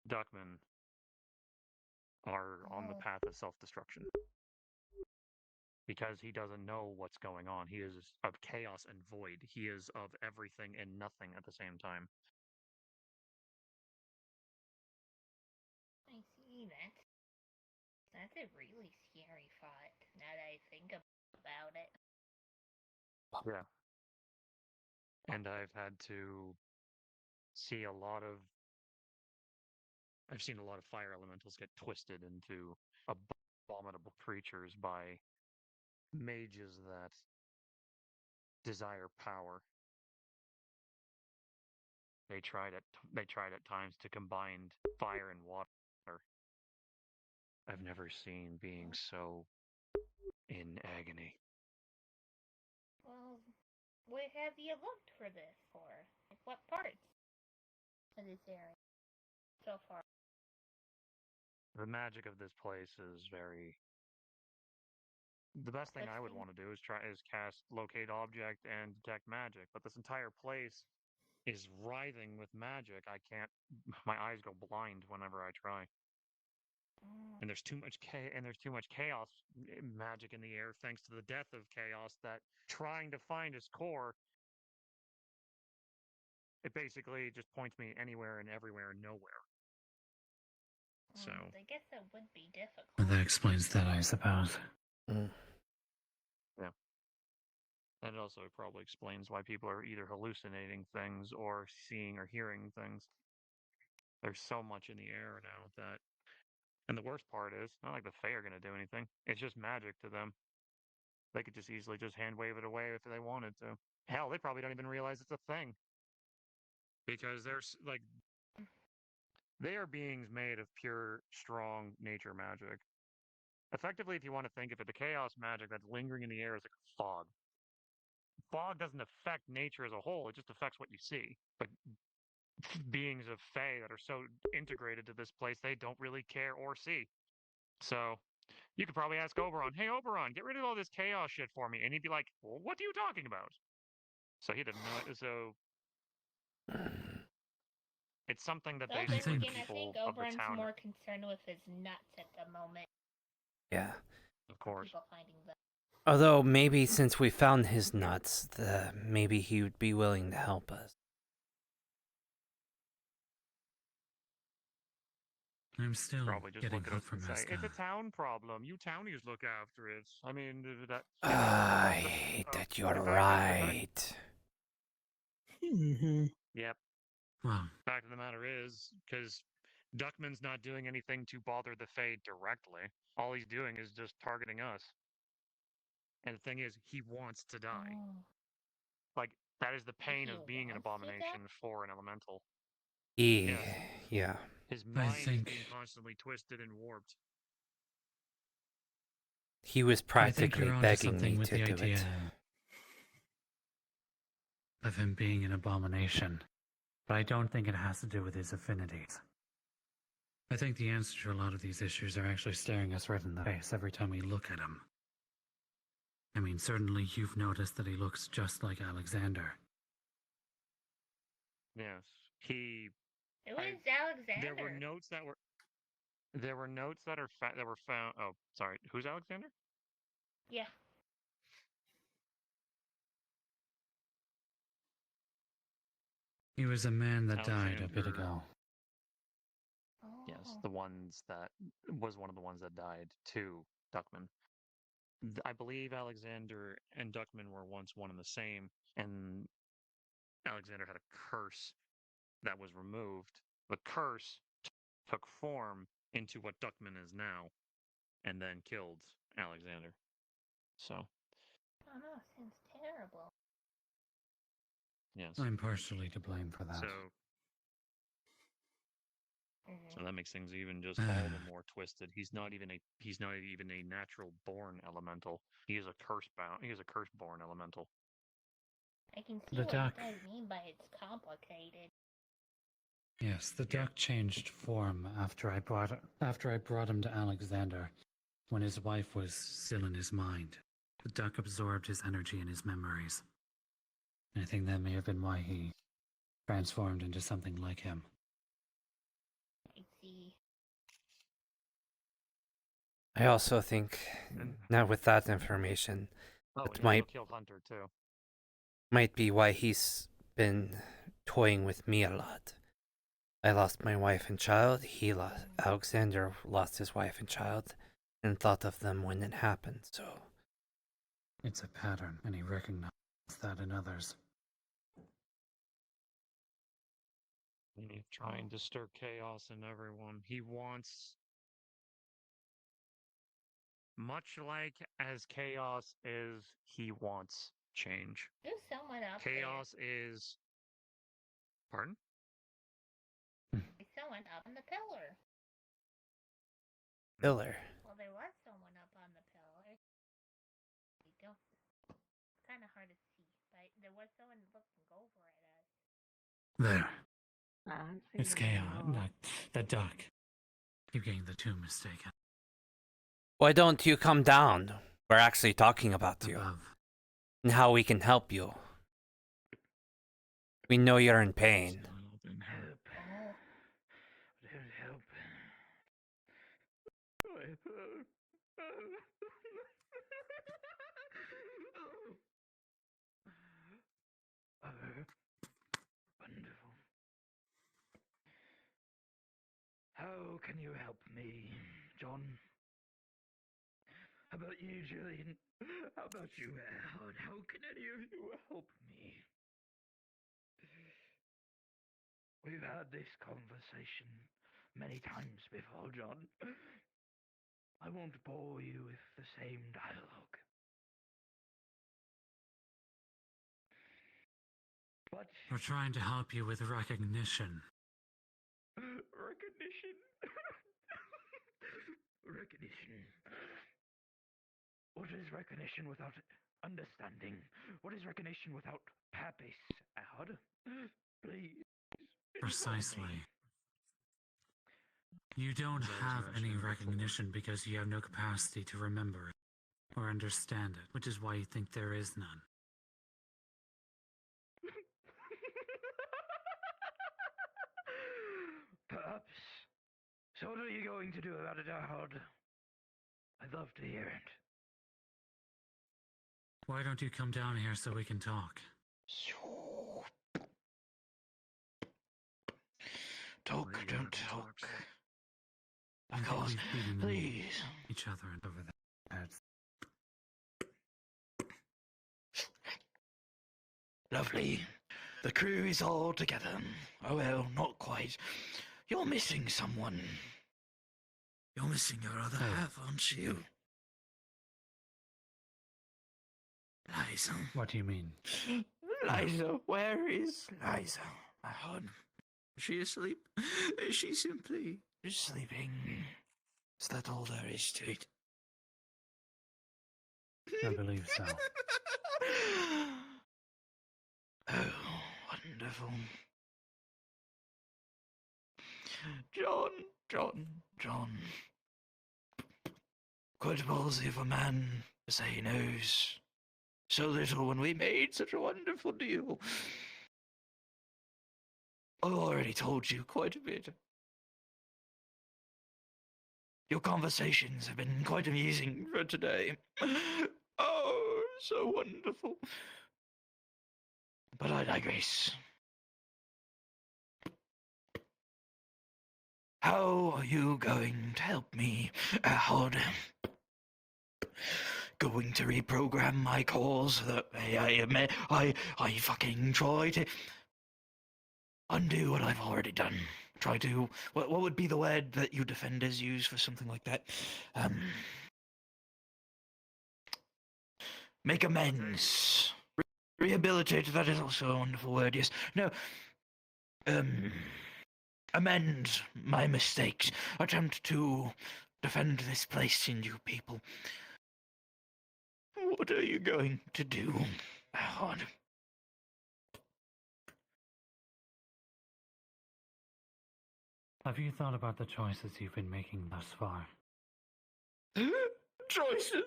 Duckman are on the path of self-destruction. Because he doesn't know what's going on. He is of chaos and void. He is of everything and nothing at the same time. I see that. That's a really scary thought, now that I think about it. Yeah. And I've had to see I've seen a lot of fire elementals get twisted into abominable creatures by mages that desire power. They tried at times to combine fire and water. I've never seen beings so in agony. Well, what have you looked for this for? Like, what parts of this area so far? The magic of this place is very. The best thing I would want to do is cast locate object and detect magic, but this entire place is writhing with magic. I can't. My eyes go blind whenever I try. And there's too much chaos magic in the air, thanks to the death of chaos. That trying to find its core, it basically just points me anywhere and everywhere and nowhere. So I guess that would be difficult. Well, that explains that, I suppose. Yeah. And it also probably explains why people are either hallucinating things or seeing or hearing things. There's so much in the air now that. And the worst part is, not like the Fae are going to do anything. It's just magic to them. They could just easily just hand wave it away if they wanted to. Hell, they probably don't even realize it's a thing. Because they are beings made of pure, strong nature magic. Effectively, if you want to think of it, the chaos magic that's lingering in the air is like a fog. Fog doesn't affect nature as a whole, it just affects what you see. But beings of Fae that are so integrated to this place, they don't really care or see. So, you could probably ask Oberon, hey, Oberon, get rid of all this chaos shit for me. And he'd be like, well, what are you talking about? So he didn't know. So it's something that basically the people I think of the Oberon's town. more concerned with his nuts at the moment. Yeah. Of course. People finding them. Although maybe since we found his nuts, maybe he would be willing to help us. I'm still Probably just getting look at hope us from and say, it's Esca. a town problem. You townies look after it. I mean, that. I hate that you're right. Yep. Well, Fact of the matter is, because Duckman's not doing anything to bother the Fae directly. All he's doing is just targeting us. And the thing is, he wants to die. Like, that is the pain of being an abomination for an elemental. Yes. Yeah. His I mind is think being constantly twisted and warped. He was I think practically you're onto begging something me with to the do idea it. of him being an abomination, but I don't think it has to do with his affinities. I think the answer to a lot of these issues are actually staring us right in the face every time we look at him. I mean, certainly you've noticed that he looks just like Alexander. Yes. He. It was Alexander. There were notes that were. There were notes that were found. Oh, sorry. Who's Alexander? Yeah. He was a man that died a bit Alexander. ago. Yes, the ones that was one of the ones that died to Duckman. I believe Alexander and Duckman were once one and the same, and Alexander had a curse that was removed. The curse took form into what Duckman is now, and then killed Alexander. So. Oh no, seems terrible. Yes. I'm partially to blame for that. So that makes things even just all the more twisted. He's not even a natural born elemental. He is a curse born elemental. I can see The what duck. you guys mean by it's complicated. Yes, the duck changed form after I brought him to Alexander, when his wife was still in his mind. The duck absorbed his energy and his memories. I think that may have been why he transformed into something like him. I see. I also think, now with that information, Oh, that he also killed Hunter too. might be why he's been toying with me a lot. I lost my wife and child. Alexander lost his wife and child, and thought of them when it happened. So it's a pattern, and he recognized that in others. He's trying to stir chaos in everyone. He wants, much like as chaos is, he wants change. There's someone up Chaos is. Pardon? there. There's someone up on the pillar. Pillar. Well, there was someone up on the pillar. You don't. It's kind of hard to see, but there was someone looking over at us. There. It's chaos. The duck. You're getting the two mistaken. Why don't you come down? We're actually talking about you and how we can help you. We know you're in pain. Wonderful. How can you help me, John? How about you, Julian? How about you, Howard? How can any of you help me? We've had this conversation many times before, John. I won't bore you with the same dialogue. But We're trying to help you with recognition. recognition. Recognition. What is recognition without understanding? What is recognition without purpose, Ahad? Please. Precisely. You don't have any recognition because you have no capacity to remember it or understand it, which is why you think there is none. Perhaps. So what are you going to do about it, Ahad? I'd love to hear it. Why don't you come down here so we can talk? Talk, don't talk. I think Of course, we've beaten please. each other over the heads. Lovely. The crew is all together. Oh well, not quite. You're missing someone. You're missing your other half, aren't you? Liza. What do you mean? Liza, where is Liza? My heart. Is she asleep? Is she simply sleeping? Is that all there is to it? I believe so. Oh, wonderful. John. Quite ballsy of a man to say he knows so little when we made such a wonderful deal. I've already told you quite a bit. Your conversations have been quite amusing for today. Oh, so wonderful. But I digress. How are you going to help me, Ahod? Going to reprogram my cause that I fucking try to undo what I've already done. Try to what would be the word that you defenders use for something like that? Make amends. Rehabilitate, that is also a wonderful word, yes. No. Amend my mistakes. Attempt to defend this place and you people. What are you going to do, Ahod? Have you thought about the choices you've been making thus far? Choices?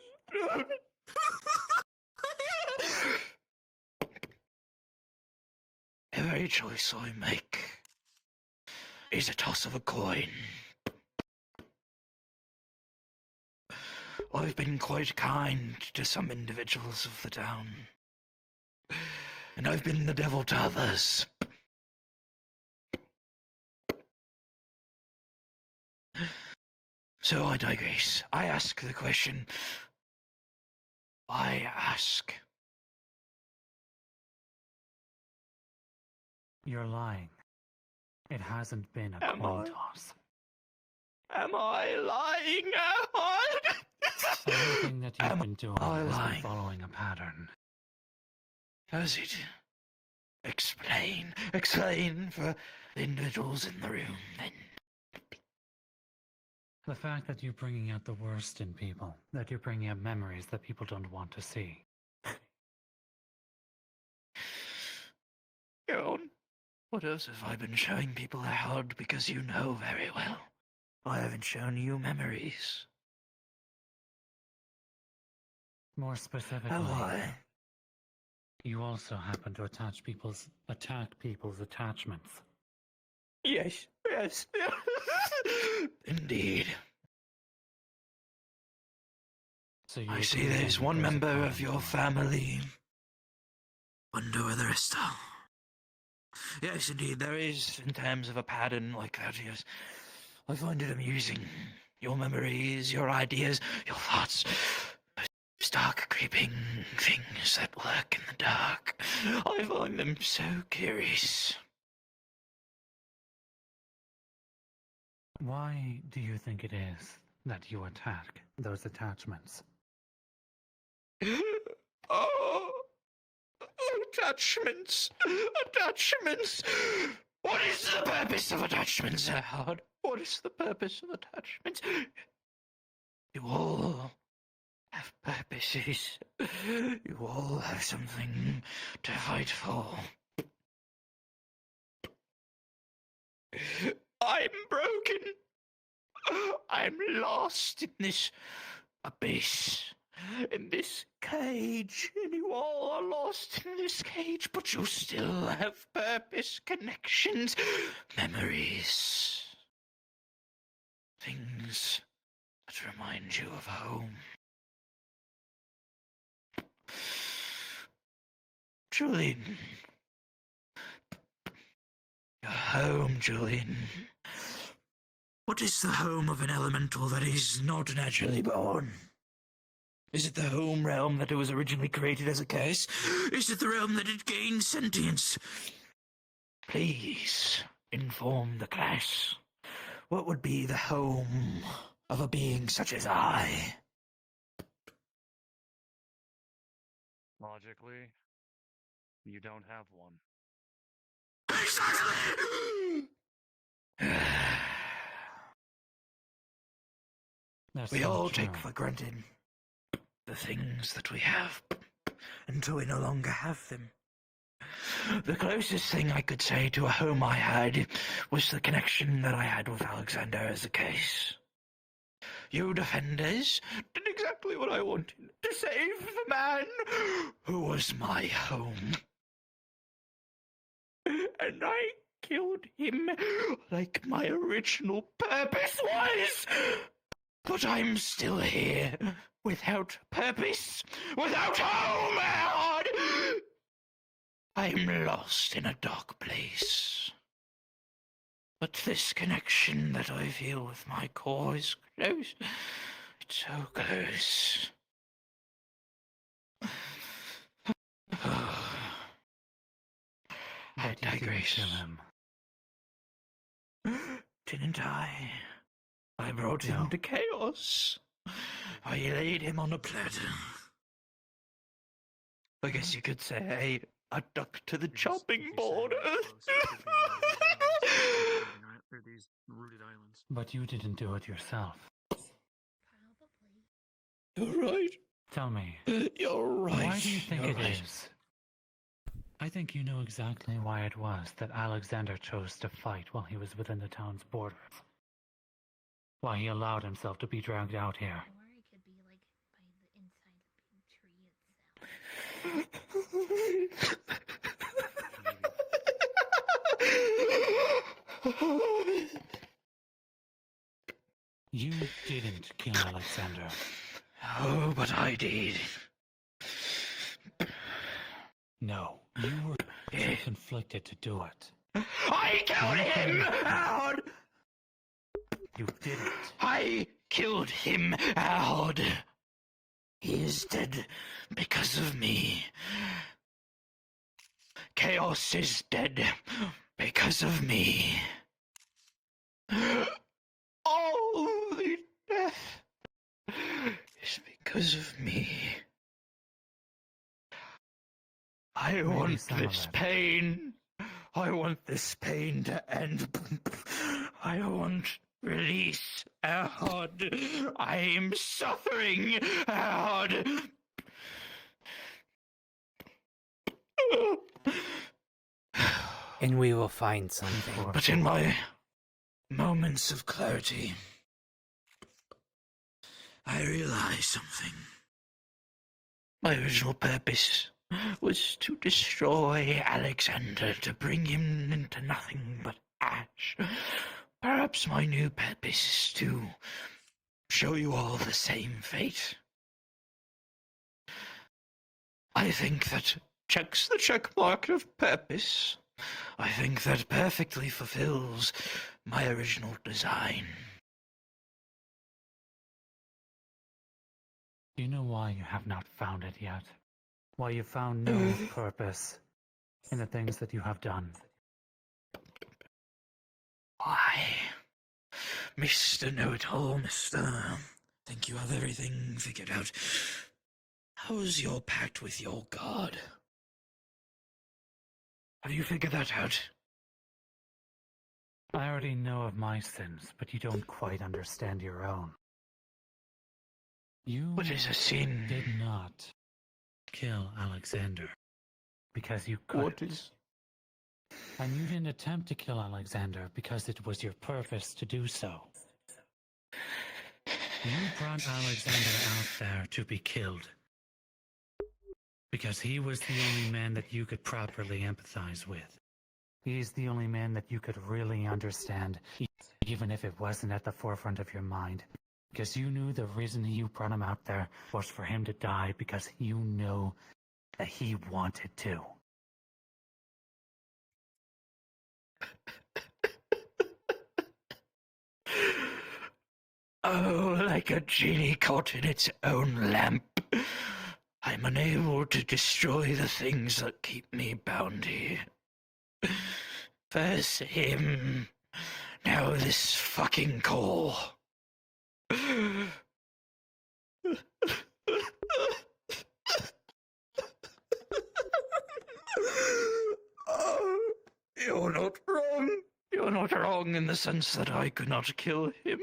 Every choice I make is a toss of a coin. I've been quite kind to some individuals of the town, and I've been the devil to others. So I digress. I ask the question. I ask. You're lying. It hasn't been a coin toss. Am I lying, Ahod? Everything that you've been doing has lying? been following a pattern. Has it? Explain for the individuals in the room, then. The fact that you're bringing out the worst in people, that you're bringing out memories that people don't want to see. Go on. What else have I been showing people, Ahod? Because you know very well. I haven't shown you memories. More specifically, Have I? you also happen to attack people's attachments. Yes. Indeed. So I see there's one member of your family. Wonder where the rest are. Yes, indeed, there is, in terms of a pattern like that, yes. I find it amusing. Your memories, your ideas, your thoughts. Those dark, creeping things that lurk in the dark. I find them so curious. Why do you think it is that you attack those attachments? Oh, attachments. What is the purpose of attachments, Ahod? What is the purpose of attachments? You all have purposes. You all have something to fight for. I'm broken. I'm lost in this abyss, in this cage, and you all are lost in this cage, but you still have purpose, connections, memories, things that remind you of home. Julian. Your home, Julian. What is the home of an elemental that is not naturally born? Is it the home realm that it was originally created as a curse? Is it the realm that it gained sentience? Please inform the class. What would be the home of a being such as I? Logically, you don't have one. That's We not all true. take for granted the things that we have until we no longer have them. The closest thing I could say to a home I had was the connection that I had with Alexander as a case. You defenders did exactly what I wanted, to save the man who was my home. And I killed him like my original purpose was. But I'm still here, without purpose, without home, Lord! I'm lost in a dark place. But this connection that I feel with my core is close. It's so close. I digress. Didn't I? I brought him to chaos. I laid him on a platter. I guess you could say I ducked to the chopping board. These rooted islands. But you didn't do it yourself. You're right. Tell me. You're right. Why do you think You're it right. is? I think you know exactly why it was that Alexander chose to fight while he was within the town's borders. Why he allowed himself to be dragged out here. Or it could be like by the inside of the tree itself. You didn't kill Alexander. Oh, but I did. No, you were too conflicted to do it. I killed him, Howard! You didn't. I killed him, Howard. He is dead because of me. Chaos is dead because of me. All the death is because of me. I want this pain. I want this pain to end. I want release, Howard. I am suffering, Howard. And we will find something. But in my moments of clarity, I realize something. My original purpose was to destroy Alexander, to bring him into nothing but ash. Perhaps my new purpose is to show you all the same fate. I think that checks the check mark of purpose. I think that perfectly fulfills my original design. Do you know why you have not found it yet? Why you found no purpose in the things that you have done? Why? Mr. Know-It-All, Mr. Think you have everything figured out. How's your pact with your god? Have you figured that out? I already know of my sins, but you don't quite understand your own. You What is a sin? did not kill Alexander because you couldn't. What is... And you didn't attempt to kill Alexander because it was your purpose to do so. You brought Alexander out there to be killed because he was the only man that you could properly empathize with. He's the only man that you could really understand, even if it wasn't at the forefront of your mind. Because you knew the reason you brought him out there was for him to die because you know that he wanted to. Oh, like a genie caught in its own lamp. I'm unable to destroy the things that keep me bound here. First him, now this fucking call. Oh, you're not wrong. You're not wrong in the sense that I could not kill him.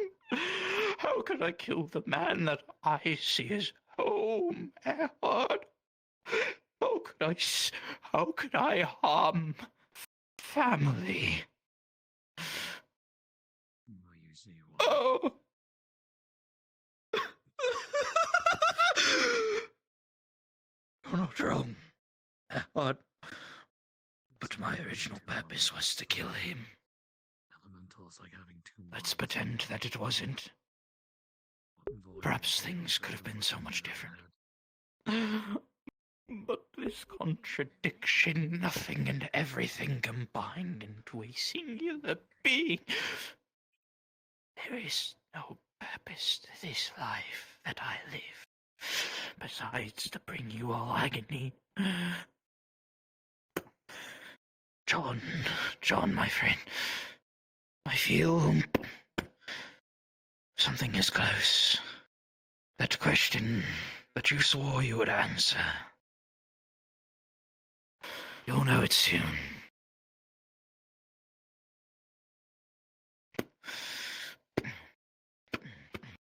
How could I kill the man that I see as home, Erhard? How could I harm family? Oh! You're not wrong, Erhard. But my original purpose was to kill him. Elementals like having two. Let's pretend that it wasn't. Perhaps things could have been so much different. But this contradiction, nothing and everything combined into a singular being. There is no purpose to this life that I live, besides to bring you all agony. John, my friend, I feel something is close. That question that you swore you would answer. You'll know it soon.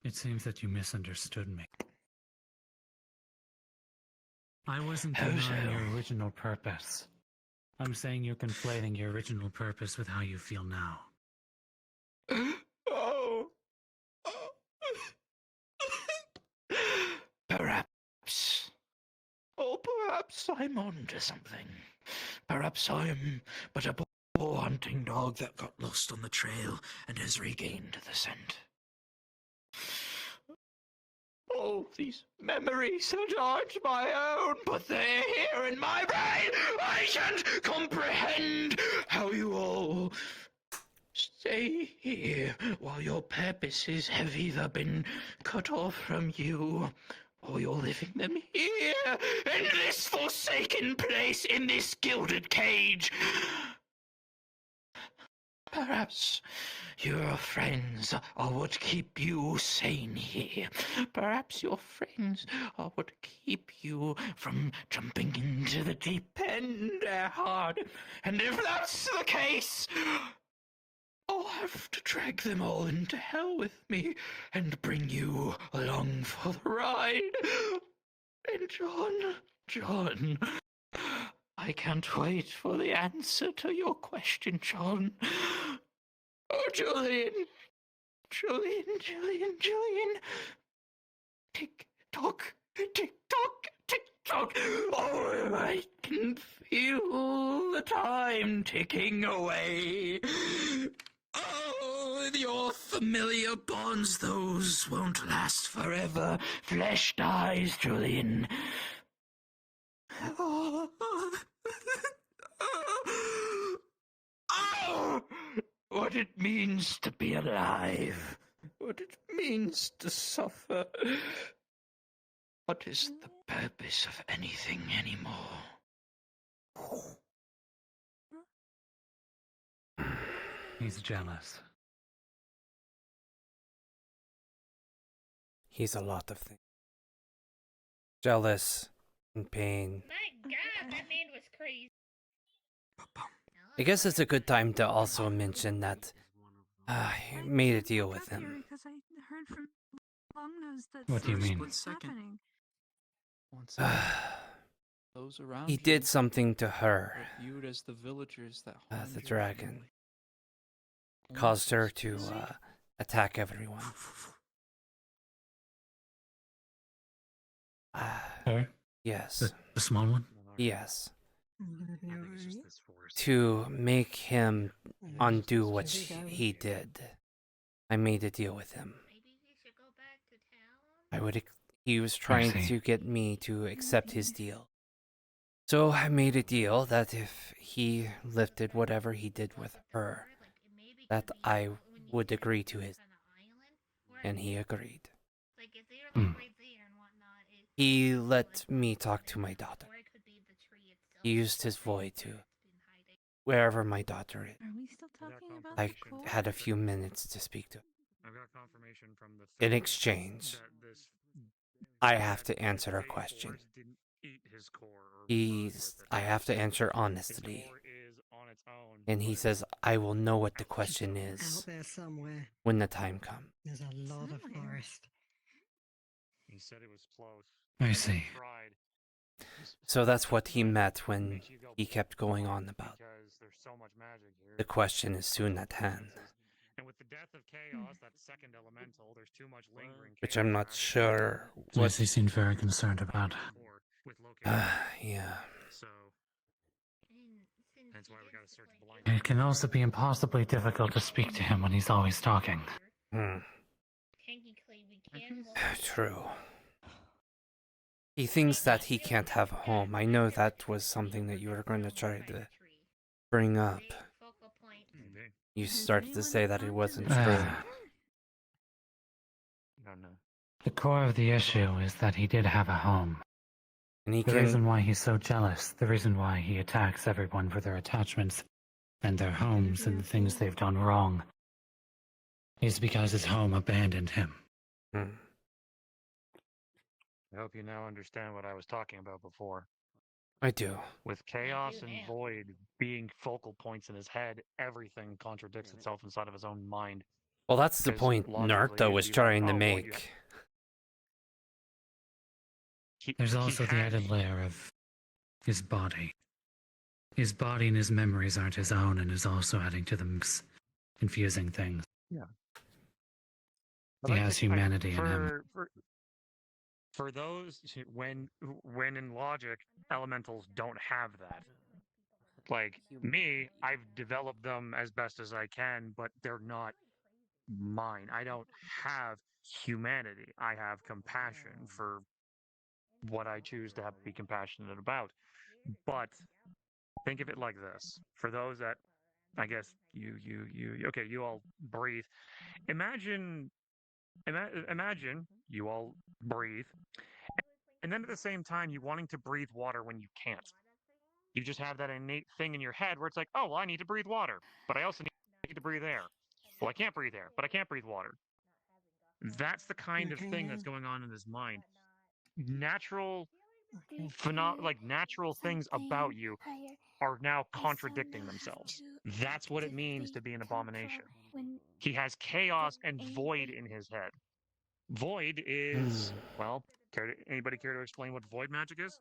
It seems that you misunderstood me. I wasn't denying your original purpose. I'm saying you're conflating your original purpose with how you feel now. Oh. Perhaps. Oh, perhaps I'm on to something. Perhaps I'm but a poor hunting dog that got lost on the trail and has regained the scent. All these memories that aren't my own, but they're here in my brain. I can't comprehend how you all stay here while your purposes have either been cut off from you or you're living them here in this forsaken place, in this gilded cage. Perhaps your friends are what keep you sane here. Perhaps your friends are what keep you from jumping into the deep end, Erhard. And if that's the case, I'll have to drag them all into hell with me and bring you along for the ride. And John, I can't wait for the answer to your question, John. Oh, Julian. Tick-tock, tick-tock, tick-tock. Oh, I can feel the time ticking away. Oh, your familiar bonds, those won't last forever. Flesh dies, Julian. Oh. Oh! What it means to be alive. What it means to suffer. What is the purpose of anything anymore? He's jealous. He's a lot of things. Jealous, in pain. My god, that man was crazy. I guess it's a good time to also mention that he made a deal with him. Because I heard from Longnose that What do you mean? what's happening. Those around He did something to her, are viewed as the villagers that harmed the your dragon. family. Caused her to attack everyone. Her? Yes. The small one? Yes. To make him undo what he did, I made a deal with him. He was trying to get me to accept his deal. So I made a deal that if he lifted whatever he did with her, that I would agree to his. And he agreed. He let me talk to my daughter. He used his void to wherever my daughter is. Are we still talking about I the core? had a few minutes to speak to her. I've got confirmation from the In thing exchange, that this I have to answer her question. didn't eat his core or I have to answer honestly. core is on its own. And he says, I will know what the question Out is there somewhere, when the time comes. there's a lot of forest. He said it was close. I see. Tried. So that's what he meant when he kept going on about. Because there's so much magic here. The question is soon at hand. And with the death of chaos, that second elemental, there's too much lingering Which I'm not sure Yes, what. he seemed very concerned about. Yeah. So that's why we gotta search blind. It can also be impossibly difficult to speak to him when he's always talking. Technically, we can. True. He thinks that he can't have a home. I know that was something that you were going to try to bring up. You started to say that it wasn't true. No. The core of the issue is that he did have a home. And the reason why he's so jealous, the reason why he attacks everyone for their attachments and their homes and the things they've done wrong, is because his home abandoned him. I hope you now understand what I was talking about before. I do. With chaos and void being focal points in his head, everything contradicts itself inside of his own mind. Well, that's the Because point logically, Narta it'd was be like, trying to oh, well, make. There's also the added layer of his body. His body and his memories aren't his own and is also adding to the mix, confusing things. Yeah. He has humanity in him. For those, when in logic, elementals don't have that. Like me, I've developed them as best as I can, but they're not mine. I don't have humanity. I have compassion for what I choose to be compassionate about. But think of it like this. For those that, I guess, you all breathe. Imagine you all breathe, and then at the same time, you wanting to breathe water when you can't. You just have that innate thing in your head where it's like, oh, well, I need to breathe water, but I also need to breathe air. Well, I can't breathe air, but I can't breathe water. That's the kind of thing that's going on in his mind. Natural things about you are now contradicting themselves. That's what it means to be an abomination. He has chaos and void in his head. Void is, well, anybody care to explain what void magic is?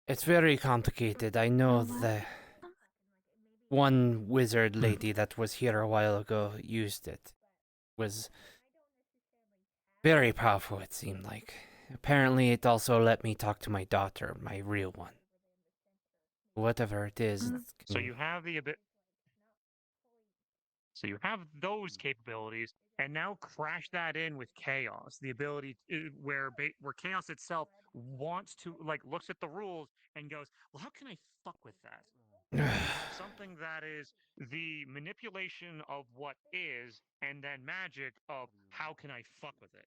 It's very complicated. I know the one wizard lady that was here a while ago used it. Was very powerful, it seemed like. Apparently, it also let me talk to my daughter, my real one. Whatever it is. So you have So you have those capabilities, and now crash that in with chaos. The ability where chaos itself wants to looks at the rules and goes, "Well, how can I fuck with that?" Something that is the manipulation of what is, and then magic of how can I fuck with it.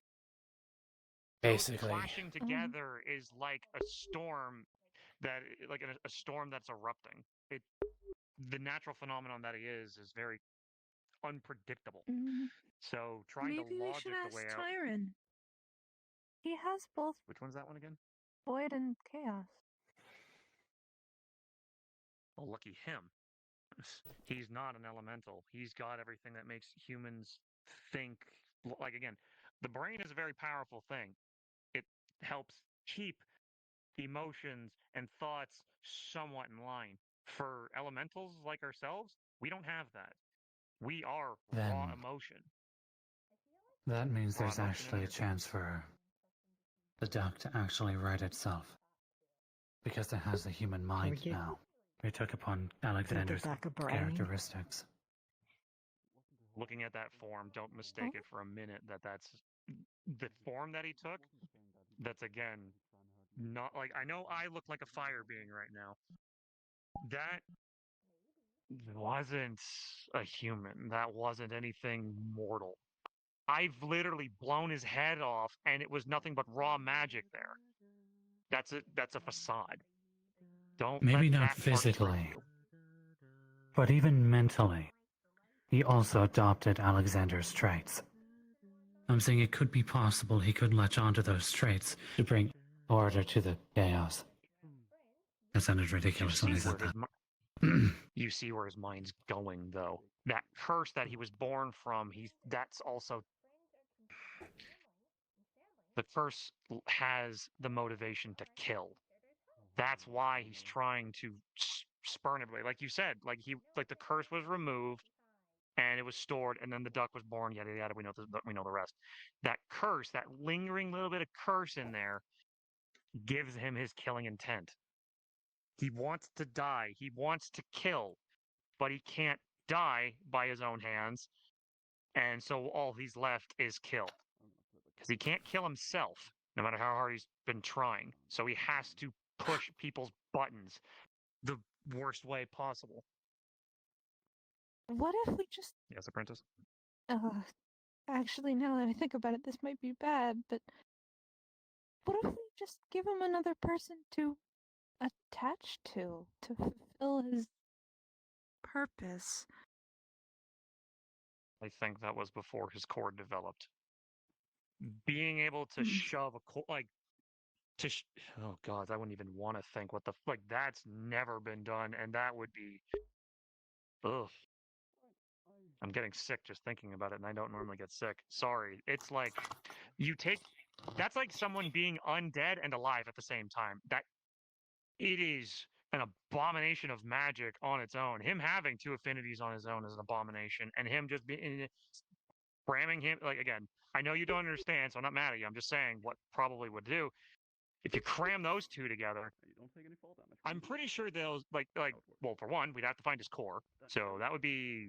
Basically. Those clashing together is like a storm a storm that's erupting. The natural phenomenon that he is very unpredictable. So trying Maybe to we logic should the ask way out. Tyron. He has both Which one's that one again? void and chaos. Well, lucky him. He's not an elemental. He's got everything that makes humans think. Again, the brain is a very powerful thing. It helps keep emotions and thoughts somewhat in line. For elementals like ourselves, we don't have that. We are raw emotion. That means there's actually a chance for the duck to actually right itself. Because it has a human mind now. We took upon Alexander's characteristics. Looking at that form, don't mistake it for a minute that's the form that he took. That's again not I know I look like a fire being right now. That wasn't a human. That wasn't anything mortal. I've literally blown his head off, and it was nothing but raw magic there. That's a facade. Don't Maybe let not that part trick physically. you. But even mentally, he also adopted Alexander's traits. I'm saying it could be possible he could latch onto those traits to bring order to the chaos. That sounded ridiculous when I said that. You see where his mind's going, though. That curse that he was born from, that's also the curse has the motivation to kill. That's why he's trying to spurn everybody. Like you said, like the curse was removed and it was stored, and then the duck was born. Yada yada. We know the rest. That curse, that lingering little bit of curse in there, gives him his killing intent. He wants to die. He wants to kill, but he can't die by his own hands, and so all he's left is kill. Because he can't kill himself, no matter how hard he's been trying. So he has to push people's buttons the worst way possible. What if we just... Yes, apprentice? Actually, now that I think about it, this might be bad, but what if we just give him another person to attach to fulfill his purpose? I think that was before his core developed. Being able to shove a core, like, oh god, I wouldn't even want to think what that's never been done, and that would be, ugh. I'm getting sick just thinking about it, and I don't normally get sick. Sorry. It's like, that's like someone being undead and alive at the same time. It is an abomination of magic on its own. Him having two affinities on his own is an abomination, and him just cramming him, like, again, I know you don't understand, so I'm not mad at you. I'm just saying what probably would do. If you cram those two together, I'm pretty sure they'll, well, for one, we'd have to find his core. So that would be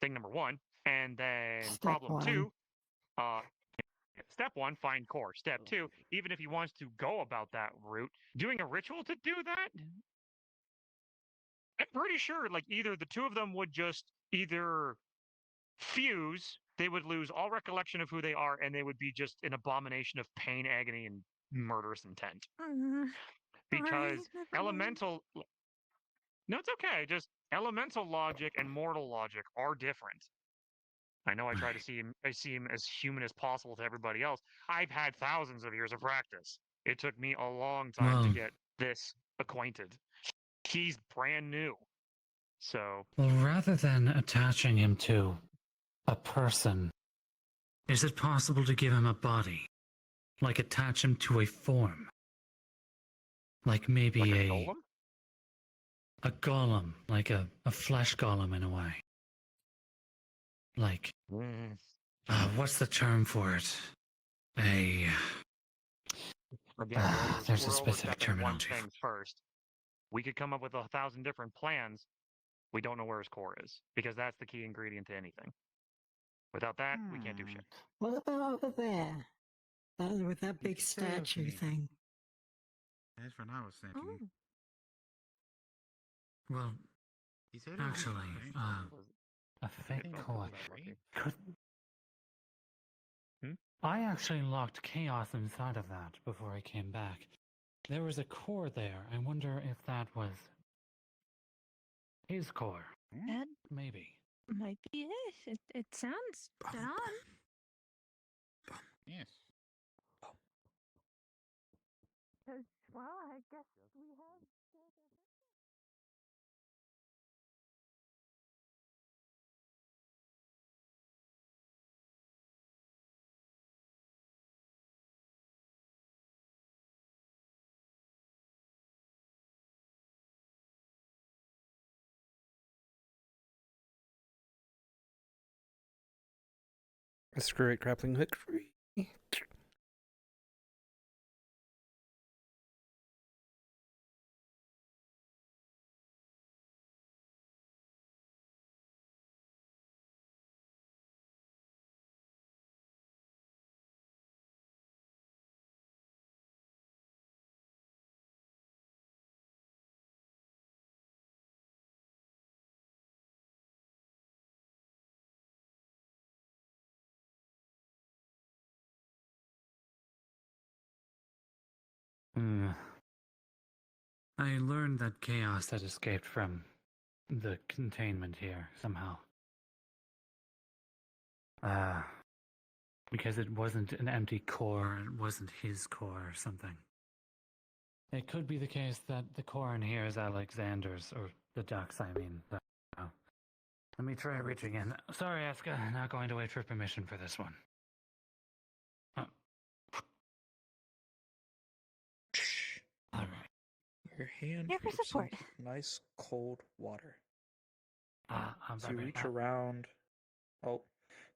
thing number one. And then problem two, step one, find core. Step two, even if he wants to go about that route, doing a ritual to do that, I'm pretty sure, like, either the two of them would just either fuse, they would lose all recollection of who they are, and they would be just an abomination of pain, agony, and murderous intent. Because elemental... No, it's okay. Just elemental logic and mortal logic are different. I know I try to see him as human as possible to everybody else. I've had thousands of years of practice. It took me a long time to get this acquainted. He's brand new. So... Well, rather than attaching him to a person, is it possible to give him a body? Like attach him to a form? Like maybe like a golem? A golem, like a flesh golem in a way. Like, what's the term for it? There's a specific terminology. One thing first. We could come up with 1,000 different plans. We don't know where his core is, because that's the key ingredient to anything. Without that, we can't do shit. What about over there? With that big statue thing. That's what I was thinking. Well, actually, a fake core. I actually locked chaos inside of that before I came back. There was a core there. I wonder if that was his core. That maybe might be it. It sounds dead on. Yes. Well, I guess we have... Screw it, grappling hook. I learned that chaos had escaped from the containment here somehow. Because it wasn't an empty core, it wasn't his core or something. It could be the case that the core in here is Alexander's, or the duck's, I mean. Let me try reaching in. Sorry, Aska, not going to wait for permission for this one. All right. Your hand Here for grips some support. nice cold water. I'm So you sorry. reach around. Oh,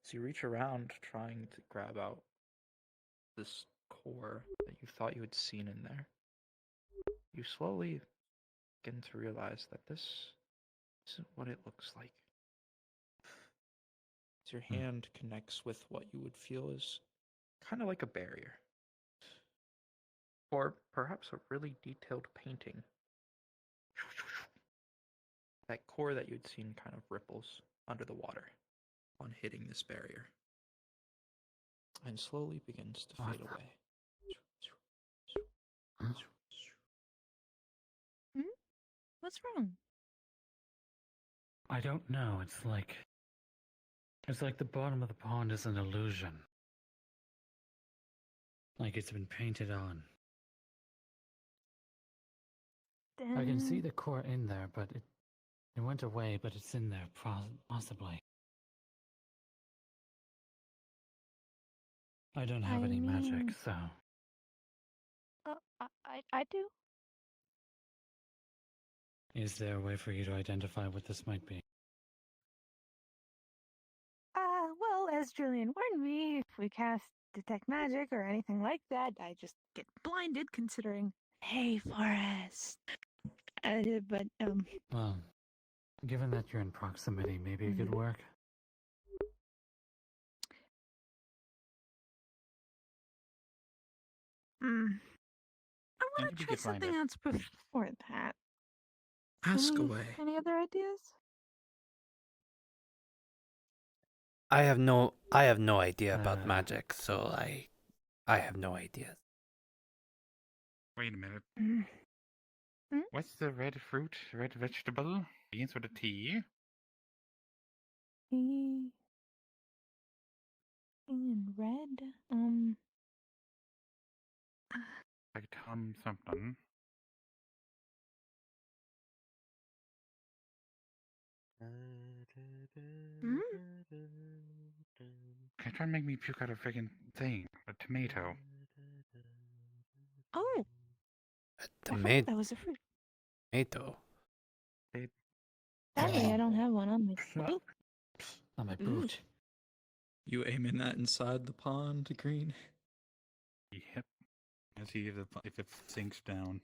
so you reach around trying to grab out this core that you thought you had seen in there. You slowly begin to realize that this isn't what it looks like. As your hand connects with what you would feel is kind of like a barrier. Or perhaps a really detailed painting. That core that you'd seen kind of ripples under the water on hitting this barrier. And slowly begins to fade away. What's wrong? I don't know, it's like the bottom of the pond is an illusion. Like it's been painted on. I can see the core in there, but it went away, but it's in there, possibly. I don't have any magic, so... I do. Is there a way for you to identify what this might be? Well, as Julian warned me, if we cast Detect Magic or anything like that, I just get blinded, considering, hey, Forest. Well, given that you're in proximity, maybe it could work? I want to try something else before that. Ask away. Any other ideas? I have no idea about magic, so I have no ideas. Wait a minute. What's the red fruit, red vegetable? Begins with a T. Tea and red. Like something. Can you try and make me puke out a friggin' thing? A tomato. Oh! Tomato. That was a fruit. Tomato. Sadly, I don't have one on me. On my boot. You aiming that inside the pond, Green? Yep. Let's see if it sinks down.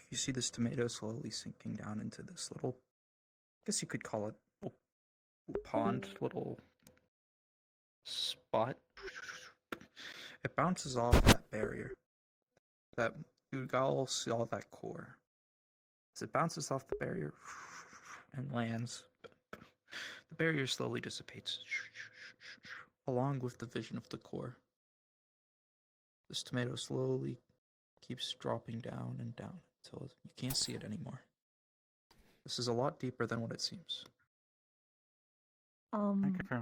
You see this tomato slowly sinking down into this little, I guess you could call it a pond, little spot. It bounces off that barrier. That you all saw that core. As it bounces off the barrier and lands, the barrier slowly dissipates, along with the vision of the core. This tomato slowly keeps dropping down and down until you can't see it anymore. This is a lot deeper than what it seems.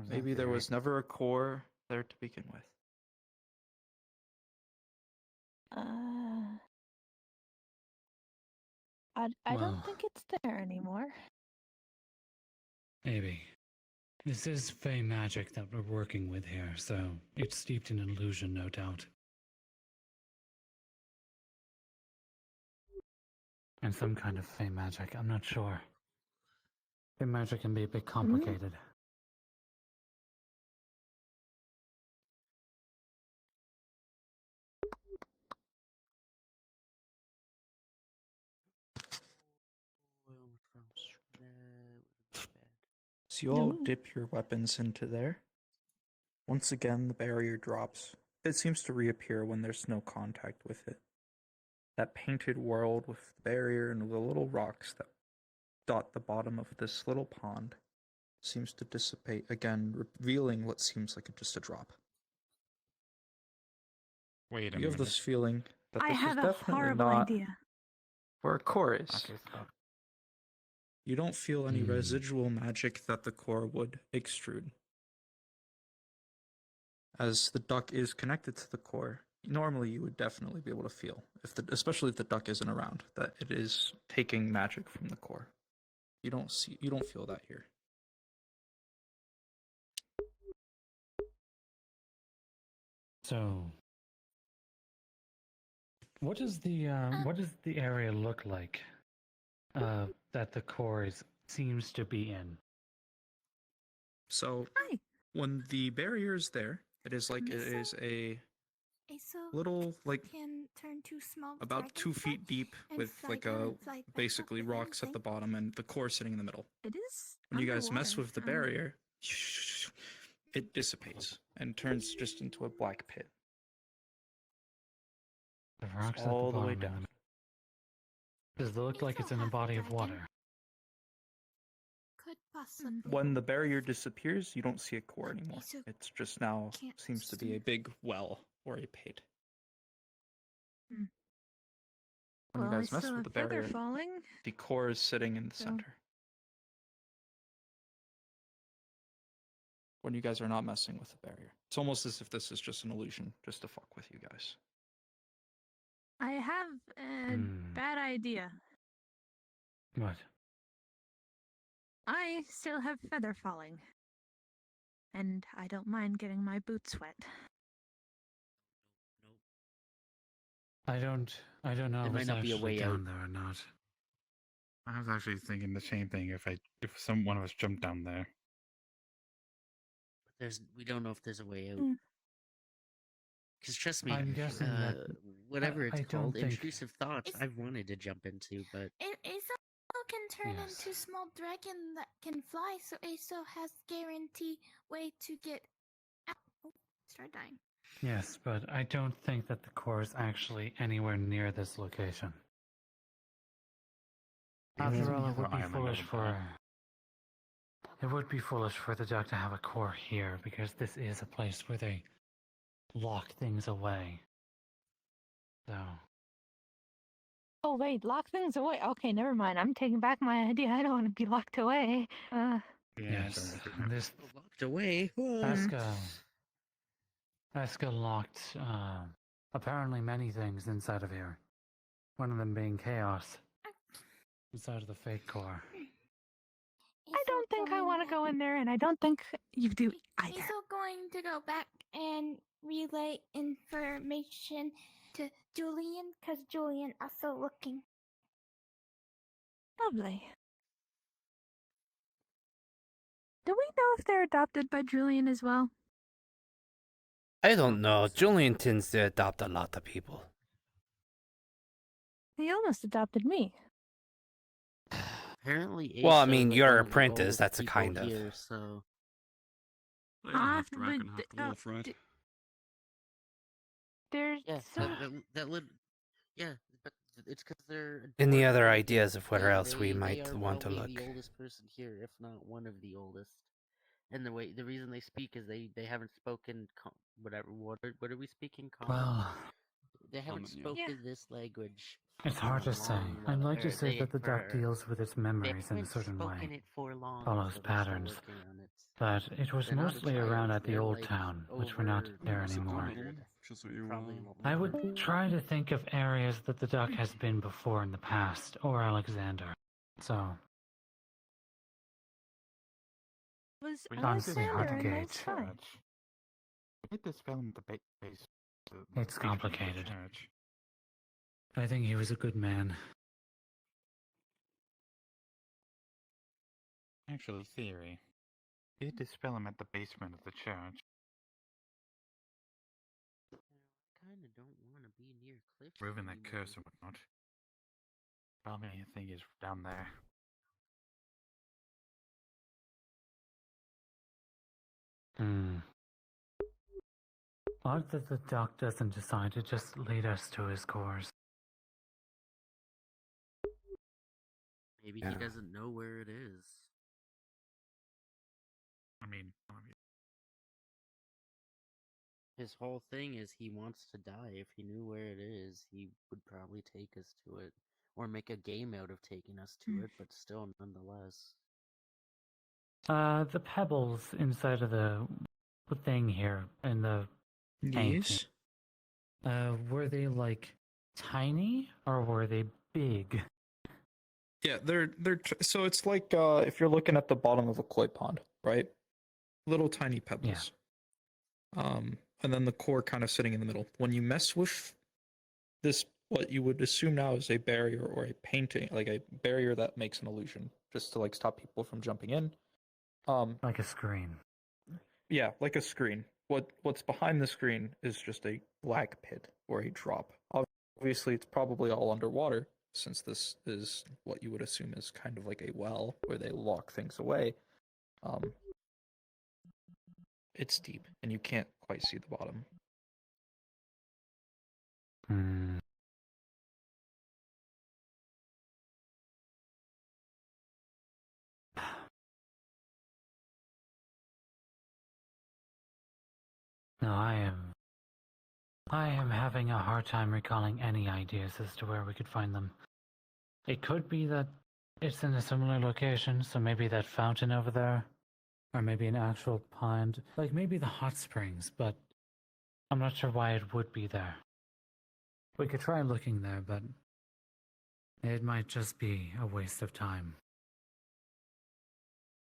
Maybe there was never a core there to begin with. I don't think it's there anymore. Maybe. This is fey magic that we're working with here, so it's steeped in illusion, no doubt. And some kind of fey magic, I'm not sure. Fey magic can be a bit complicated. So you all dip your weapons into there. Once again, the barrier drops. It seems to reappear when there's no contact with it. That painted world with the barrier and the little rocks that dot the bottom of this little pond seems to dissipate again, revealing what seems like just a drop. Wait a You have minute. this feeling that I this have is a definitely horrible not idea. where a core is. Okay, so You don't feel any residual magic that the core would extrude. As the duck is connected to the core, normally you would definitely be able to feel, especially if the duck isn't around, that it is taking magic from the core. You don't feel that here. So, what does the area look like that the core seems to be in? So when the barrier is there, it is a little can turn to small about 2 feet deep with basically rocks at the bottom and the core sitting in the middle. It is. When you guys mess with the barrier, it dissipates and turns just into a black pit. The rocks at all the the way bottom. down. Does it look like it's in a body of water? Could possibly. When the barrier disappears, you don't see a core anymore. It's just now seems to be a big well or a pit. When you guys mess with the barrier, the core is sitting in the center. When you guys are not messing with the barrier, it's almost as if this is just an illusion, just to fuck with you guys. I have a bad idea. What? I still have feather falling. And I don't mind getting my boots wet. I don't know There if might it's not be a actually way down out. there or not. I was actually thinking the same thing. If one of us jumped down there, We don't know if there's a way out. Mm. Because trust me, I'm guessing that whatever it's I don't called, think- intrusive thoughts, I've wanted to jump into, but Aso can turn into small dragon that can fly, so Aso has guarantee way to get out. Oh, start dying. Yes, but I don't think that the core is actually anywhere near this location. After all, it would be foolish for the duck to have a core here, because this is a place where they lock things away. So Oh wait, lock things away. Okay, never mind. I'm taking back my idea. I don't want to be locked away. yes, this locked away. Eska locked apparently many things inside of here. One of them being chaos inside of the fake core. I don't think I want to go in there, and I don't think you do either. Aso going to go back and relay information to Julian, because Julian also looking. Lovely. Do we know if they're adopted by Julian as well? I don't know. Julian tends to adopt a lot of people. He almost adopted me. apparently, Well, I Aso mean, was you're one an of the apprentice, oldest that's a people kind of. here, so Half dragon, half wolf, right? There's yeah, that would, yeah, but it's because they're. Any dwarf other and ideas of where else we they might are want to probably look? the oldest person here, if not one of the oldest. And the reason they speak is they haven't spoken what are we speaking? Common? Well, they haven't common, spoken this language. It's for hard a to say. long I'd like to or say that the duck deals with its memories in a haven't certain spoken way, it for long, follows so they're still patterns. working on it. But it was They're not a mostly around child, at the they're, old like, town, which we're not over there anymore. 100, probably more. I would try to think of areas that the duck has been before in the past, or Alexander. So, Was honestly hard to Alexander a gauge. nice guy? Hit the spell in the base. It's complicated. I think he was a good man. actually, theory. Did dispel him at the basement of the church? Kind of don't want to be near cliffs. Removing that curse and whatnot. Probably I think is down there. Odd that the duck doesn't decide to just lead us to his cores. Maybe Yeah. he doesn't know where it is. I mean, His whole thing is he wants to die. If he knew where it is, he would probably take us to it. or make a game out of taking us to it, but still, nonetheless. The pebbles inside of the thing here in the painting. Yes. Were they like tiny or were they big? Yeah, so it's like if you're looking at the bottom of a koi pond, right? Little tiny pebbles. And then the core kind of sitting in the middle. When you mess with this, what you would assume now is a barrier or a painting, like a barrier that makes an illusion, just to like stop people from jumping in. Like a screen. Yeah, like a screen. What's behind the screen is just a black pit or a drop. Obviously, it's probably all underwater, since this is what you would assume is kind of like a well where they lock things away. It's deep, and you can't quite see the bottom. No, I am having a hard time recalling any ideas as to where we could find them. It could be that it's in a similar location, so maybe that fountain over there, or maybe an actual pond, like maybe the hot springs, but I'm not sure why it would be there. We could try looking there, but it might just be a waste of time.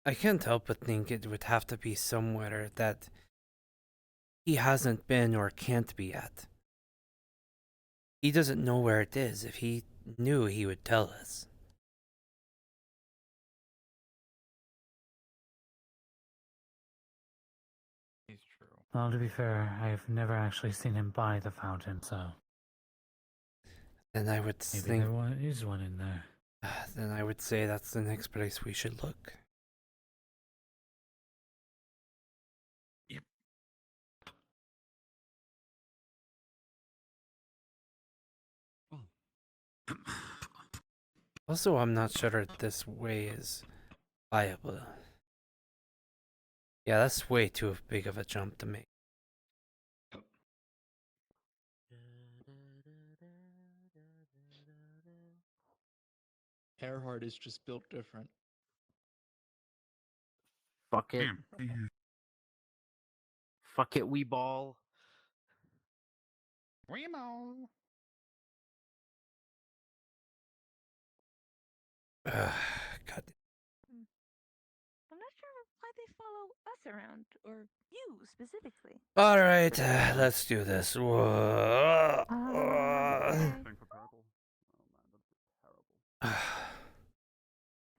I can't help but think it would have to be somewhere that he hasn't been or can't be at. He doesn't know where it is. If he knew, he would tell us. It's true. Well, to be fair, I've never actually seen him by the fountain, so... Then I would maybe think... there is one in there. Then I would say that's the next place we should look. Yep. Also, I'm not sure if this way is viable. Yeah, that's way too big of a jump to make. Earhart is just built different. Fuck it. Fuck it, we ball. We ball. God. I'm not sure why they follow us around, or you specifically. All right, let's do this. Whoa. Okay. Thing for purple. Oh man, that'd be terrible.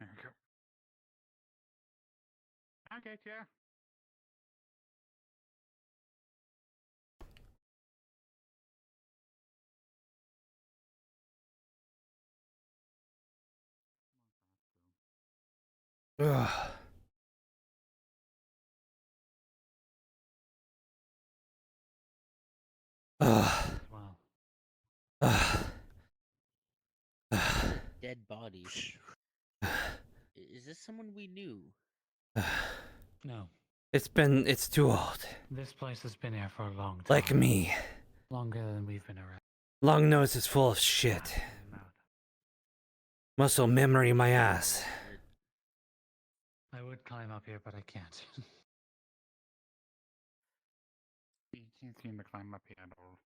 There we go. I'll get ya. Ugh. Wow. Dead body. Is this someone we knew? No. It's too old. This place has been here for a long time. Like me. Longer than we've been around. Long nose is full of shit. Muscle memory my ass. I would climb up here, but I can't. You can't seem to climb up here at all.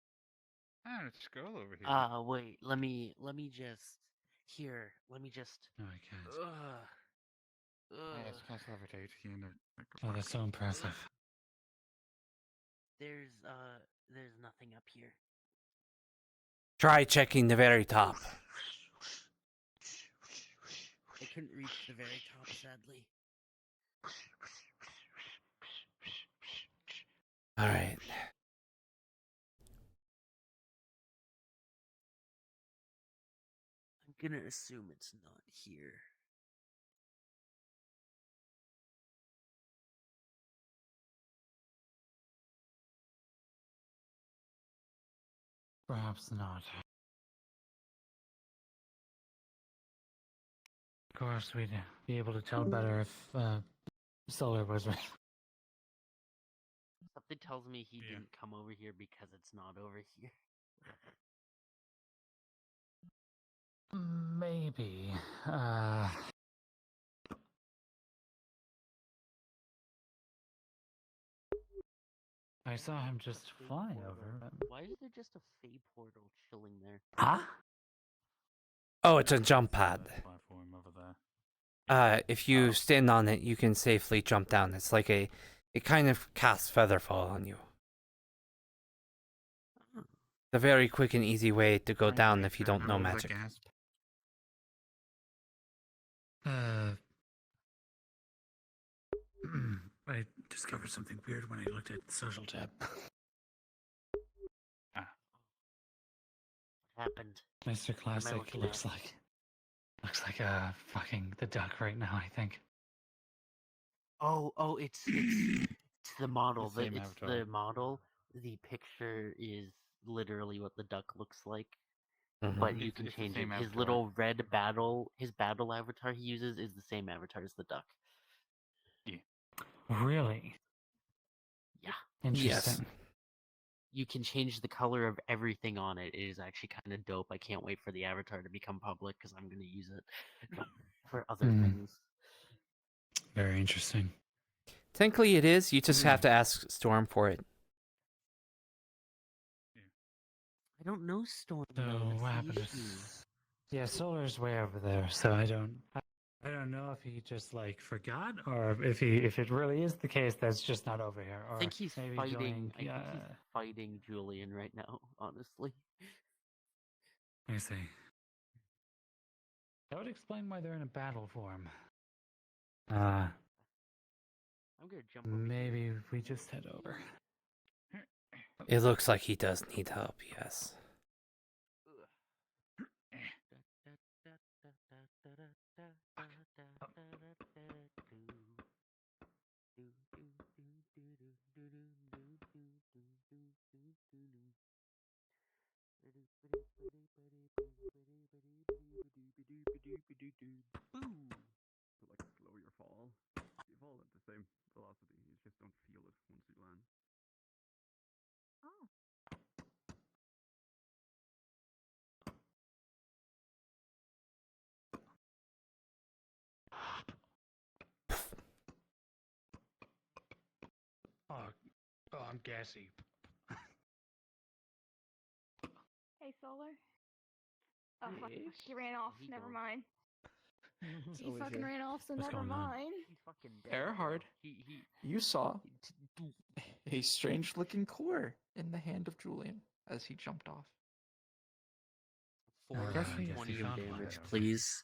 Ah, there's a skull over here. Wait, let me just... Here, let me just... No, I can't. Yes, cast levitate here in the... Oh, that's so impressive. There's nothing up here. Try checking the very top. I couldn't reach the very top, sadly. All right. I'm gonna assume it's not here. Perhaps not. Of course, we'd be able to tell better if Solar was right. Something tells me he didn't come over here because it's not over here. Maybe. I saw him just fly over. Why is there just a Fey portal chilling there? Huh? Oh, it's a jump pad. Platform over there. If you stand on it, you can safely jump down. It's like it kind of casts Featherfall on you. It's a very quick and easy way to go down if you don't know magic. I discovered something weird when I looked at the social tab. Happened. Mr. Classic looks like fucking the duck right now, I think. Oh, it's the model. The same It's avatar. the model. The picture is literally what the duck looks like, Mhm. but you It's can the change it. same His avatar. little red his battle avatar he uses is the same avatar as the duck. Yeah. Really? Yeah. Interesting. You can change the color of everything on it. It is actually kind of dope. I can't wait for the avatar to become public because I'm going to use it for other things. Very interesting. Technically, it is. You just have to ask Storm for it. I don't know Storm. So though, that's what the happened? issue. Yeah, Solar's way over there, so I don't know if he just like forgot or if it really is the case that's just not over here. Or I think he's maybe fighting. Julian, I think he's fighting Julian right now. Honestly. I see. That would explain why they're in a battle form. I'm gonna jump over Maybe we just head over. It looks like he does need help, yes. Boom! To like slow your fall. You fall at the same velocity, you just don't feel it once you land. Oh. Oh, I'm gassy. Hey, Solar. Oh, fuck. He ran off. Never mind. He Solar's fucking here. ran off, so What's never going on? mind. He's fucking dead. Erhard, you saw a strange-looking core in the hand of Julian as he jumped off. 420 of damage, please.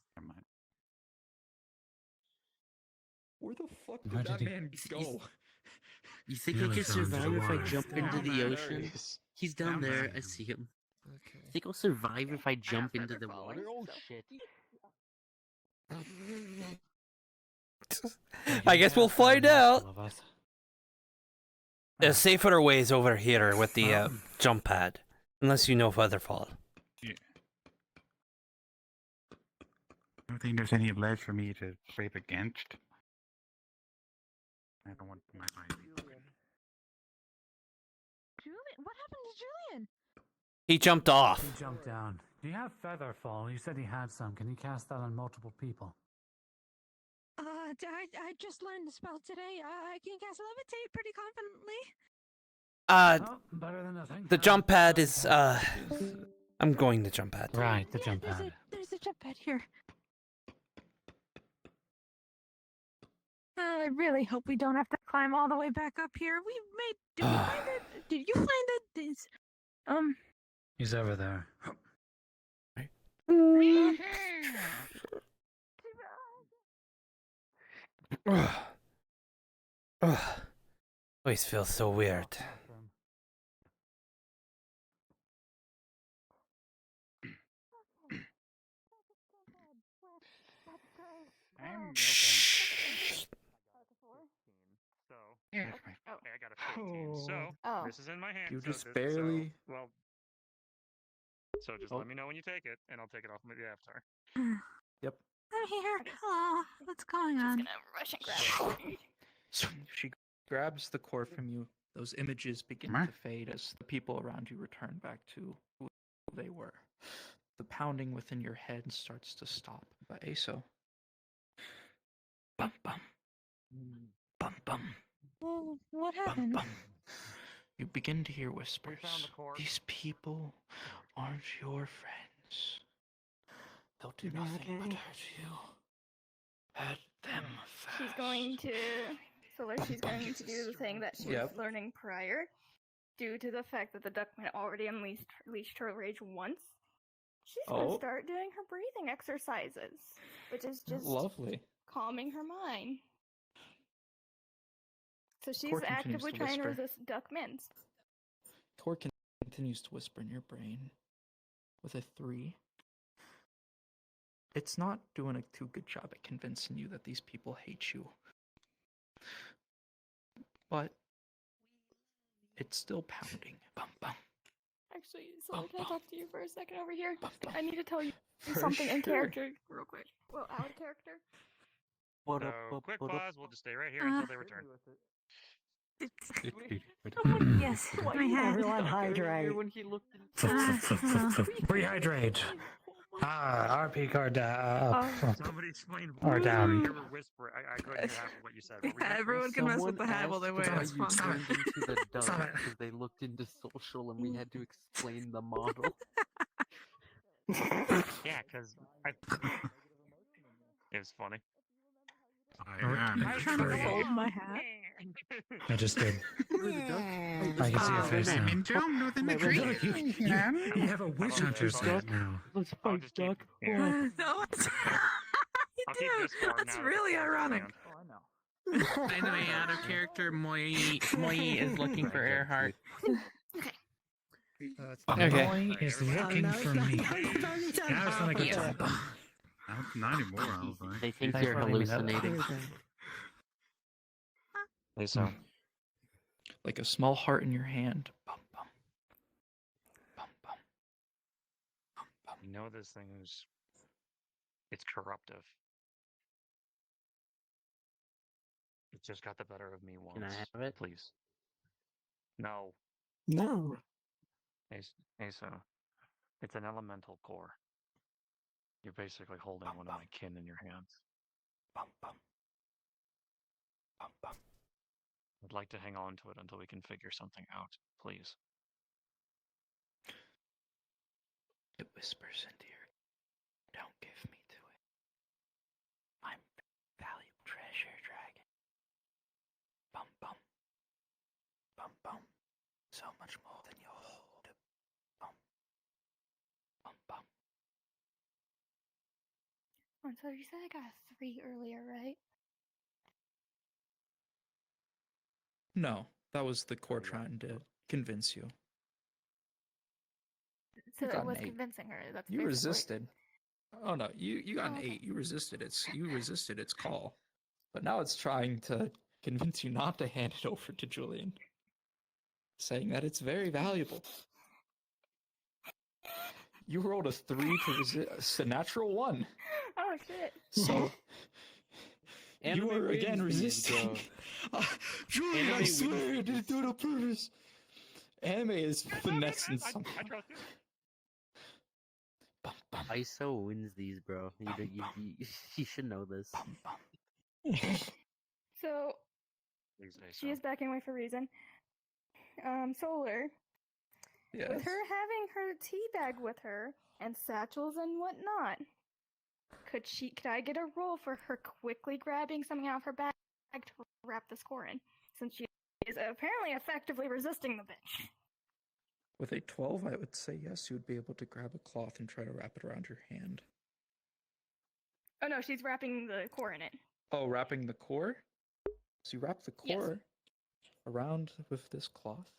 Where the fuck Where did that did he- man go? You think He I was can down to the survive if I water. jump into Down the there. ocean? There he is. He's down Down there. there. I see him. Okay. Think I'll survive if I jump into the water? Oh shit. I guess we'll find out. There's safer ways over here with the jump pad. Unless you know Featherfall. Yeah. I don't think there's any ledge for me to scrape against. I don't want my eye. Julian, what happened to Julian? He jumped off. He jumped down. Do you have Featherfall? You said he had some. Can you cast that on multiple people? I just learned the spell today. I can cast levitate pretty confidently. Better than nothing. The jump pad is I'm going to jump pad. Right, the jump There's pad. a jump pad here. I really hope we don't have to climb all the way back up here. Did we find it? Did you find it? He's over there. Always feels so weird. So, Yeah. I got a 15. So, Oh. this is in my hand. You so just this- barely- So, well, so just Oh. let me know when you take it, and I'll take it off the avatar. Yep. I'm here. Hello. What's going on? Rush and grab it. She grabs the core from you. Those images begin to fade as the people around you return back to who they were. The pounding within your head starts to stop. But Aso. Bum bum. Bum bum. Well, what happened? You begin to hear whispers. found the core. These people aren't your friends. They'll do nothing but hurt you. Hurt them first. She's going to. She's going to do the thing that she was learning prior, due to the fact that the duckman already unleashed her rage once. She's going to start doing her breathing exercises, which is just lovely. Calming her mind. So she's Core actively continues to trying to whisper. resist duckmins. Tor continues to whisper in your brain with a 3. It's not doing a too good job at convincing you that these people hate you. But it's still pounding. Bum bum. Actually, Solar, can I talk to you for a second over here? I need to tell you something in character real quick. Well, out of character. What up, quick pause. We'll just stay right here until they return. Yes, I have. Everyone hydrate. When he looked Rehydrate. RP card Somebody explain or down. You were whispering. I couldn't hear half of what you said. Everyone can mess with the hat while they wait. It's fun. Turned into the duck because they looked into social and we had to explain the model. Yeah, because it was funny. I'm trying to fold my hat. I just did. I can see your face now. You have a witch hunter's hat now. Let's fight, Duck. No, I do. That's really ironic. By the way, out of character, Moi is looking for Earhart. Boy is looking for me. Now's not a good time. Not anymore, I was like. They think Thanks you're for letting me know. hallucinating. So, like a small heart in your hand. Bum bum. Bum bum. Bum bum. you know this thing's it's corruptive. It just got the better of me once. Can I have it? Please. No. No. Asa, it's an elemental core. You're basically holding one of my kin in your hands. Bum bum. Bum bum. I'd like to hang on to it until we can figure something out, please. It whispers into your ear. Don't give me to it. I'm valuable treasure dragon. Bum bum. Bum bum. So much more than your hold. Bum. Bum bum. So you said I got a 3 earlier, right? No, that was the core trying to convince you. So You got it was an 8. convincing her. That's You basically- resisted. Oh no, you got an Oh, okay. 8. You resisted its call. But now it's trying to convince you not to hand it over to Julian. Saying that it's very valuable. You rolled a 3 to resist a natural 1. Oh shit. So you Anime were again wins these, resisting. Julian, Anime I wins swear I these. didn't do it on purpose. Anime is finessing something. I trust you. ISO wins these, bro. You should know this. So Please, Asa. she is backing away for a reason. Solar. Yes. With her having her tea bag with her and satchels and whatnot, could I get a roll for her quickly grabbing something out of her bag to wrap the score in, since she is apparently effectively resisting the bitch? With a 12, I would say yes, you would be able to grab a cloth and try to wrap it around your hand. Oh no, she's wrapping the core in it. Oh, wrapping the core? So you wrap the Yes. core around with this cloth.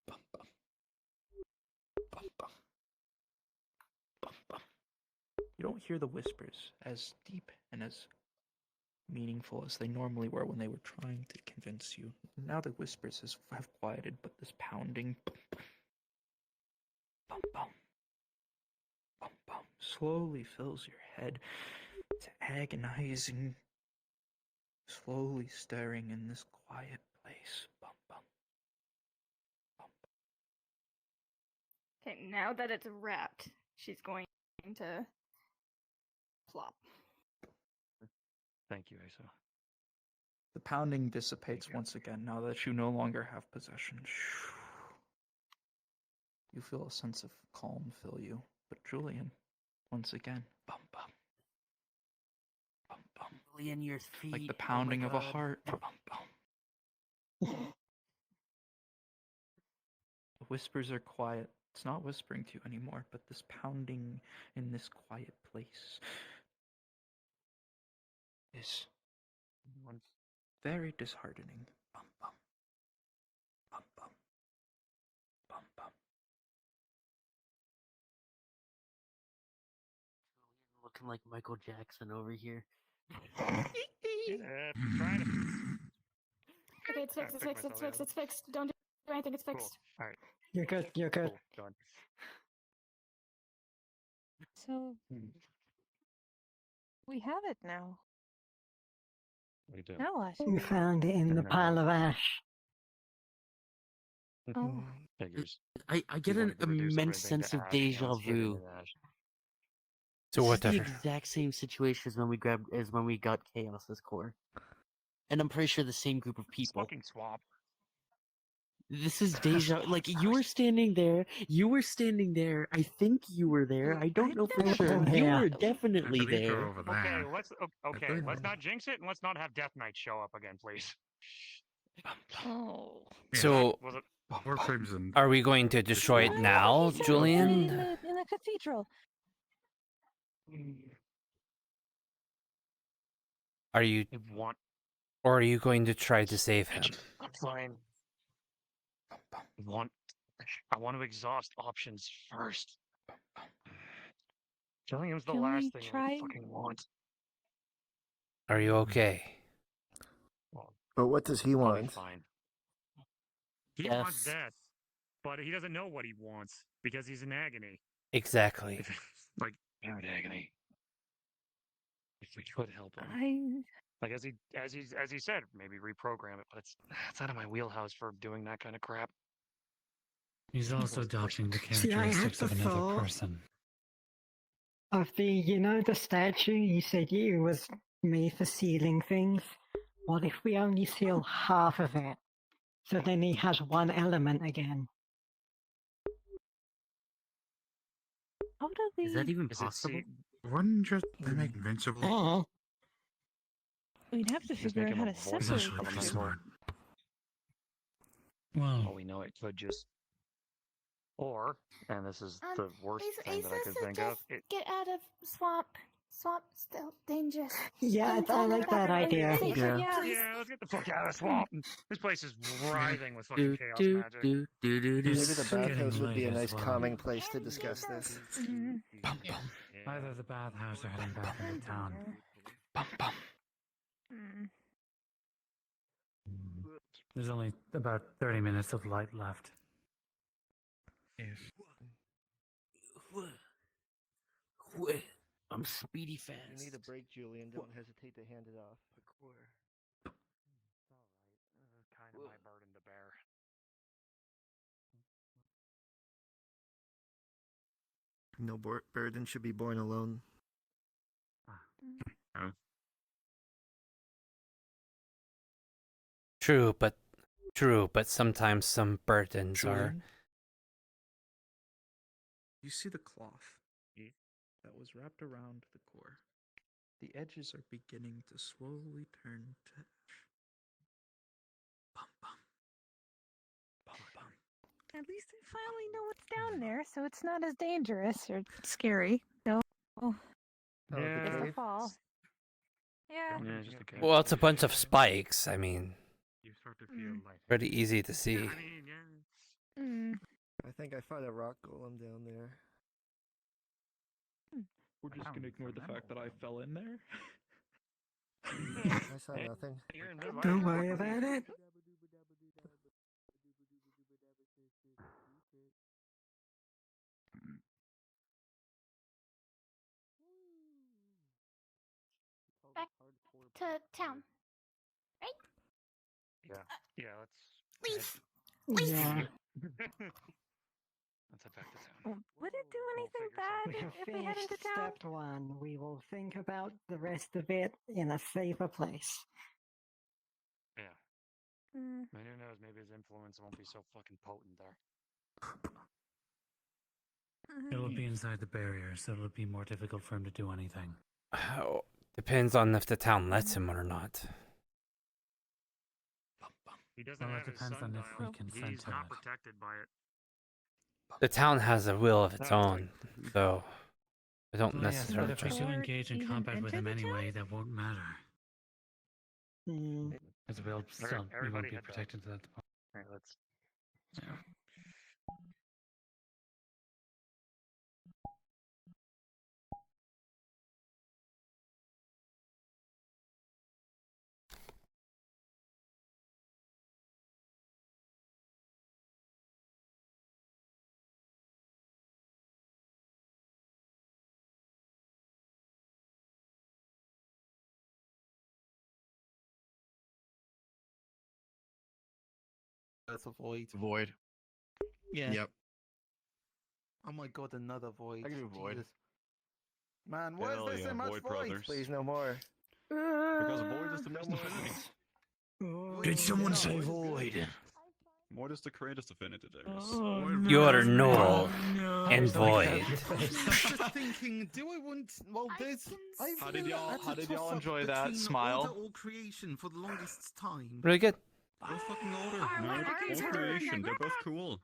Bum, bum. Bum, bum. Bum, bum. You don't hear the whispers as deep and as meaningful as they normally were when they were trying to convince you. Now the whispers have quieted, but this pounding bum, bum, bum, bum, bum, bum, slowly fills your head. It's agonizing, slowly stirring in this quiet place. Bum, bum, bum. Okay, now that it's wrapped, she's going to plop. Thank you, Asa. The pounding dissipates once again now that you no longer have possession. You feel a sense of calm fill you. But Julian, once again, bum bum. Bum bum. Julian, your feet. Like the pounding of a heart. Bum bum. The whispers are quiet. It's not whispering to you anymore, but this pounding in this quiet place is very disheartening. Bum bum. Bum bum. Bum bum. Looking like Michael Jackson over here. Trying to. Okay, it's fixed, it's fixed, it's fixed, it's fixed. Don't do anything, it's fixed. Cool. Alright. You're good, you're good. Cool. Done. So we have it now. We do. Now what? You found it in the pile of ash. Oh. Figures. I get an immense sense of deja vu. So This whatever. is the exact same situation as when we got Chaos's core, and I'm pretty sure the same group of people. Fucking swap. This is deja. Like you were standing there. You were standing there. I think you were there. I don't know for sure. You were definitely there. Okay, let's not jinx it, and let's not have Death Knight show up again, please. Oh. So, Was it? Or Crimson. are we going to destroy it now, Julian? In the cathedral. Are you, or are you going to try to save him? I'm fine. I want to exhaust options first. Killing him's the Can last we thing try- I fucking want. Are you okay? But what does he I'll be want? fine. He wants death, but he doesn't know what he wants because he's in agony. Exactly. Like pure agony. If we could help him, like as he said, maybe reprogram it. But it's out of my wheelhouse for doing that kind of crap. He's also adopting the See, I had characteristics of the another thought person. of the statue, you said it was made for sealing things. What if we only seal half of it? So then he has one element again. How do we? Is that even possible? Wouldn't just they make invincible? Oh. We'd have to figure out how to separate them. Well, we know it could just, or, and this is the worst thing that I could think of. Get out of swamp. Swamp still dangerous. Yeah, I like that idea. Yeah, let's get the fuck out of the swamp. This place is writhing with fucking chaos magic. Maybe the bathhouse would be a nice calming place to discuss this. Either the bathhouse or heading back into town. There's only about 30 minutes of light left. I'm speedy fast. If you need a break, Julian, don't hesitate to hand it off. Kind of my burden to bear. No burden should be born alone. True, but sometimes some burdens are. Julian, you see the cloth that was wrapped around the core. The edges are beginning to slowly turn to ash. Bum bum. Bum bum. At least I finally know what's down there, so it's not as dangerous or scary. No. It's a fall. Yeah. Well, it's a bunch of spikes. I mean, You start to feel light. pretty easy to see. I think I found a rock golem down there. We're just gonna ignore the fact that I fell in there. I saw nothing. Don't worry about it. Back to town. Right? Yeah, let's Leave. Yeah. Let's head back to town. Would it do anything bad We have if we head finished into town? step one. We will think about the rest of it in a safer place. Yeah. Mm. I mean, who knows? Maybe his influence won't be so fucking potent there. It will be inside the barrier, so it'll be more difficult for him to do anything. Oh, depends on if the town lets him or not. He doesn't Well, it have his depends on if we sundial. consent He's to not it. protected by it. The town has a will of its Sounds own, though. I don't Well, yes, but necessarily if we trust do it. engage in even combat with him enter the town? anyway, that won't matter. As we'll still, we won't everybody be head back. protected to that point. Alright, let's Yeah. That's a void. Void. Yeah. Yep. Oh my god, another void. I can do void. Jesus. Man, why Hell is there yeah, so much Void void? Brothers. Please, no more. Because void is the best affinity. Did someone say void? Void is the greatest affinity there is. You are null and void. I was just thinking, do I want? Well, there's. How did y'all enjoy that smile? Order or creation for the longest time. Really good. Or fucking order. No, or creation, they're both cool.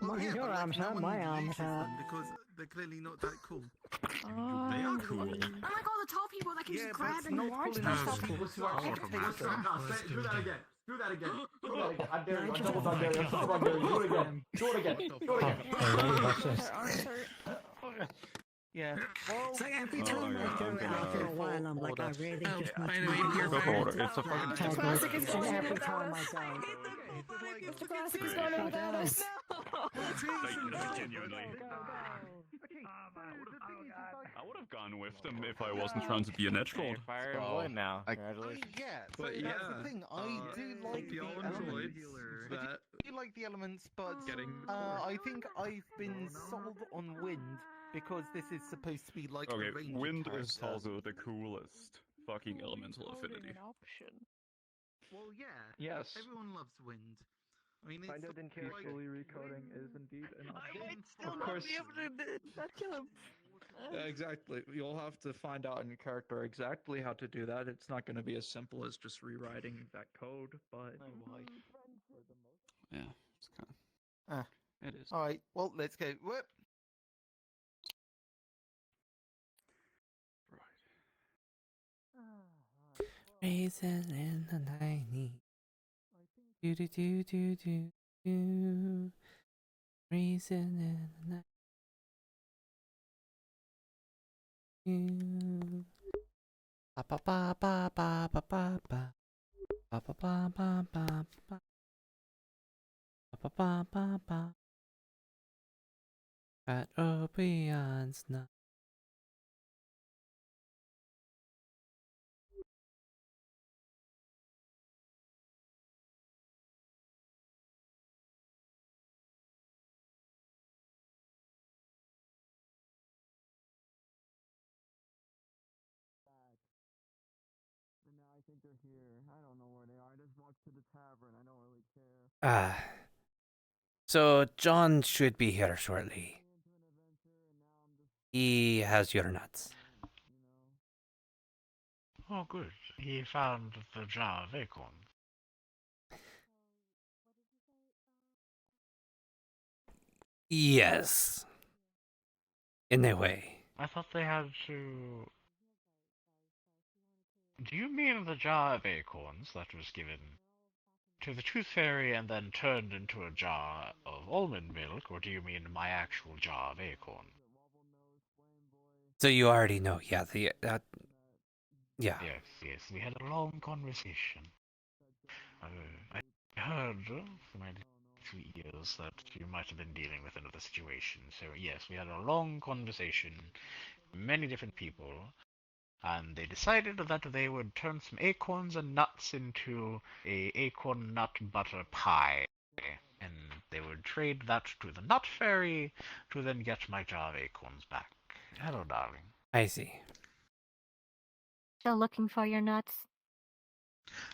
Well, yeah, Your but, like, arms no hurt, one my arms uses hurt. them because they're clearly not that cool. They are cool. I'm like all the tall people that can Yeah, just but grab it's and not launch cool enough themselves. for people to actually take them. Do that again. Do that again. Do that again. I dare you. I double dare you. I dare you. Do it again. Do it again. Do it again. Her arms hurt. Yeah. It's like every time I do it after a while, I'm like, I really just by need the way, to Pure Go Fire- for it. It's a fucking It's classic is going and in every without time I us. don't. The classic is going in without us. Genuinely. I would have gone with them if I wasn't trying to be an edge lord. Fire and Void now. Congratulations. Yeah, so But that's yeah, the thing. I do like the y'all elements. enjoyed I that. do like the elements, but Getting I think I've been sold on wind because this is supposed to be like Okay, a range wind character. is also the coolest fucking elemental affinity. Well, yeah. Yes. Everyone loves wind. I mean, Find it's out in like- character. Fully recoding is indeed an option. Of course. Not kill him. Yeah, exactly. You'll have to find out in your character exactly how to do that. It's not going to be as simple as just rewriting that code, but Yeah, it's kind of. It is. All right. Well, let's go. Whoop. Raisin in the 90s. Do do do do do do. Raisin in the 90s. Ba ba ba ba ba ba ba ba. Ba ba ba ba ba ba. Ba ba ba ba. At Opion's night. And now I think they're here. I don't know where they are. I just walked to the tavern. I don't really care. So John should be here shortly. He has your nuts. Oh, good. He found the jar of acorns. Yes. In a way. I thought they had to... Do you mean the jar of acorns that was given to the Tooth Fairy and then turned into a jar of almond milk, or do you mean my actual jar of acorn? So you already know, yeah, yeah. Yes, we had a long conversation. I heard from my two ears that you might have been dealing with another situation. So yes, we had a long conversation, many different people, and they decided that they would turn some acorns and nuts into a acorn nut butter pie. and they would trade that to the Nut Fairy to then get my jar of acorns back. Hello, darling. I see. Still looking for your nuts?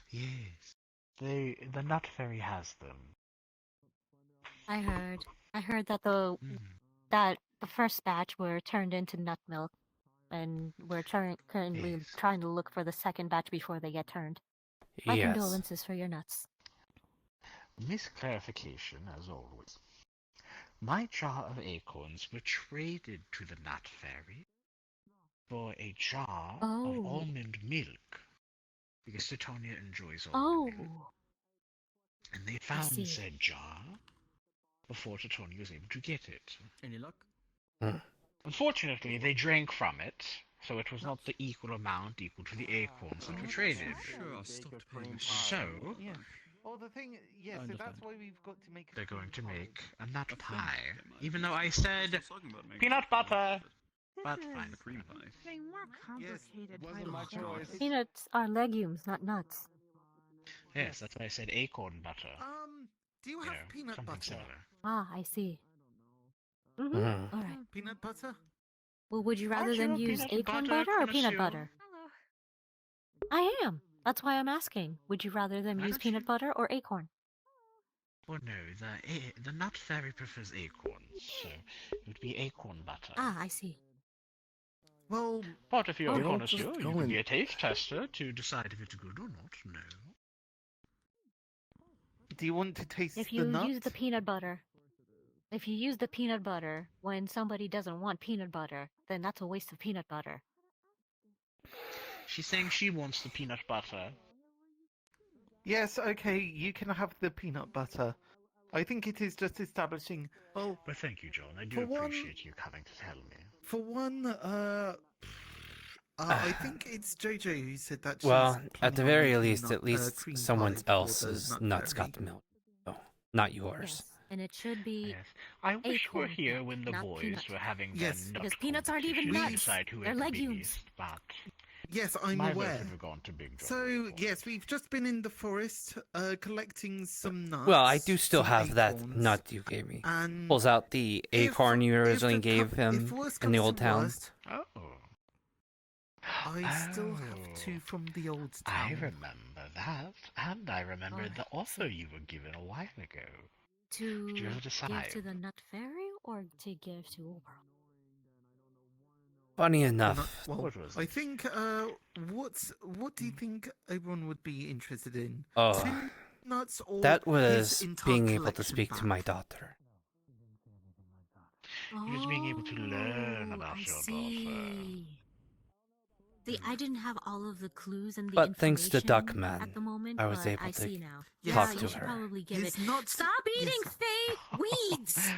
Yes. The Nut Fairy has them. I heard that the first batch were turned into nut milk, and we're currently trying to look for the second batch before they get turned. My Yes. condolences for your nuts. Misclarification, as always. My jar of acorns were traded to the Nut Fairy for a jar of almond milk, because Titonia enjoys almond milk. And they found said jar before Titonia was able to get it. Any luck? Unfortunately, they drank from it, so it was not the equal amount equal to the acorns that were traded. So, Yeah. Well, the thing, yes, so that's why we've got to make. They're going to make a nut pie, even though I said peanut butter. But fine. Getting more complicated. Wasn't my choice. Peanuts are legumes, not nuts. Yes, that's why I said acorn butter. Do you have peanut something butter? similar. Ah, I see. Mhm. All right. Peanut butter? Well, would you rather Aren't you them a use peanut acorn butter butter or peanut connoisseur? butter? I am. That's why I'm asking. Would you rather them Why use don't peanut butter or acorn? Well, no, the nut fairy prefers acorns, so it would be acorn butter. Ah, I see. Well, but if you're a I'll connoisseur, just you go can in. be a taste tester to decide if it's good or not. No. Do you want to taste If the you nut? use the peanut butter, when somebody doesn't want peanut butter, then that's a waste of peanut butter. She's saying she wants the peanut butter. Yes, okay, you can have the peanut butter. I think it is just establishing. Well, But thank you, John. I do For one- appreciate you coming to tell me. for one, I think it's JJ who said that. Well, she's at the planning on very making least, at least cream someone pie for else's the nut nuts fairy. got the milk. Oh, not yours. And it should be Yes. I wish you were acorn here milk, when the not boys peanut. were having Yes. their nut Because peanuts aren't even competition to nuts. decide who They're ate the legumes. biggest, but Yes, I'm my aware. vote would have gone to Big John. So yes, we've just been in the forest, collecting some nuts. Well, I do still some have that acorns, nut you gave me. And Pulls out the acorn you originally gave him if worst in the comes old to town. worst, Oh. I still have two from the old town. I remember that, and I remember the offer you were given a while ago. To Did you ever give decide? to the nut fairy or to give to Oberon? Funny enough, Well, What was I it? think. What do you think everyone would be interested in? Oh, 2 nuts or that his was entire being able to collection speak to back? my daughter. Just being able to learn about I your daughter. see. See, I didn't have all of the clues and the But thanks to information Duckman, at the moment, I was but able I to see now. talk Yeah, to you should her. probably give His it. nuts- Stop eating yes. fake weeds!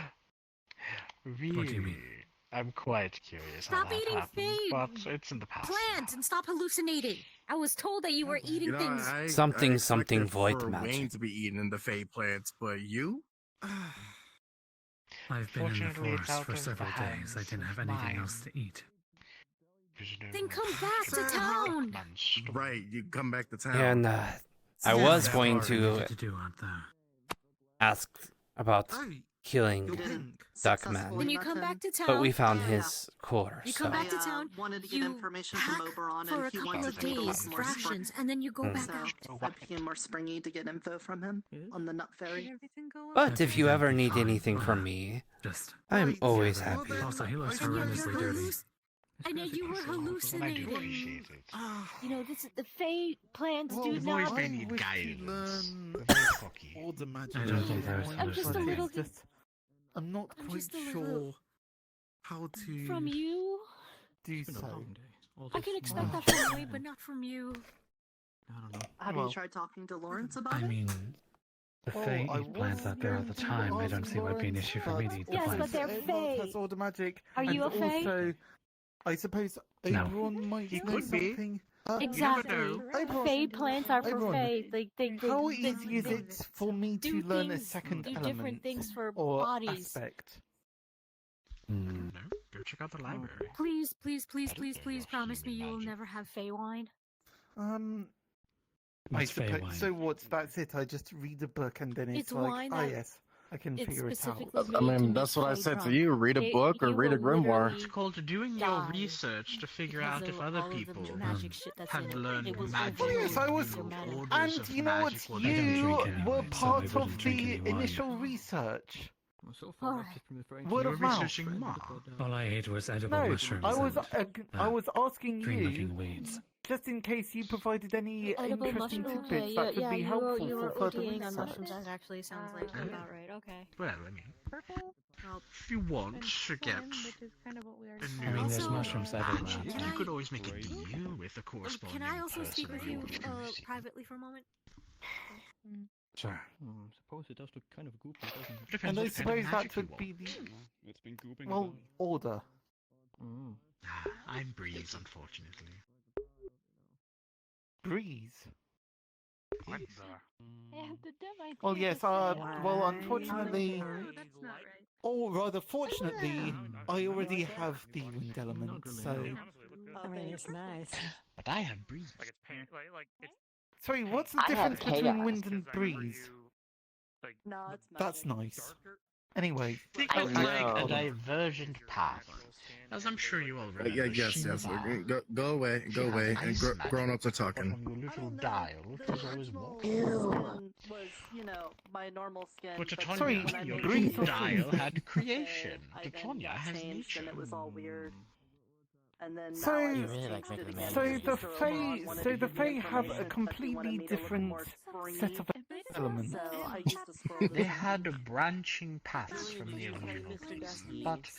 Really? What do you mean? I'm quite curious Stop how that eating happened, fake but it's in the past. Plant and stop hallucinating. I was told that you were eating You know, things. I Something expected void for magic. Wayne to be eating the fey plants, but you? I've been in the Fortunately, it's forest out for of the several days. I hands didn't have of anything mine. else to eat. Then come back to town. Right, you come back to town. And I Yeah, was that going part. to to do out there. ask about Oh, killing you're pink. Duckman, Then you come back to town. but we found his core. You So come back to town. Wanted to get you information pack from Oberon, for and a he couple wanted of to make it a lot days, more spring. rations, and then you go back So out. I became more springy to get info from him on the nut fairy. But if you ever need anything from me, I'm always happy. Also, he looks And you're horrendously dirty. I know you were I do hallucinating. appreciate it. You know, this is the Fae plants Well, do The boys not. may need wish to guidance. learn They're very cocky. all the magic. I don't think there's I'm just a little I'm not I'm quite just a little- sure how to From you? do so. I can expect that from Wayne, but not from you. I don't know. Have Well, you tried talking to Lawrence about I it? mean, the Well, Fae I eat plants was out there all the going to time. I don't ask see why it'd be an Lawrence, issue for me to eat the Yes, but plants. they're Everyone has Fae. all the magic. Are you and a Fae? Also, I suppose No. everyone might He know could be. something. Exactly. Oberon, Fae plants are for Oberon, Fae. how easy is it for me to do learn a things- second do element different things for or bodies. aspect? No, go check out the library. Please, please, please, That'll please, be please enough promise me human you will magic. never have Fae wine. I What's Fae suppose. wine? So what? That's it. I just read a book and then it's, It's like, wine ah, that- yes. I can It's figure it out. specifically I made to mean, make that's what I Faye said to drunk. you. Read a They- book or you read a will grimoire. literally It's called doing your die research to figure because out if of other all of the people magic shit that's have in it. learned It will magic. Oh yes, I was, your mana. Orders and of you know what? magic, what I don't You drink anyway, were so I part wouldn't of drink the any wine. initial research. So far, Alright. I've just been referring to Word You of were mouth. researching Ma. All I ate was edible No, mushrooms I was asking green-looking you, weeds. just in case you provided any Edible interesting mushroom. tidbits Okay, that could be you helpful were for further ODing on research. mushrooms. That actually sounds like about right. Okay. Well, I mean, Well, if you want to get which is kind of what we already a I mean, there's new mushrooms everywhere. magic, Can you I- could always make a deal with the corresponding can I also speak with person you you're choosing. privately for a moment? Sure. Suppose it does look kind of goopy, doesn't it? Depends And I what kind of suppose magic that you would want. be the It's been gooping. well order. I'm Breeze, unfortunately. Breeze. What Well, yes. Well, unfortunately, that's not right. or rather, fortunately, I already have the wind element. So, I mean, it's nice. But I have Breeze. Like it's pain. Like it's. sorry, what's the I have difference between chaos. wind and breeze? No, it's That's nice. Anyway, Think of like a divergent path. As I'm sure you all remember. Yes. Go away. Go away. And grown-ups are talking. On your little dial, there's always more. was, you know, my normal skin. But to but Tonya, when I your made little it, dial had creation. I To then Tonya has changed nature. and it was all weird. And then So- now I You just really like changed making it a again. so magic. the Mr. Fae, Oberon wanted so to the give me Fae have a information, but he completely wanted me to look different more set of free. elements. So I used to scroll They the had branching paths from the original place, but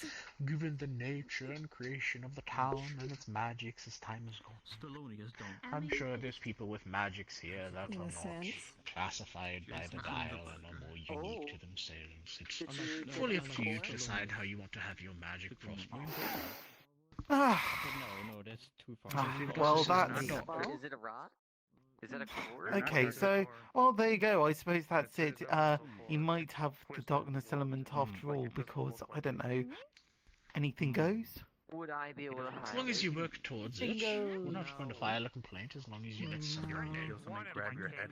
given the nature and creation of the town and its magics as time has gone, Stallone is done. I'm sure there's people with magics here that In are a not sense. classified by the dial and are more unique to themselves. It's Did you get fully it up to you before? to decide how you want to have your magic prosper. No, that's too far. Well, that's Is it a rock? Is it a core? okay. So, well, there you go. I suppose that's it. You might have the darkness element after all, because I don't know. Anything goes. Would I be able to hide As long as you work towards it, Bingo. we're not going to file a complaint as long as you let some your name Grab your head.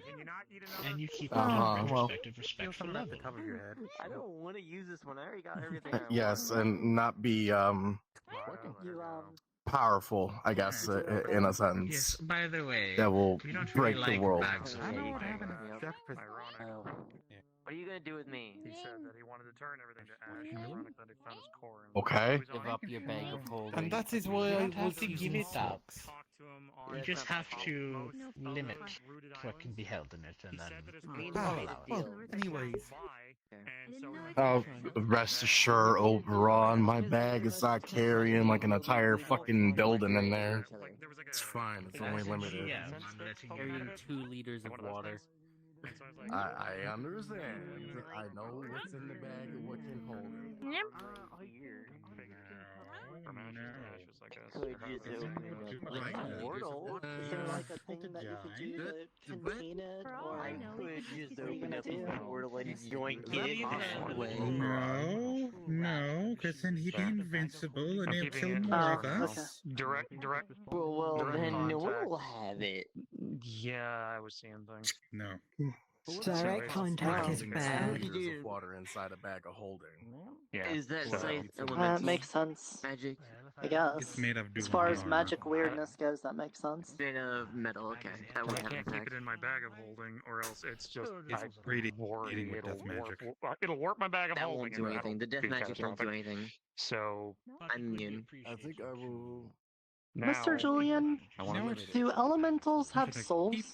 and you keep it at a well. retrospective, respectful level. I don't want to use this one. I already got everything. I Yes, want. and not be You powerful, I guess, in a Yes, sense. by the way, That will we don't break really the like world. bags of I know holding. What are you gonna do with me? He said that he wanted to turn everything to ash. Ironic that he found his core. Okay. Give up your bag of holding. And that is why You I don't have was to give using it up. socks. You just have to limit what can be held in it, and then allow it. Well, anyways. Rest assured, Oberon, my bag is not carrying like an entire fucking building in there. It's fine. It's only limited. Yeah, I'm letting Carrying you 2 liters of water. I understand. I know what's in the bag and what can hold it. Could you do like a portal? Is there like a thing that you could do to contain it, or could you just open up a portal and join it? No, because then he'd be invincible and he'll kill more Oh, of us. Direct. Well, direct then no one contact. will have it. Yeah, I was seeing things. No. Direct contact is bad. Liters of water inside a bag of holding. Yeah. Is that so- science That elemental makes sense. magic? I guess. It's made of As far as armor. magic weirdness goes, that makes sense. Made of metal. Okay, that I would have can't keep impact. it in my bag of holding, or else it's just. It's I really worry eating with it'll death magic. It'll warp my bag of That holding. won't do and anything. The that'll death be magic won't do catastrophic. anything. So I'm immune. I think I will. now, Mr. Julian, I want to No, limit it. do elementals have Should I souls? keep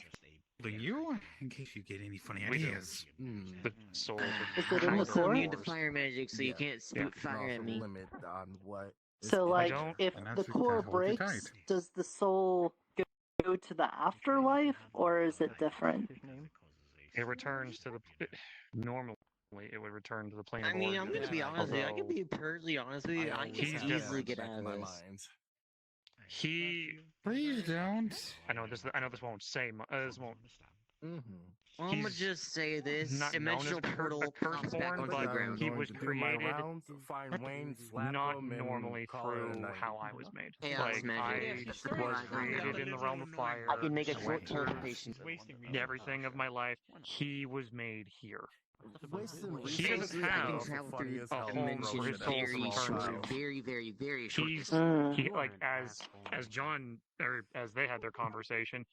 holding you in case you get any funny We do. ideas. the souls. Is it in I'm the also core? immune to fire magic, so you can't Yeah. spout fire at me. Limit on what. is So, in like, it. don't- if And the that's core what hold you breaks, tight. does the soul go to the afterlife, or is it different? It returns to the. Normally, it would return to the plane I of mean, I'm origin. gonna be honest with you. I can Although be perfectly honest with you. I He's can just easily get Back out in of my this. mind. He. Please don't. I know this won't say. This won't. I'm gonna He's just say this: not known as dimensional the portal pops back firstborn, onto but the ground. he was to do my created rounds, find Wayne, slap not him, and normally call it a through night. how I was made. Chaos Like magic. I was created in the realm of fire. I can make a short went through teleportation. everything of my life. He was made here. He doesn't have travel through a home for his soul to return to. Very short He's distance. he like as John or as they had their conversation.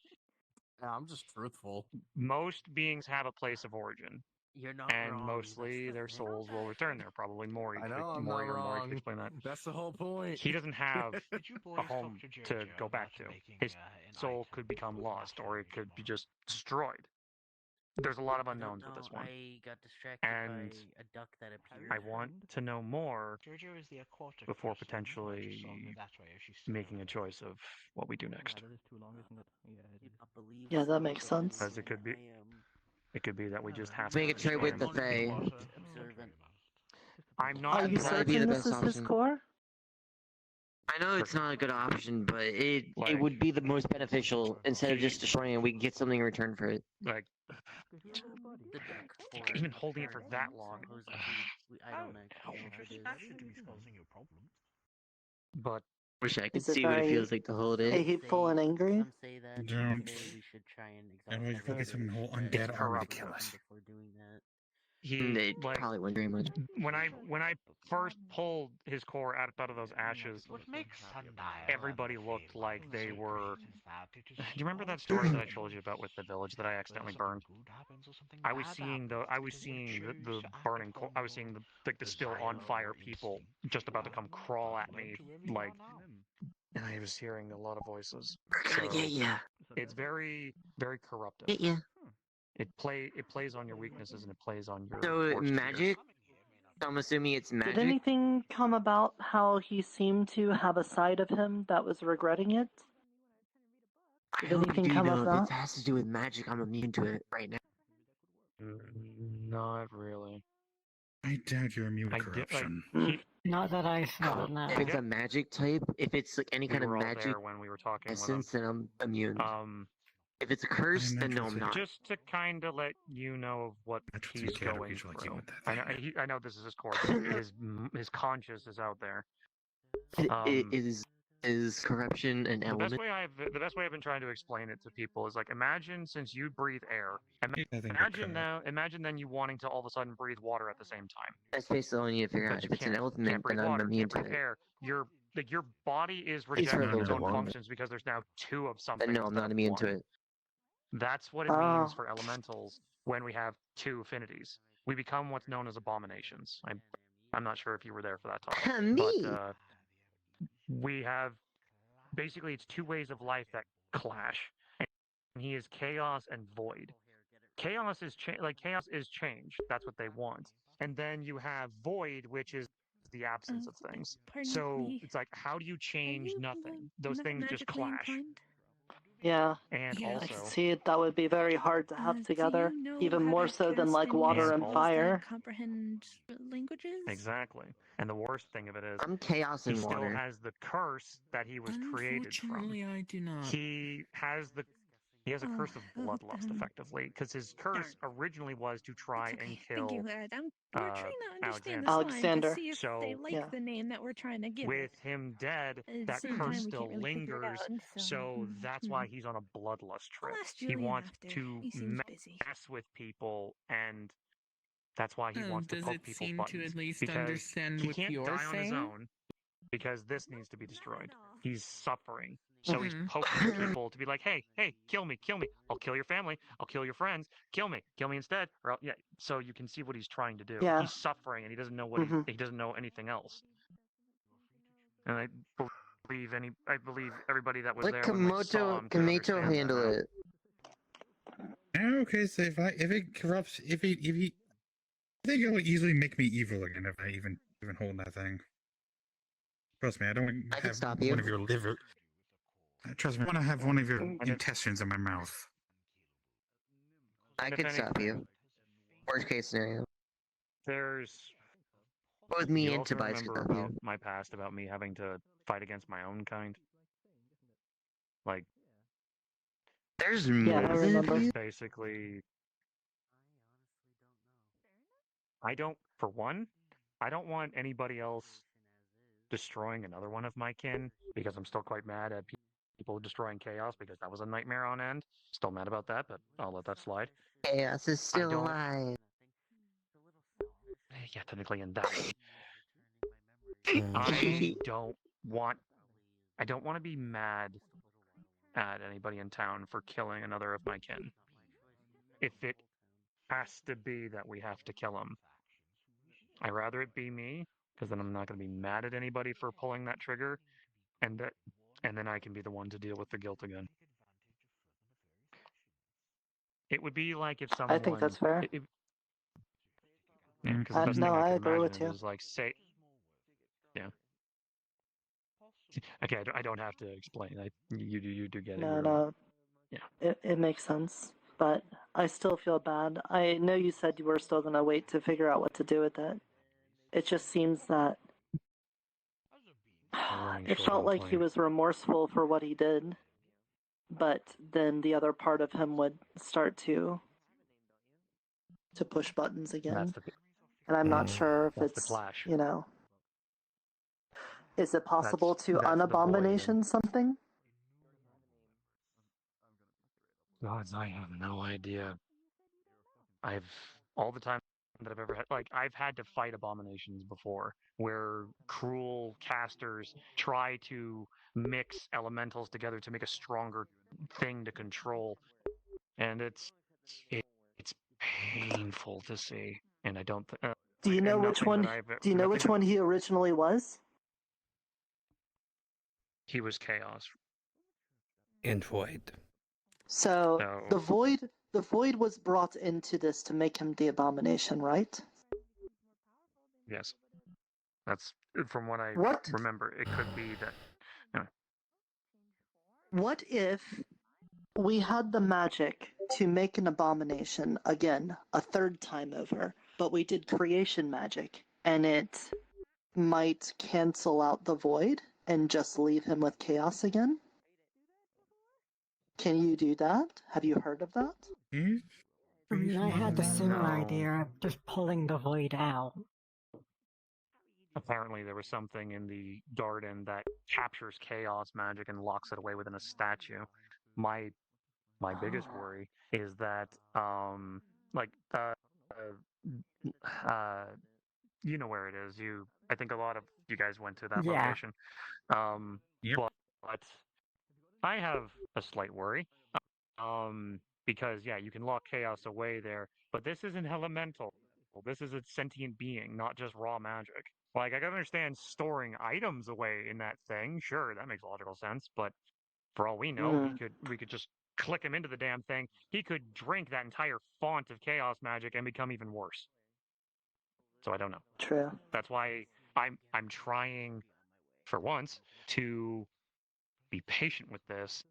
I'm just truthful. Most beings have a place of origin. You're not and wrong. mostly their souls will return there. Probably Maury. I know I'm Maury not or Maury wrong. could explain that. That's the whole point. He doesn't have Did you boys a home talk to Jojo go back about to. making, His an soul item could become for lost, or it after could be just destroyed. There's a lot of unknowns with this one, I got distracted and by a duck that appeared. I want to know more Jojo is the aquatic before person. potentially Just solve it that way if she's still making a choice of what we do next. that is too long, isn't it? Yeah, it is. Yeah, that makes sense. Because it could be that we just have Make to a trade with the destroy Fae. him. Observant. I'm not. Are you certain this is his core? I know it's not a good option, but it would be the most beneficial. Instead of just destroying it, we can get something in return for it. Like even holding it for that long. I don't actually know what it is. accidentally causing you problems. But wish I could Is it see what it very feels like to hold it. hateful and angry? Some say that. Some say we should try and And we exhaust get some whole everything undead army to kill us. before doing that. he like probably wouldn't very much. when I first pulled his core out of those ashes, What makes Sundial everybody looked like they were. Do you remember that story that I told you about with the village that I accidentally burned? I was seeing the burning. I was seeing the still on fire people just about to come crawl at me, like, and I was hearing a lot of voices. We're gonna get ya. It's very very corruptive. Get ya. It plays on your weaknesses and it plays on your. So worst magic. I'm assuming it's magic. Did anything come about how he seemed to have a side of him that was regretting it? Did anything come of If that? it has to do with magic, I'm immune to it right now. Not really. I doubt you're immune to corruption. Not that I saw, no. If it's a magic type, if it's like any kind of were all magic there when we were talking with essence, then I'm immune. If it's a curse, then no, I'm not. Just to kind of let you know of what he's going through. I know this is his core. His conscience is out there. Is corruption an element? The best way I've been trying to explain it to people is like, imagine since you breathe air, imagine then you wanting to all of a sudden breathe water at the same time. That's basically all you need to figure out. If it's an element, then I'm immune to it. Air. Your body is rejecting its own functions because there's now two of something. No, I'm not immune to it. That's what it means for elementals when we have two affinities. We become what's known as abominations. I'm not sure if you were there for that talk. But we have basically it's two ways of life that clash. And he is chaos and void. Chaos is change. That's what they want. And then you have void, which is the absence of things. So it's like, how do you change nothing? Those things just clash. Yeah, And I also, can see it. That would be very hard to have together, even more so than like water and fire. Comprehend languages. Exactly. And the worst thing of it is, I'm chaos and he water. still has the curse that he was created from. Unfortunately, I do not. He has a curse of bloodlust, effectively, because his curse originally was to try and kill. Thank you, Ed. We're trying to understand Alexander. this line to see if they like the name that we're trying to give With it. him dead, At the that same curse time, we still can't really figure it lingers. out, So that's why he's on a bloodlust trip. ask He Julian wants after. to He seems busy. mess with people, and that's why he wants to Does poke it people's seem buttons. to at least because understand he what can't you're die on his saying? own because this needs to be destroyed. He's suffering. So he's poking people to be like, hey, kill me. I'll kill your family. I'll kill your friends. Kill me instead. Or yeah. So you can see what he's trying to do. Yeah. He's suffering and he doesn't know he doesn't know anything else. And I believe everybody that was Let there when we saw him could Komoto understand handle that. it. Okay, so if it corrupts, if he, I think it'll easily make me evil again if I even hold that thing. Trust me, I don't want to have one of your liver. Trust me, I want to have one of your intestines in my mouth. I could stop you. Worst case scenario. There's. Both me you and also Tobias could remember stop about you. my past about me having to fight against my own kind. Like. There's more than a few. Basically, I don't want anybody else destroying another one of my kin because I'm still quite mad at people destroying chaos because that was a nightmare on end. Still mad about that, but I'll let that slide. Chaos is still alive. yeah, technically in that one. Mm. I don't want to be mad at anybody in town for killing another of my kin. If it has to be that we have to kill him, I'd rather it be me, because then I'm not going to be mad at anybody for pulling that trigger, and then I can be the one to deal with the guilt again. It would be like if someone. I think that's fair. Yeah, because the best no, thing I I can agree with imagine you. is like say. Yeah. Okay, I don't have to explain. You do get it. No. Yeah. It makes sense, but I still feel bad. I know you said you were still gonna wait to figure out what to do with it. It just seems that it felt like he was remorseful for what he did, but then the other part of him would start to push buttons again. And I'm not sure if That's the it's, clash. is it possible to that's the void, unabomination something? Gods, I have no idea. All the time that I've ever had, like, I've had to fight abominations before, where cruel casters try to mix elementals together to make a stronger thing to control, and it's painful to see. And I don't. Do you know which one? Do you know which one he originally was? He was chaos. And void. So the void was brought into this to make him the abomination, right? Yes, that's from what I remember. It could be that. What if we had the magic to make an abomination again a third time over, but we did creation magic and it might cancel out the void and just leave him with chaos again? Can you do that? Have you heard of that? I mean, I had the similar idea of just pulling the void out. Apparently, there was something in the garden that captures chaos magic and locks it away within a statue. My biggest worry is that, you know where it is. I think a lot of you guys went to that location. But I have a slight worry. Because you can lock chaos away there, but this isn't elemental. This is a sentient being, not just raw magic. Like, I can understand storing items away in that thing. Sure, that makes logical sense. But for all we know, we could just click him into the damn thing. He could drink that entire font of chaos magic and become even worse. So I don't know. True. That's why I'm trying, for once, to be patient with this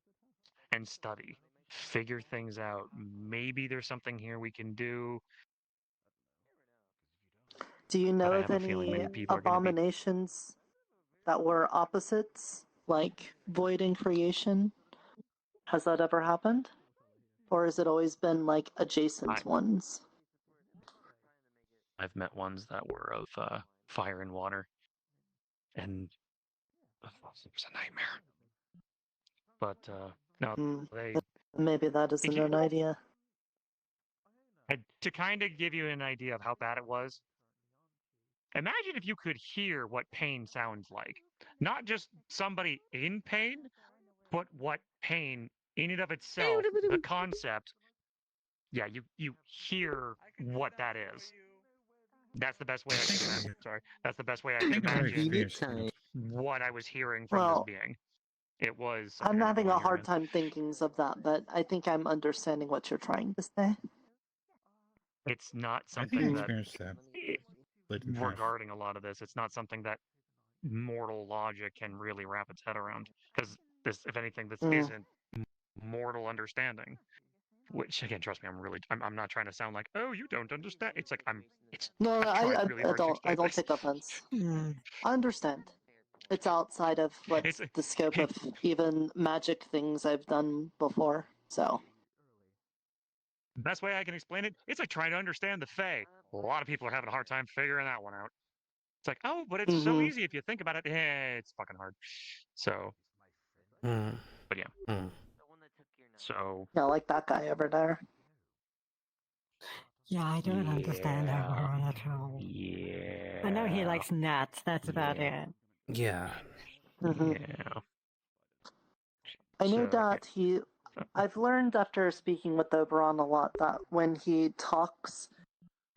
and study, figure things out. Maybe there's something here we can do. Do you know of any abominations that were opposites, like void and creation? Has that ever happened? Or has it always been like adjacent ones? I've met ones that were of fire and water, and it was a nightmare. But no, Maybe that isn't an idea. To kind of give you an idea of how bad it was, imagine if you could hear what pain sounds like. Not just somebody in pain, but what pain in and of itself, the concept. Yeah, you hear what that is. That's the best way I can imagine. Sorry, that's the best way I can imagine what I was hearing from this being. It was. I'm having a hard time thinking of that, but I think I'm understanding what you're trying to say. It's not something regarding a lot of this. It's not something that mortal logic can really wrap its head around. Because this, if anything, this isn't mortal understanding. Which again, trust me, I'm not trying to sound like, oh, you don't understand. It's like I don't take offense. I understand. It's outside of what's the scope of even magic things I've done before, so. Best way I can explain it, it's like trying to understand the Fae. A lot of people are having a hard time figuring that one out. It's like, oh, but it's so easy if you think about it. It's fucking hard. So, but yeah. So. Yeah, like that guy over there. Yeah, I don't understand Oberon at all. Yeah. I know he likes gnats, that's about it. Yeah. Yeah. I know So, that I've learned after speaking with Oberon a lot that when he talks,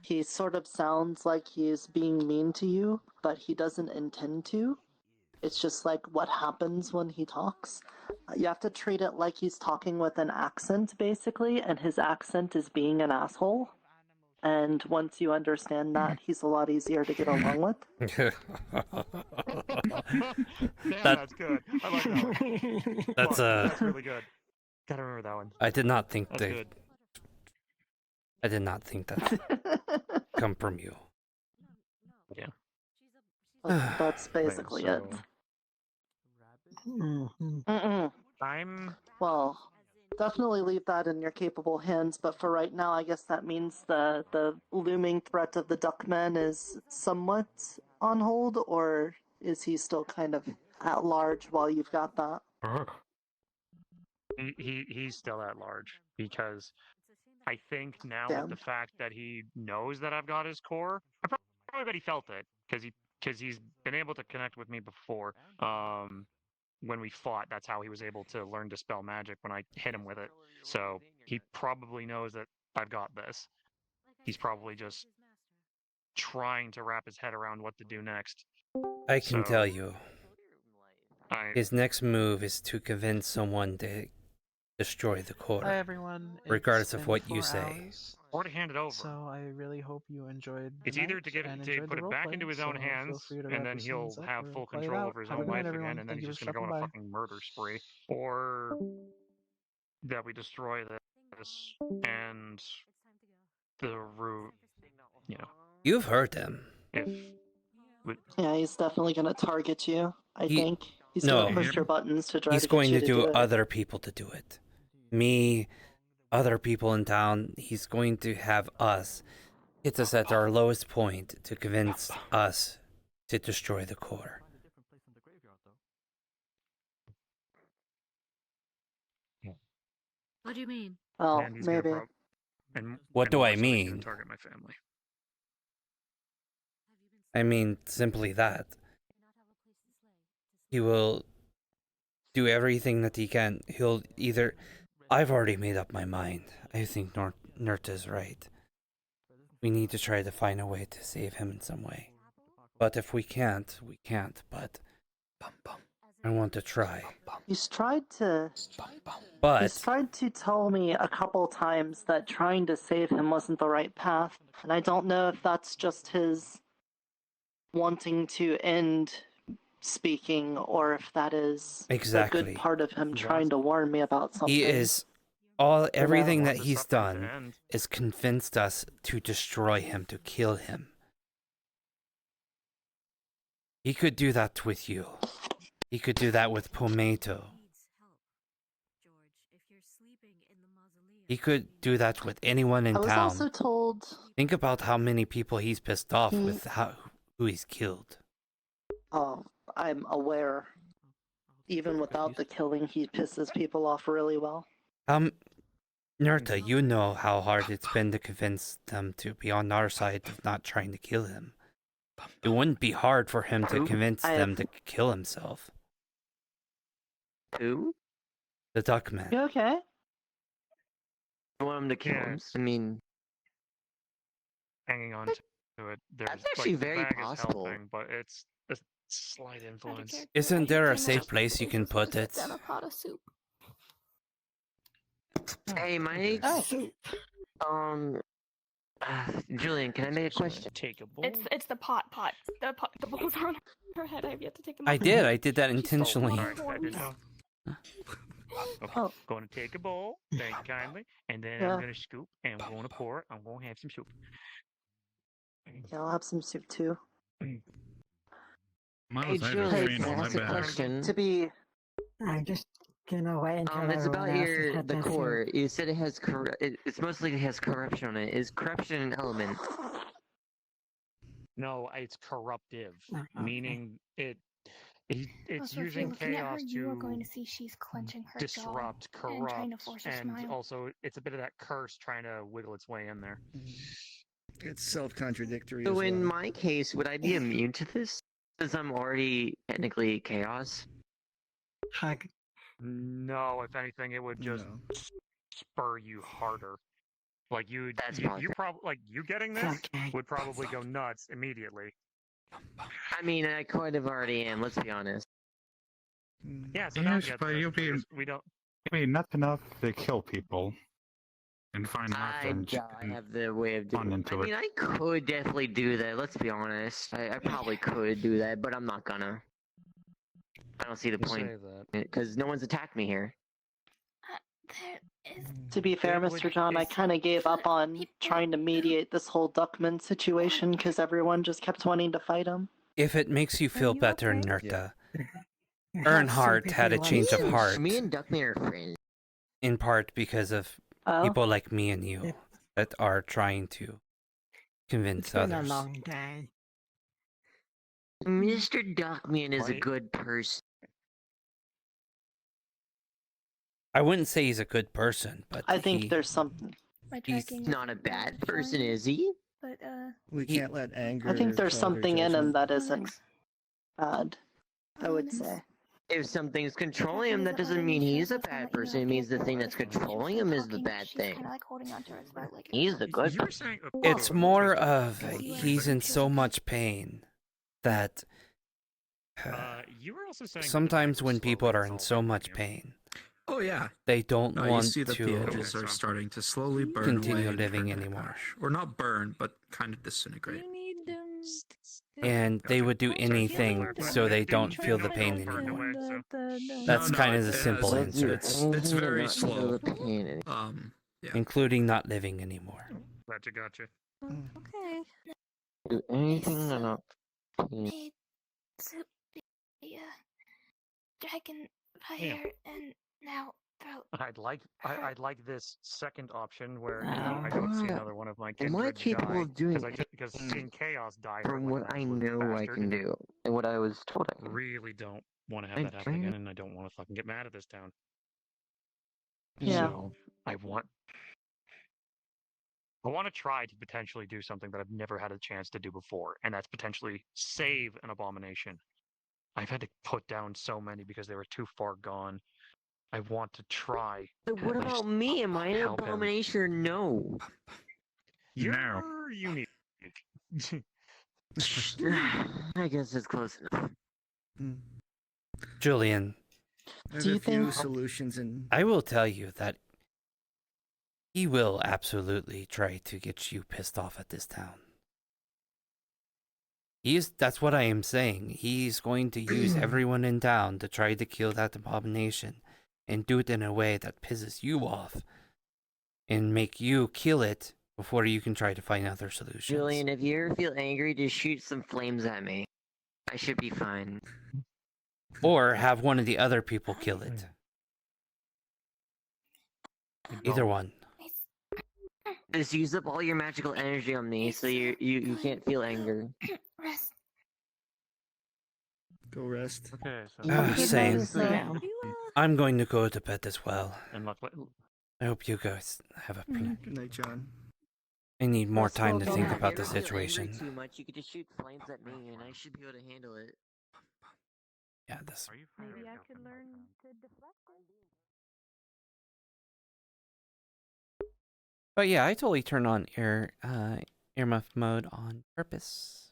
he sort of sounds like he's being mean to you, but he doesn't intend to. It's just like what happens when he talks. You have to treat it like he's talking with an accent, basically, and his accent is being an asshole. And once you understand that, he's a lot easier to get along with. That's good. I like that one. That's That's really good. Gotta remember that one. I did not think That's good. I did not think that come from you. Yeah. That's basically it. Well, definitely leave that in your capable hands, but for right now, I guess that means the looming threat of the Duckman is somewhat on hold, or is he still kind of at large while you've got that? He's still at large because I think now with the fact that he knows that I've got his core, I probably bet he felt it because he's been able to connect with me before. When we fought, that's how he was able to learn Dispel Magic when I hit him with it. So he probably knows that I've got this. He's probably just trying to wrap his head around what to do next. I can tell you. His next move is to convince someone to destroy the core. Hi everyone. Regardless It's of been what you 4 say. hours, Or to hand it over. So I really hope you enjoyed. It's either to get to put it back into his own hands, and then he'll have full control over his own life again, and then he's just going to go on a fucking murder spree, or that we destroy this and the root. You know, You've heard him. Yeah, he's definitely going to target you, I think. He's No, going to push your buttons to try he's to going get to you do to do it. other people to do it. Me, other people in town. He's going to have us hit us at our lowest point to convince us to destroy the core. What do you mean? Oh, and he's maybe. What do more I so, he's gonna mean? target my family. I mean simply that. He will do everything that he can. He'll either... I've already made up my mind. I think Nerta's right. We need to try to find a way to save him in some way. But if we can't, we can't. But I want to try. He's tried to... But... He's tried to tell me a couple times that trying to save him wasn't the right path, and I don't know if that's just his wanting to end speaking, or if that is a Exactly. good part of him trying to warn me about something. He is... Everything that he's done is convinced us to destroy him, to kill him. He could do that with you. He could do that with Pomato. He could do that with anyone in I was town. also told... Think about how many people he's pissed off with who he's killed. Oh, I'm aware. Even without the killing, he pisses people off really well. Nerta, you know how hard it's been to convince them to be on our side of not trying to kill him. It wouldn't be hard for him to convince them to kill himself. Who? The Duckman. You okay? I want him to kill him. I mean, Hanging on to it. That's actually the very bag is possible. helping, but it's a slight influence. Isn't there a safe place you can put it? Down a pot of soup. Hey, my Julian, can I make a question? Take a bowl. It's the pot. The bowls are on her head. I have yet to take them. I off. did that intentionally. Okay, going to take a bowl, thank you kindly, and then I'm going to scoop, and I'm going to pour it. I'm going to have some soup. Yeah, I'll have some soup too. Hey, Julian, can I ask a question? To be... I'm just gonna wait until it's about everyone else has the had their core. soup. You said it has it's mostly has corruption on it. Is corruption an element? No, it's corruptive, Okay. meaning It's Also, if you're using looking at her, chaos you are going to to see she's clenching her disrupt, jaw and trying to corrupt, force a and smile. also it's a bit of that curse trying to wiggle its way in there. It's self-contradictory So as in well. my case, would I be immune to this since I'm already technically chaos? No, if anything, it would just spur you harder. Like you probably like you getting this would probably go nuts immediately. I mean, I kind of already am. Let's be honest. Yeah, so now Yes, but you'll be. we don't. I mean, that's enough to kill people and find laughter and I have the way of fun doing. into I mean, it. I could definitely do that. Let's be honest. I probably could do that, but I'm not gonna. I don't see the You point say that. because no one's attacked me here. To be fair, Mr. John, I kind of gave up on trying to mediate this whole Duckman situation because everyone just kept wanting to fight him. If it makes you feel better, Nerta, Have Earnhart had a change of heart, Me and Duckman are friends. in part because of people like me and you that are trying to convince It's been a others. long day. Mr. Duckman is a good person. I wouldn't say he's a good person, but I think there's something. he's not a bad person, is he? But We can't let anger. I think there's cloud our something in him judgment. that isn't bad. I would say. If something's controlling him, that doesn't mean he's a bad person. It means the thing that's controlling him is the bad thing. He's the good person. It's more of he's in so much pain that You were also saying sometimes when people are in so much pain, Oh yeah. they don't No, want you see that the to edges are starting to slowly burn continue away and living turn to anymore. ash. Or not burn, but kind of disintegrate. And they would do anything so they don't feel the pain anymore. That's kind of the simple answer. It's very Not slow. feel the pain. Yeah. Including not living anymore. Gotcha. Okay. Do anything or not. Dragon fire and now throat. I'd like this second option where I don't see another one of my Am I kindred capable die of doing because seeing chaos die for hurt like what an I absolute know I bastard. can do and what I was told I can. Really don't want to have that happen again, and I don't want to fucking get mad at this town. Yeah. So I want to try to potentially do something that I've never had a chance to do before, and that's potentially save an abomination. I've had to put down so many because they were too far gone. I want to try. But what about me? Am I an help him. abomination or no? You're unique. I guess it's close enough. Julian, There's Do you a few think- solutions in. I will tell you that he will absolutely try to get you pissed off at this town. That's what I am saying. He's going to use everyone in town to try to kill that abomination and do it in a way that pisses you off and make you kill it before you can try to find other solutions. Julian, if you ever feel angry, just shoot some flames at me. I should be fine. Or have one of the other people kill it. Either one. Just use up all your magical energy on me so you can't feel anger. Rest. Go rest. Okay, Same. I'm going to go to bed as well. And luckily, I hope you guys have a plan. Good night, John. I need more time to Yeah, think if about you the ever feel situation. angry too much, you could just shoot flames at me, and I should be able to handle it. Yeah, this. Maybe I could learn to deflect it. But yeah, I totally turn on earmuff mode on purpose.